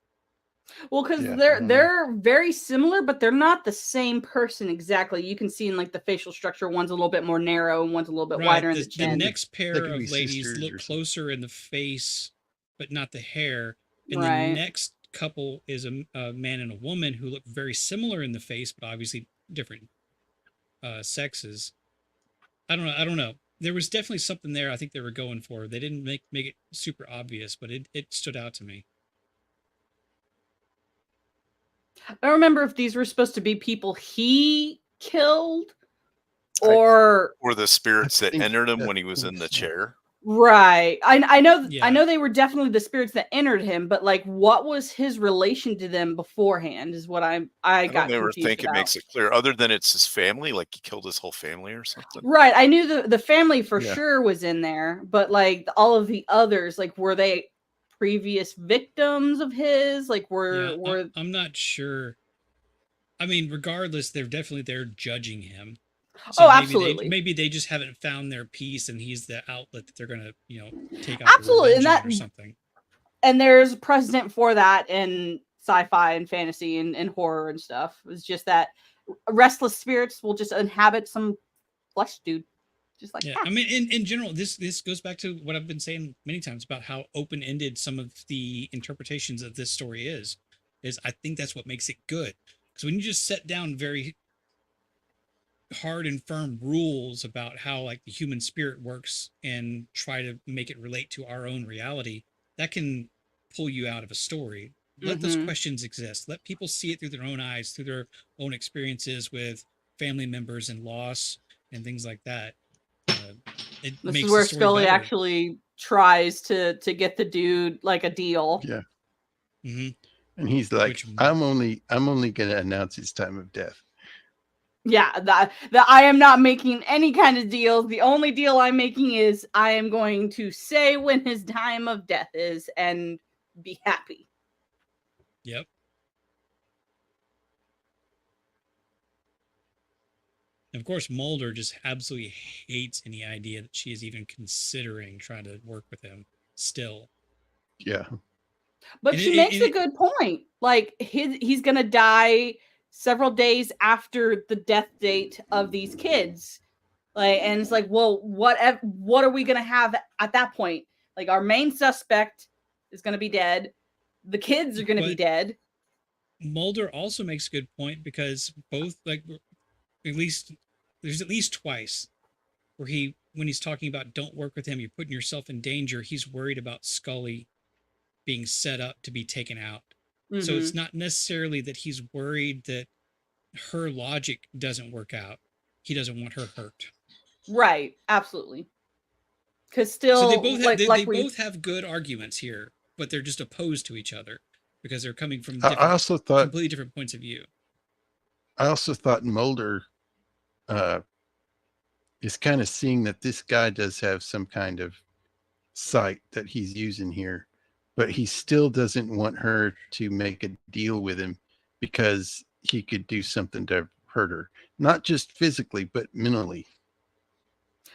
Well, because Yeah, I they're don't know. they're very similar, but they're not the same person exactly. You can see in like the facial structure, one's a little bit more narrow and one's a little bit wider in the The chin. next They pair could of be ladies sisters look or something. closer in the face, but not the hair. And Right. the next couple is a man and a woman who look very similar in the face, but obviously different sexes. I don't know. There was definitely something there I think they were going for. They didn't make it super obvious, but it stood out to me. I don't remember if these were supposed to be people he killed or Or the spirits that think entered him that when he was in the was- chair. right. I know Yeah. I know they were definitely the spirits that entered him, but like what was his relation to them beforehand is what I I got don't ever confused think about. it makes it clear, other than it's his family, like he killed his whole family or something. Right. I knew the family for Yeah. sure was in there, but like all of the others, like were they previous victims of his? Like were I'm not sure. I mean, regardless, they're judging him. Oh, maybe absolutely. Maybe they just haven't found their peace, and he's the outlet that they're gonna, take out Absolutely, the and revenge on that- or something. and there's precedent for that in sci-fi and fantasy and horror and stuff. It's just that restless spirits will just inhabit some flesh dude. Just like Yeah, that. I mean, in general, this goes back to what I've been saying many times about how open-ended some of the interpretations of this story is I think that's what makes it good. Because when you just set down very hard and firm rules about how like the human spirit works and try to make it relate to our own reality, that can pull you out of a story. Let those questions exist. Let people see it through their own eyes, through their own experiences with family members and loss and things like that. It This makes is where the story Scully better. actually tries to get the dude like a deal. Yeah. Mhm. And he's like, Which- I'm only going to announce his time of death. Yeah, that I am not making any kind of deals. The only deal I'm making is I am going to say when his time of death is and be happy. Yep. And of course, Mulder just absolutely hates any idea that she is even considering trying to work with him still. Yeah. But And she it- makes and a it- good point. Like he's gonna die several days after the death date of these kids. Like, and it's like, well, what are we gonna have at that point? Like, our main suspect is gonna be dead. The kids are gonna be dead. Mulder also makes a good point because both, like, there's at least twice where when he's talking about don't work with him, you're putting yourself in danger. He's worried about Scully being set up to be taken out. Mm-hmm. So it's not necessarily that he's worried that her logic doesn't work out. He doesn't want her hurt. Right. Absolutely. Because still, so they both have, they both have good arguments here, but they're just opposed to each other because they're coming from completely different points of view. I also thought Mulder is kind of seeing that this guy does have some kind of sight that he's using here, but he still doesn't want her to make a deal with him because he could do something to hurt her, not just physically, but mentally.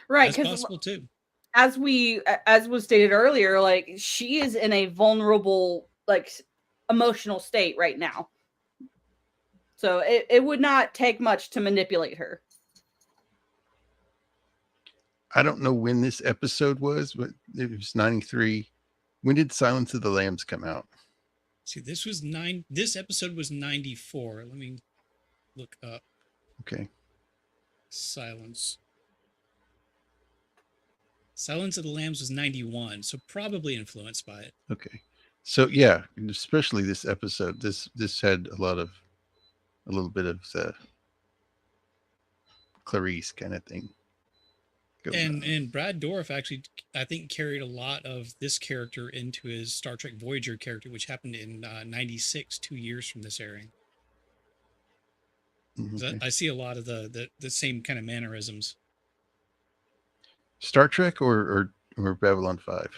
Right. That's possible too. As was stated earlier, like, she is in a vulnerable, like, emotional state right now. So it would not take much to manipulate her. I don't know when this episode was, but it was 93. When did Silence of the Lambs come out? See, this episode was 94. Let me look up. Okay. Silence of the Lambs was 91, so probably influenced by it. Okay. So yeah, especially this episode, this had a little bit of the Clarice kind of thing. And Brad Dourif actually, I think, carried a lot of this character into his Star Trek Voyager character, which happened in 96, 2 years from this airing. Okay. I see a lot of the same kind of mannerisms. Star Trek or Babylon 5?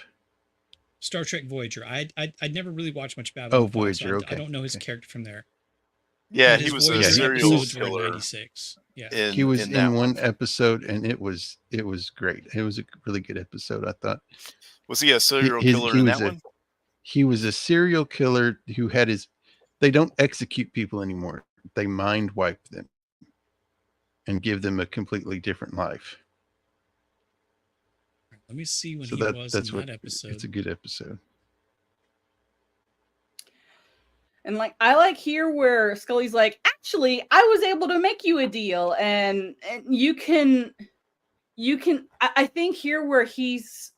Star Trek Voyager. I'd never really watched much Babylon 5, Voyager. so Okay. I don't know his character from there. Yeah, But he his was Voyager a serial episodes were like killer. 96. Yeah. He was in that one episode, and it was great. It was a really good episode, I thought. Was he a serial killer in that one? He was a serial killer who had they don't execute people anymore. They mind wipe them and give them a completely different life. Let me see when So he was in that episode. It's a good episode. And like, I like here where Scully's like, actually, I was able to make you a deal, and you can. I think here where he's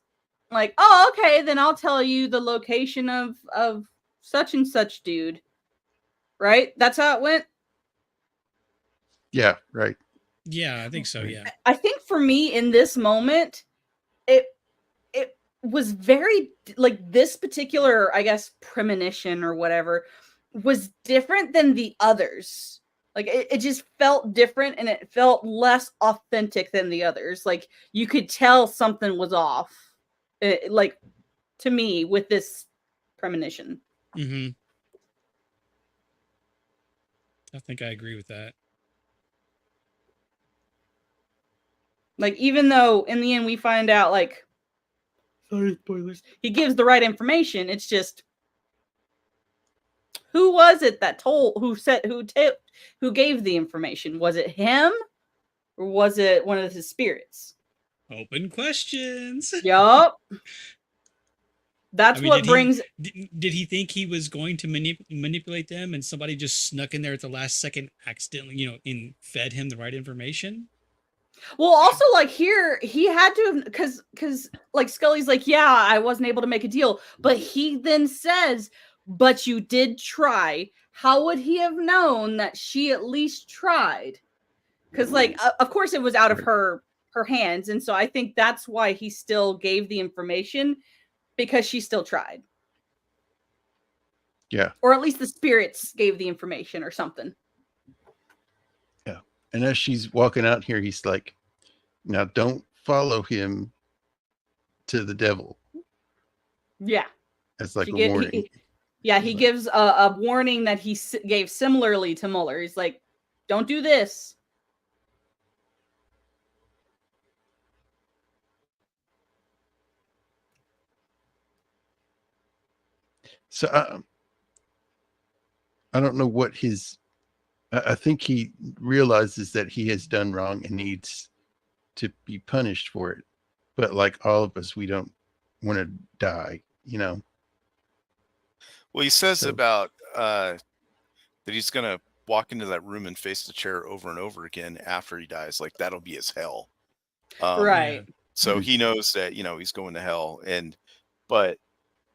like, oh, okay, then I'll tell you the location of such and such dude. Right? That's how it went. Yeah, right. Yeah, I think so. Yeah. I think for me in this moment, it was very, like, this particular, I guess, premonition or whatever was different than the others. Like, it just felt different, and it felt less authentic than the others. Like, you could tell something was off, like, to me, with this premonition. Mm-hmm. I think I agree with that. Like, even though in the end we find out, like, sorry, spoilers, he gives the right information, it's just, who was it that who gave the information? Was it him, or was it one of his spirits? Open questions. Yup. That's what brings. Did he think he was going to manipulate them, and somebody just snuck in there at the last second, accidentally, and fed him the right information? Well, also, like, here he had to, because like, Scully's like, yeah, I wasn't able to make a deal, but he then says, but you did try. How would he have known that she at least tried? Because, like, of course it was out of her hands, and so I think that's why he still gave the information, because she still tried. Yeah. Or at least the spirits gave the information or something. Yeah. And as she's walking out here, he's like, now don't follow him to the devil. Yeah. That's like a warning. He gives a warning that he gave similarly to Mueller. He's like, don't do this. So I don't know what I think he realizes that he has done wrong and needs to be punished for it. But like all of us, we don't want to die, Well, he says So- about that he's gonna walk into that room and face the chair over and over again after he dies. Like that'll be his hell. Right. So he knows that he's going to hell, but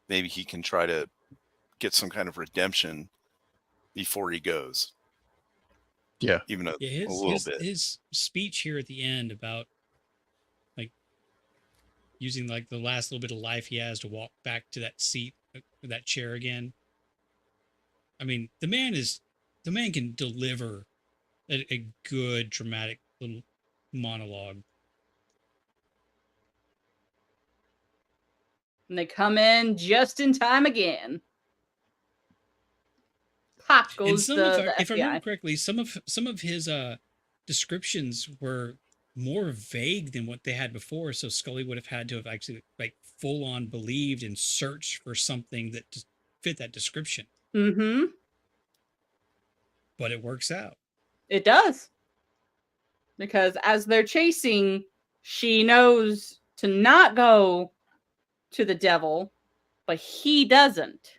maybe he can try to get some kind of redemption before he goes. Yeah. Even a Yeah, little bit. his speech here at the end about like using like the last little bit of life he has to walk back to that seat, that chair again. I mean, the man can deliver a good dramatic little monologue. And they come in just in time again. Pop And goes some the if I FBI. remember correctly, some of his descriptions were more vague than what they had before. So Scully would have had to have actually like full on believed and searched for something that just fit that description. Mm-hmm. But it works out. It does. Because as they're chasing, she knows to not go to the devil, but he doesn't.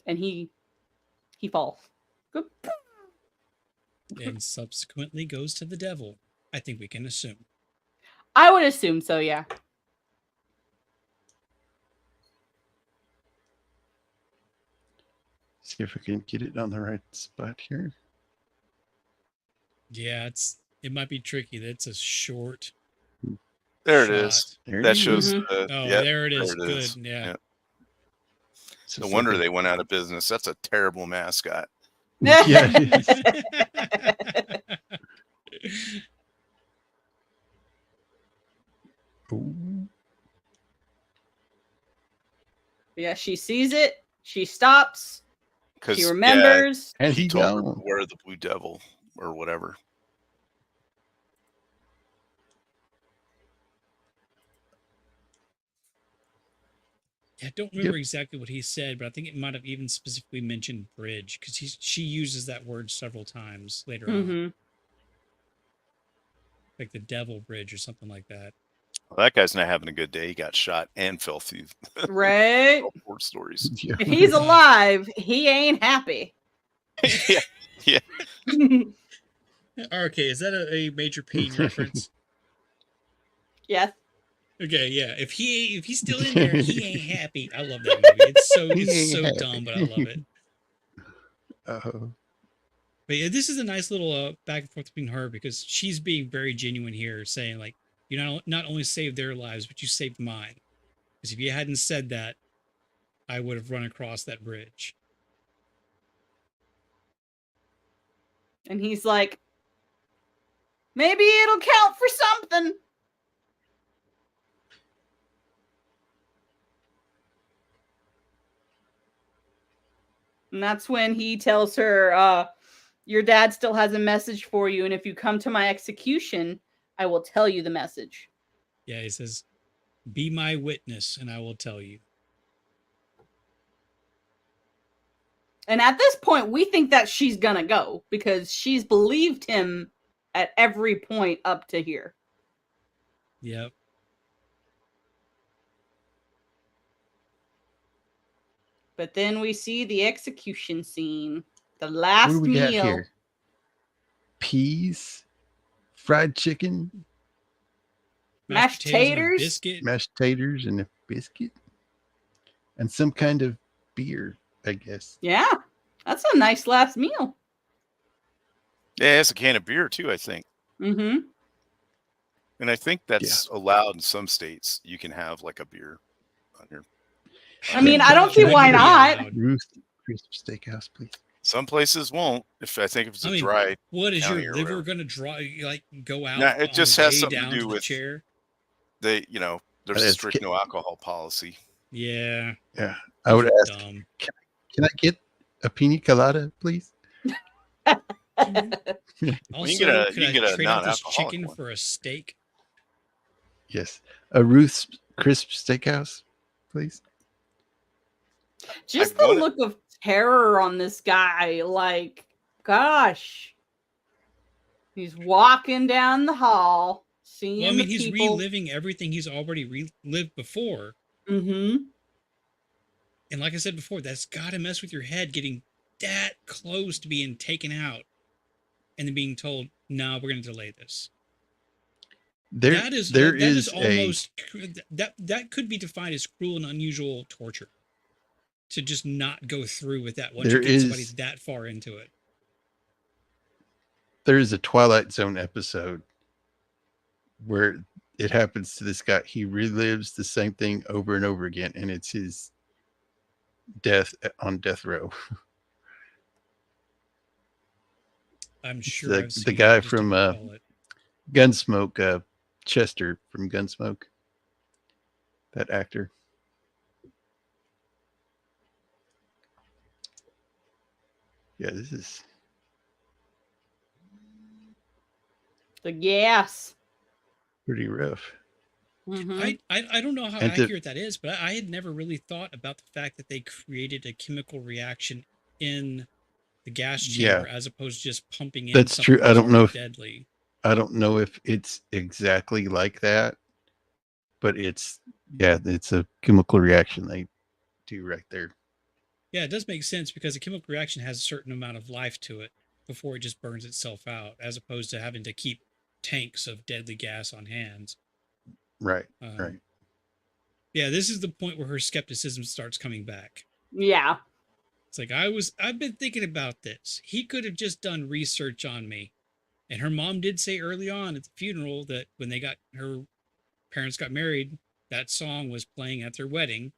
And he falls. And subsequently goes to the devil. I think we can assume. I would assume so, yeah. See if I can get it on the right spot here. Yeah, it might be tricky. That's a short. There it shot. is. There it That is. shows. Mhm. Oh, Yep, there it is. there it Good. is. Yeah. So No it's wonder like they went out of business. That's a terrible mascot. yeah, it is. Ooh. Yeah, she sees it. She stops. Because She remembers. And he he told her gone. to wear the blue devil or whatever. I don't remember exactly what he said, but I think it might have even specifically mentioned bridge because she uses that word several times later on, Mm-hmm. like the devil bridge or something like that. Well, that guy's not having a good day. He got shot and fell through Right? all four stories. Yeah. If he's alive, he ain't happy. yeah. Okay, is that a Major Payne reference? Yes. Okay, yeah. If he's still in there, he ain't happy. I love that movie. It's so ain't dumb, but I happy. love it. Uh-oh. But yeah, this is a nice little back and forth between her because she's being very genuine here, saying like, you not only saved their lives, but you saved mine. Because if you hadn't said that, I would have run across that bridge. And he's like, maybe it'll count for something. And that's when he tells her, your dad still has a message for you. And if you come to my execution, I will tell you the message. Yeah, he says, be my witness and I will tell you. And at this point, we think that she's going to go because she's believed him at every point up to here. Yep. But then we see the execution scene, the What last do we got meal. here? Peas, fried chicken, Mashed potatoes and a taters? biscuit. mashed taters, and a biscuit, and some kind of beer, I guess. Yeah, that's a nice last meal. Yeah, it's a can of beer too, I think. Mm-hmm. And I think that's allowed in some states. You can have like a beer on your. I mean, I don't see why not. Ruth Crisp Steakhouse, please. Some places won't. If it's I a mean, dry. What is county your or liver whatever. going to draw? Like go out? Nah, it on just the has way something to down do the with- chair. There's a It's strict no alcohol policy. Yeah. Yeah, I would those are ask. dumb. Can I get a pina colada, please? Also, you get a- could you I get a trade out this non-alcoholic chicken one. for a steak? Yes, a Ruth's Crisp Steakhouse, please. Just I'd the want it- look of terror on this guy. Like, gosh. He's walking down the hall, seeing Well, I mean, the he's people. reliving everything he's already relived before. Mm-hmm. And like I said before, that's got to mess with your head, getting that close to being taken out and then being told, no, we're going to delay this. That is almost that could be defined as cruel and unusual torture. To just not go through with that once you get somebody that far into it. There is a Twilight Zone episode where it happens to this guy. He relives the same thing over and over again, and it's his death on death row. I'm sure I've the seen guy it, just from don't recall it. Gunsmoke, Chester from Gunsmoke, that actor. Yeah, this is The gas. pretty rough. Mm-hmm. I don't know how accurate that is, but I had never really thought about the fact that they created a chemical reaction in the gas chamber as opposed to just pumping in. That's true. I don't know if deadly. I don't know if it's exactly like that, but it's a chemical reaction they do right there. Yeah, it does make sense because a chemical reaction has a certain amount of life to it before it just burns itself out, as opposed to having to keep tanks of deadly gas on hands. Right. Right. Yeah, this is the point where her skepticism starts coming back. Yeah. It's like, I've been thinking about this. He could have just done research on me. And her mom did say early on at the funeral that when her parents got married, that song was playing at their wedding.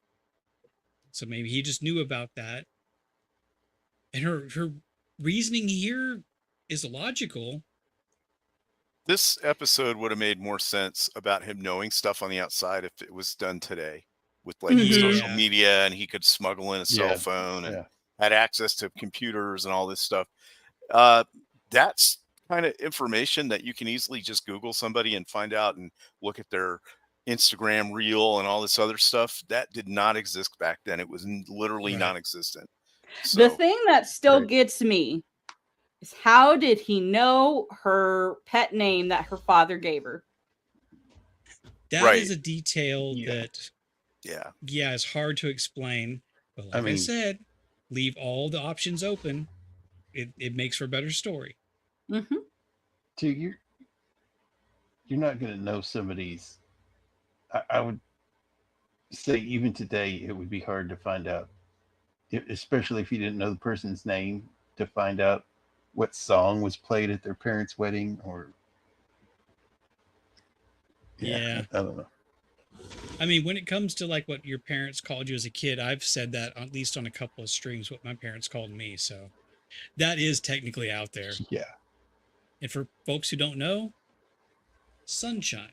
So maybe he just knew about that. And her reasoning here is illogical. This episode would have made more sense about him knowing stuff on the outside if it was done today with like social media, and he could smuggle in a cell phone and had access to computers and all this stuff. That's kind of information that you can easily just Google somebody and find out and look at their Instagram reel and all this other stuff. That did not exist back then. It was literally non-existent. So, the thing that still gets me is how did he know her pet name that her father gave her? That is a detail that is hard to explain. But like I said, leave all the options open. It makes for a better story. Mm-hmm. Dude, you're not going to know somebody's. I would say even today it would be hard to find out, especially if you didn't know the person's name, to find out what song was played at their parents' wedding or. I don't know. I mean, when it comes to like what your parents called you as a kid, I've said that at least on a couple of streams, what my parents called me. So that is technically out there. Yeah. And for folks who don't know, Sunshine.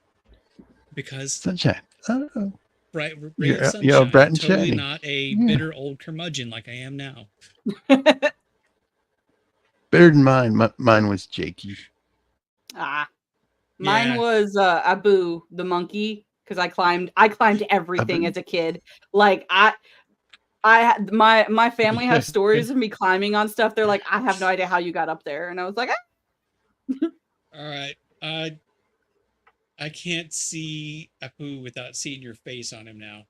Because Sunshine. Oh. Bright Sunshine. Yeah, bright and totally shiny. not a bitter old curmudgeon like I am now. Better than mine. Mine was Jakey. Mine was Abu the monkey, because I climbed everything as a kid. Like my family have stories of me climbing on stuff. They're like, I have no idea how you got up there, and I was like, All right, I can't see Apu without seeing your face on him now.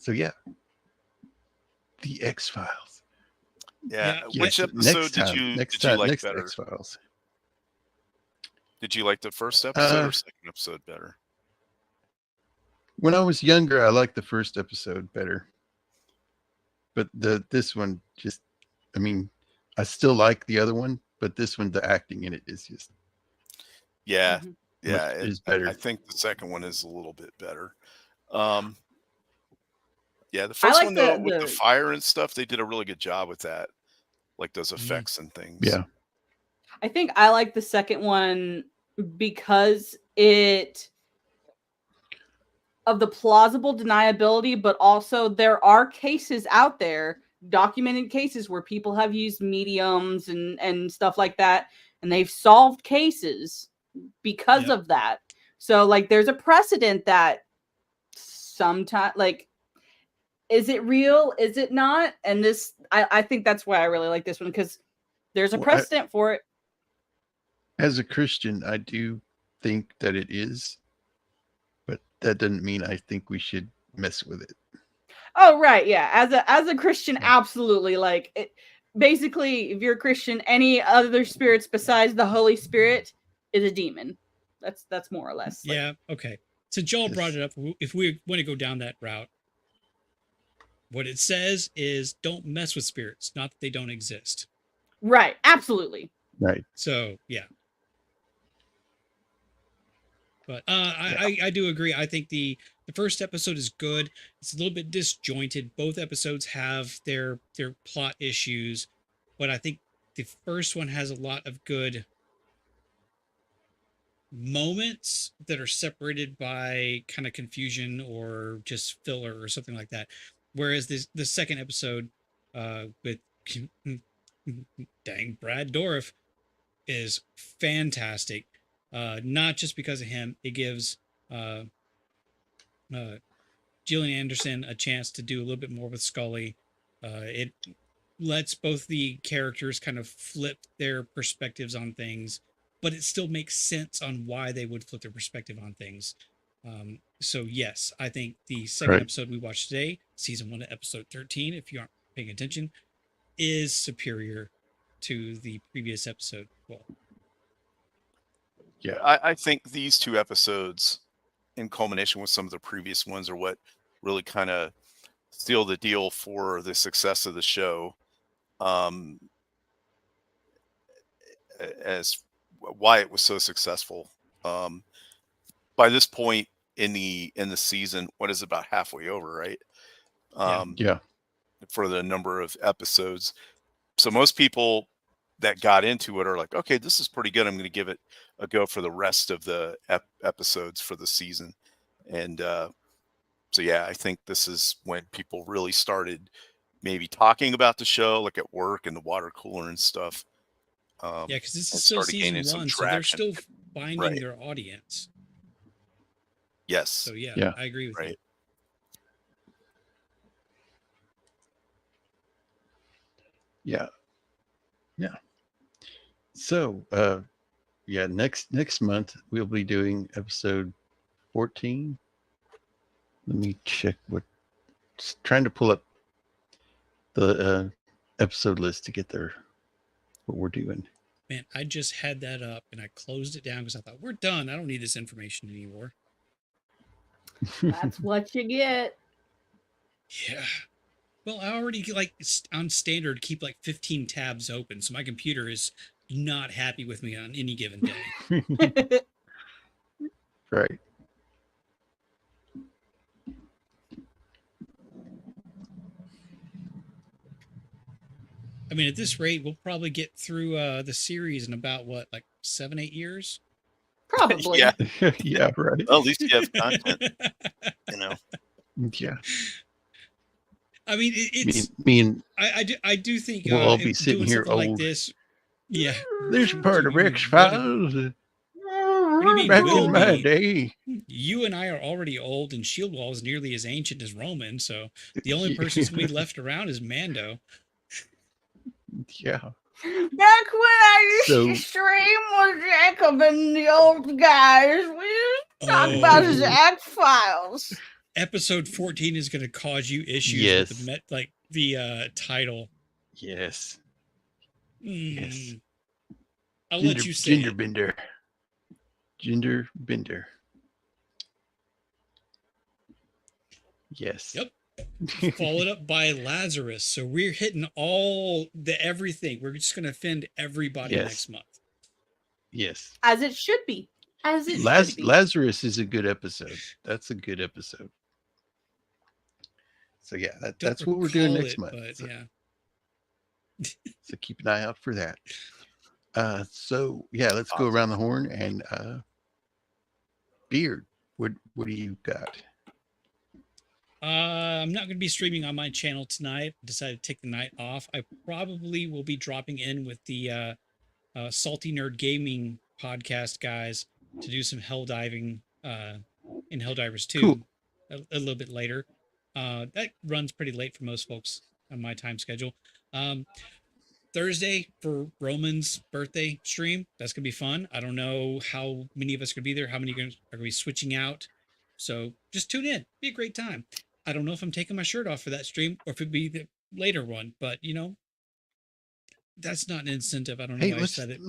So yeah, the X-Files. Yeah. Which episode did you like better? X-Files. Did you like the first episode or second episode better? When I was younger, I liked the first episode better. But this one just, I mean, I still like the other one, but this one, the acting in it is just. Yeah. Yeah. Is better. I think the second one is a little bit better. Yeah, the first one though, with the fire and stuff, they did a really good job with that, like those effects and things. Yeah, I think I like the second one because of the plausible deniability, but also there are cases out there, documented cases where people have used mediums and stuff like that, and they've solved cases because of that. So like, there's a precedent that sometimes, like, is it real? Is it not? And this, I think that's why I really like this one, because there's a Well, precedent for it. As a Christian, I do think that it is, but that doesn't mean I think we should mess with it. Oh, right, yeah. As a Christian, Yeah. absolutely. Like, basically, if you're a Christian, any other spirits besides the Holy Spirit is a demon. That's more or less. Like, Yeah. Okay. So Joel brought it up. If we want to go down that route, what it says is don't mess with spirits, not that they don't exist. right. Absolutely. Right. So yeah. But I do agree. I think the first episode is good. It's a little bit disjointed. Both episodes have their plot issues, but I think the first one has a lot of good moments that are separated by kind of confusion or just filler or something like that. Whereas the second episode with dang Brad Dourif is fantastic. Not just because of him, it gives Gillian Anderson a chance to do a little bit more with Scully. It lets both the characters kind of flip their perspectives on things, but it still makes sense on why they would flip their perspective on things. So yes, I think the second episode we watched today, season 1 episode 13, if you aren't paying attention, is superior to the previous episode. Well, yeah, I think these 2 episodes, in culmination with some of the previous ones, are what really kind of seal the deal for the success of the show. As why it was so successful. By this point in the season, what is it, about halfway over, right? yeah, For the number of episodes. So most people that got into it are like, okay, this is pretty good. I'm going to give it a go for the rest of the episodes for the season. And so, yeah, I think this is when people really started maybe talking about the show, like at work and the water cooler and stuff. yeah, because this and is still started season gaining some 1, so they're traction. still finding Right. their audience. Yes. So yeah, Yeah. I agree with you. Right. yeah, yeah. So, yeah, next month we'll be doing episode 14. Let me check trying to pull up the episode list to get there what we're doing. Man, I just had that up and I closed it down because I thought we're done. I don't need this information anymore. That's what you get. Yeah. Well, I already on standard keep like 15 tabs open, so my computer is not happy with me on any given day. Right. I mean, at this rate, we'll probably get through the series in about what, like 7-8 years? Probably. Yeah. Yeah, right. Well, at least you have content, you know. Yeah. I mean, it's. Me and I do think we'll all be if sitting doing here something like old. this. Yeah. There's part of X Files What do you mean, back will in my we? day. You and I are already old, and Shieldwall is nearly as ancient as Roman, so the only person who's going to be left around is Mando. Yeah. Back when I used to stream with Jacob and the old guys, we used to talk about his X Files. Episode 14 is going to cause you issues Yes. with the title. Yes. Yes. I'll let you say Gender it. Bender. Gender Bender. Yes. Yep. Followed up by Lazarus. So we're hitting all the everything. We're just going to offend everybody next month. Yes. As it should be. As it should be. Lazarus is a good episode. That's a good episode. So yeah, that's what we're doing next month. But so, yeah. So keep an eye out for that. So yeah, let's go around the horn and Beard, what do you got? I'm not going to be streaming on my channel tonight. Decided to take the night off. I probably will be dropping in with the Salty Nerd Gaming podcast guys to do some hell diving in Helldivers 2 a little bit later. That runs pretty late for most folks on my time schedule. Thursday for Roman's birthday stream. That's gonna be fun. I don't know how many of us are gonna be there. How many are gonna be switching out? So just tune in. Be a great time. I don't know if I'm taking my shirt off for that stream or if it'd be the later one, but that's not an incentive. I don't know Hey, why I said it.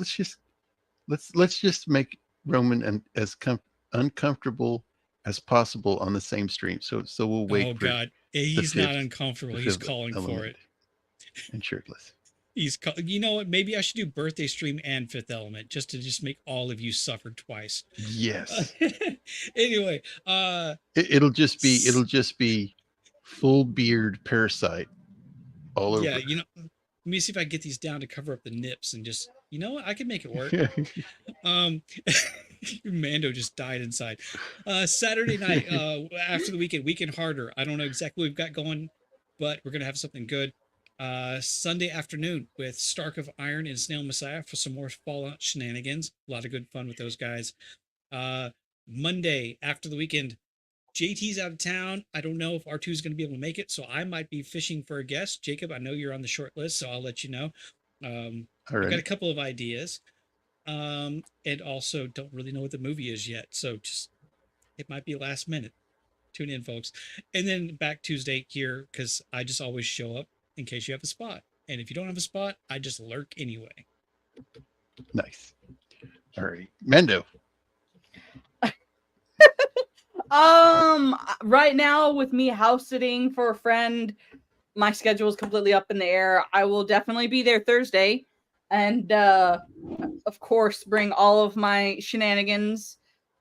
let's just make Roman as uncomfortable as possible on the same stream. So we'll wait. Oh for God, he's not uncomfortable. the He's fifth calling for element it. and shirtless. You know what? Maybe I should do birthday stream and Fifth Element just to make all of you suffer twice. Yes. Anyway, It'll just be full beard Parasite all over. yeah, let me see if I can get these down to cover up the nips and just, what? I can make it work. Mando just died inside. Saturday night, after the weekend harder. I don't know exactly what we've got going, but we're gonna have something good. Sunday afternoon with Stark of Iron and Snail Messiah for some more Fallout shenanigans. A lot of good fun with those guys. Monday after the weekend, JT's out of town. I don't know if R2 is going to be able to make it, so I might be fishing for a guest. Jacob, I know you're on the short list, so I'll let you know. I've got a couple of ideas, and also don't really know what the movie is yet, so just it might be last minute. Tune in, folks. And then back Tuesday here because I just always show up in case you have a spot, and if you don't have a spot, I just lurk anyway. Nice. All right, Mando. Right now with me house sitting for a friend, my schedule is completely up in the air. I will definitely be there Thursday, and of course bring all of my shenanigans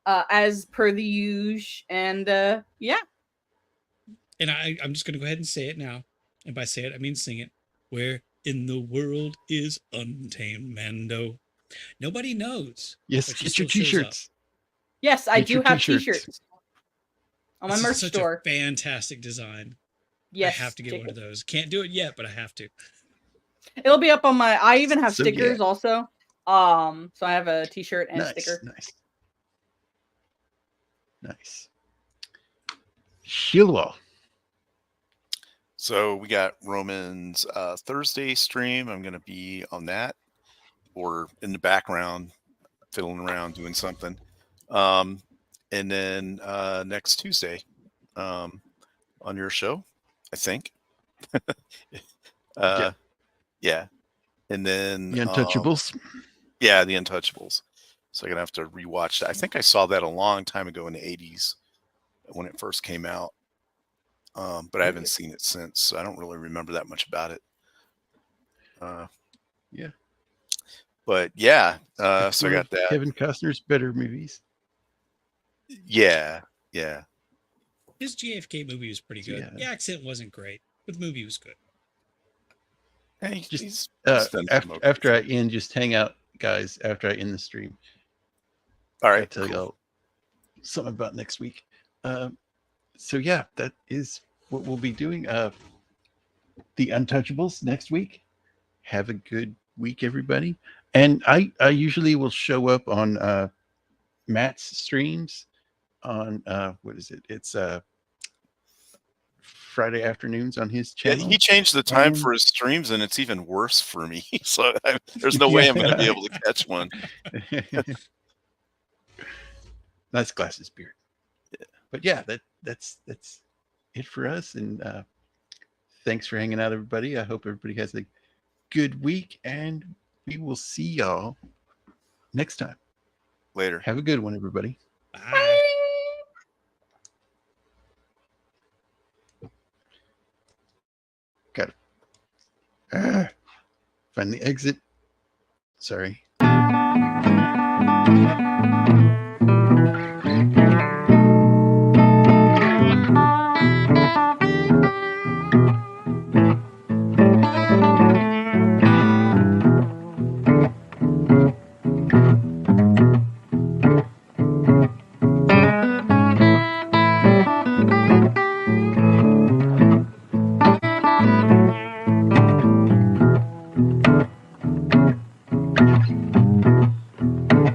as per the usual. And yeah. And I'm just gonna go ahead and say it now, and by say it I mean sing it. Where in the world is Untamed Mando? Nobody knows. Yes, get your t-shirts. Yes, I Get do your have t-shirts. t-shirts on my This merch is such store. a fantastic design. Yes, I have to get one of those. Can't do it yet, but I have to. It'll be up on my. I even have So, stickers yeah. also. So I have a t-shirt and a sticker. Nice. Shieldwall. So we got Roman's Thursday stream. I'm going to be on that or in the background, fiddling around doing something. And then next Tuesday on your show, I think. Yeah. And then The Untouchables. Yeah, The Untouchables. So I'm going to have to rewatch that. I think I saw that a long time ago in the 80s when it first came out. But I haven't seen it since, so I don't really remember that much about it. Yeah. But yeah, so I got that. Kevin Costner's better movies. Yeah. His JFK movie was pretty good. Yeah. The accent wasn't great, but the movie was good. Hey, Just after I end, just hang out, guys. After I end the stream, all right, I'll tell y'all something about next week. So yeah, that is what we'll be doing. The Untouchables next week. Have a good week, everybody. And I usually will show up on Matt's streams on what is it? It's Friday afternoons on his channel. Yeah, he changed the time for his streams, and it's even worse for me. So there's no way I'm going to be able to catch one. Nice glasses, beard. Yeah. But yeah, that's it for us. And thanks for hanging out, everybody. I hope everybody has a good week, and we will see y'all next time. Later. Have a good one, everybody. Bye. Got it. Find the exit. Sorry.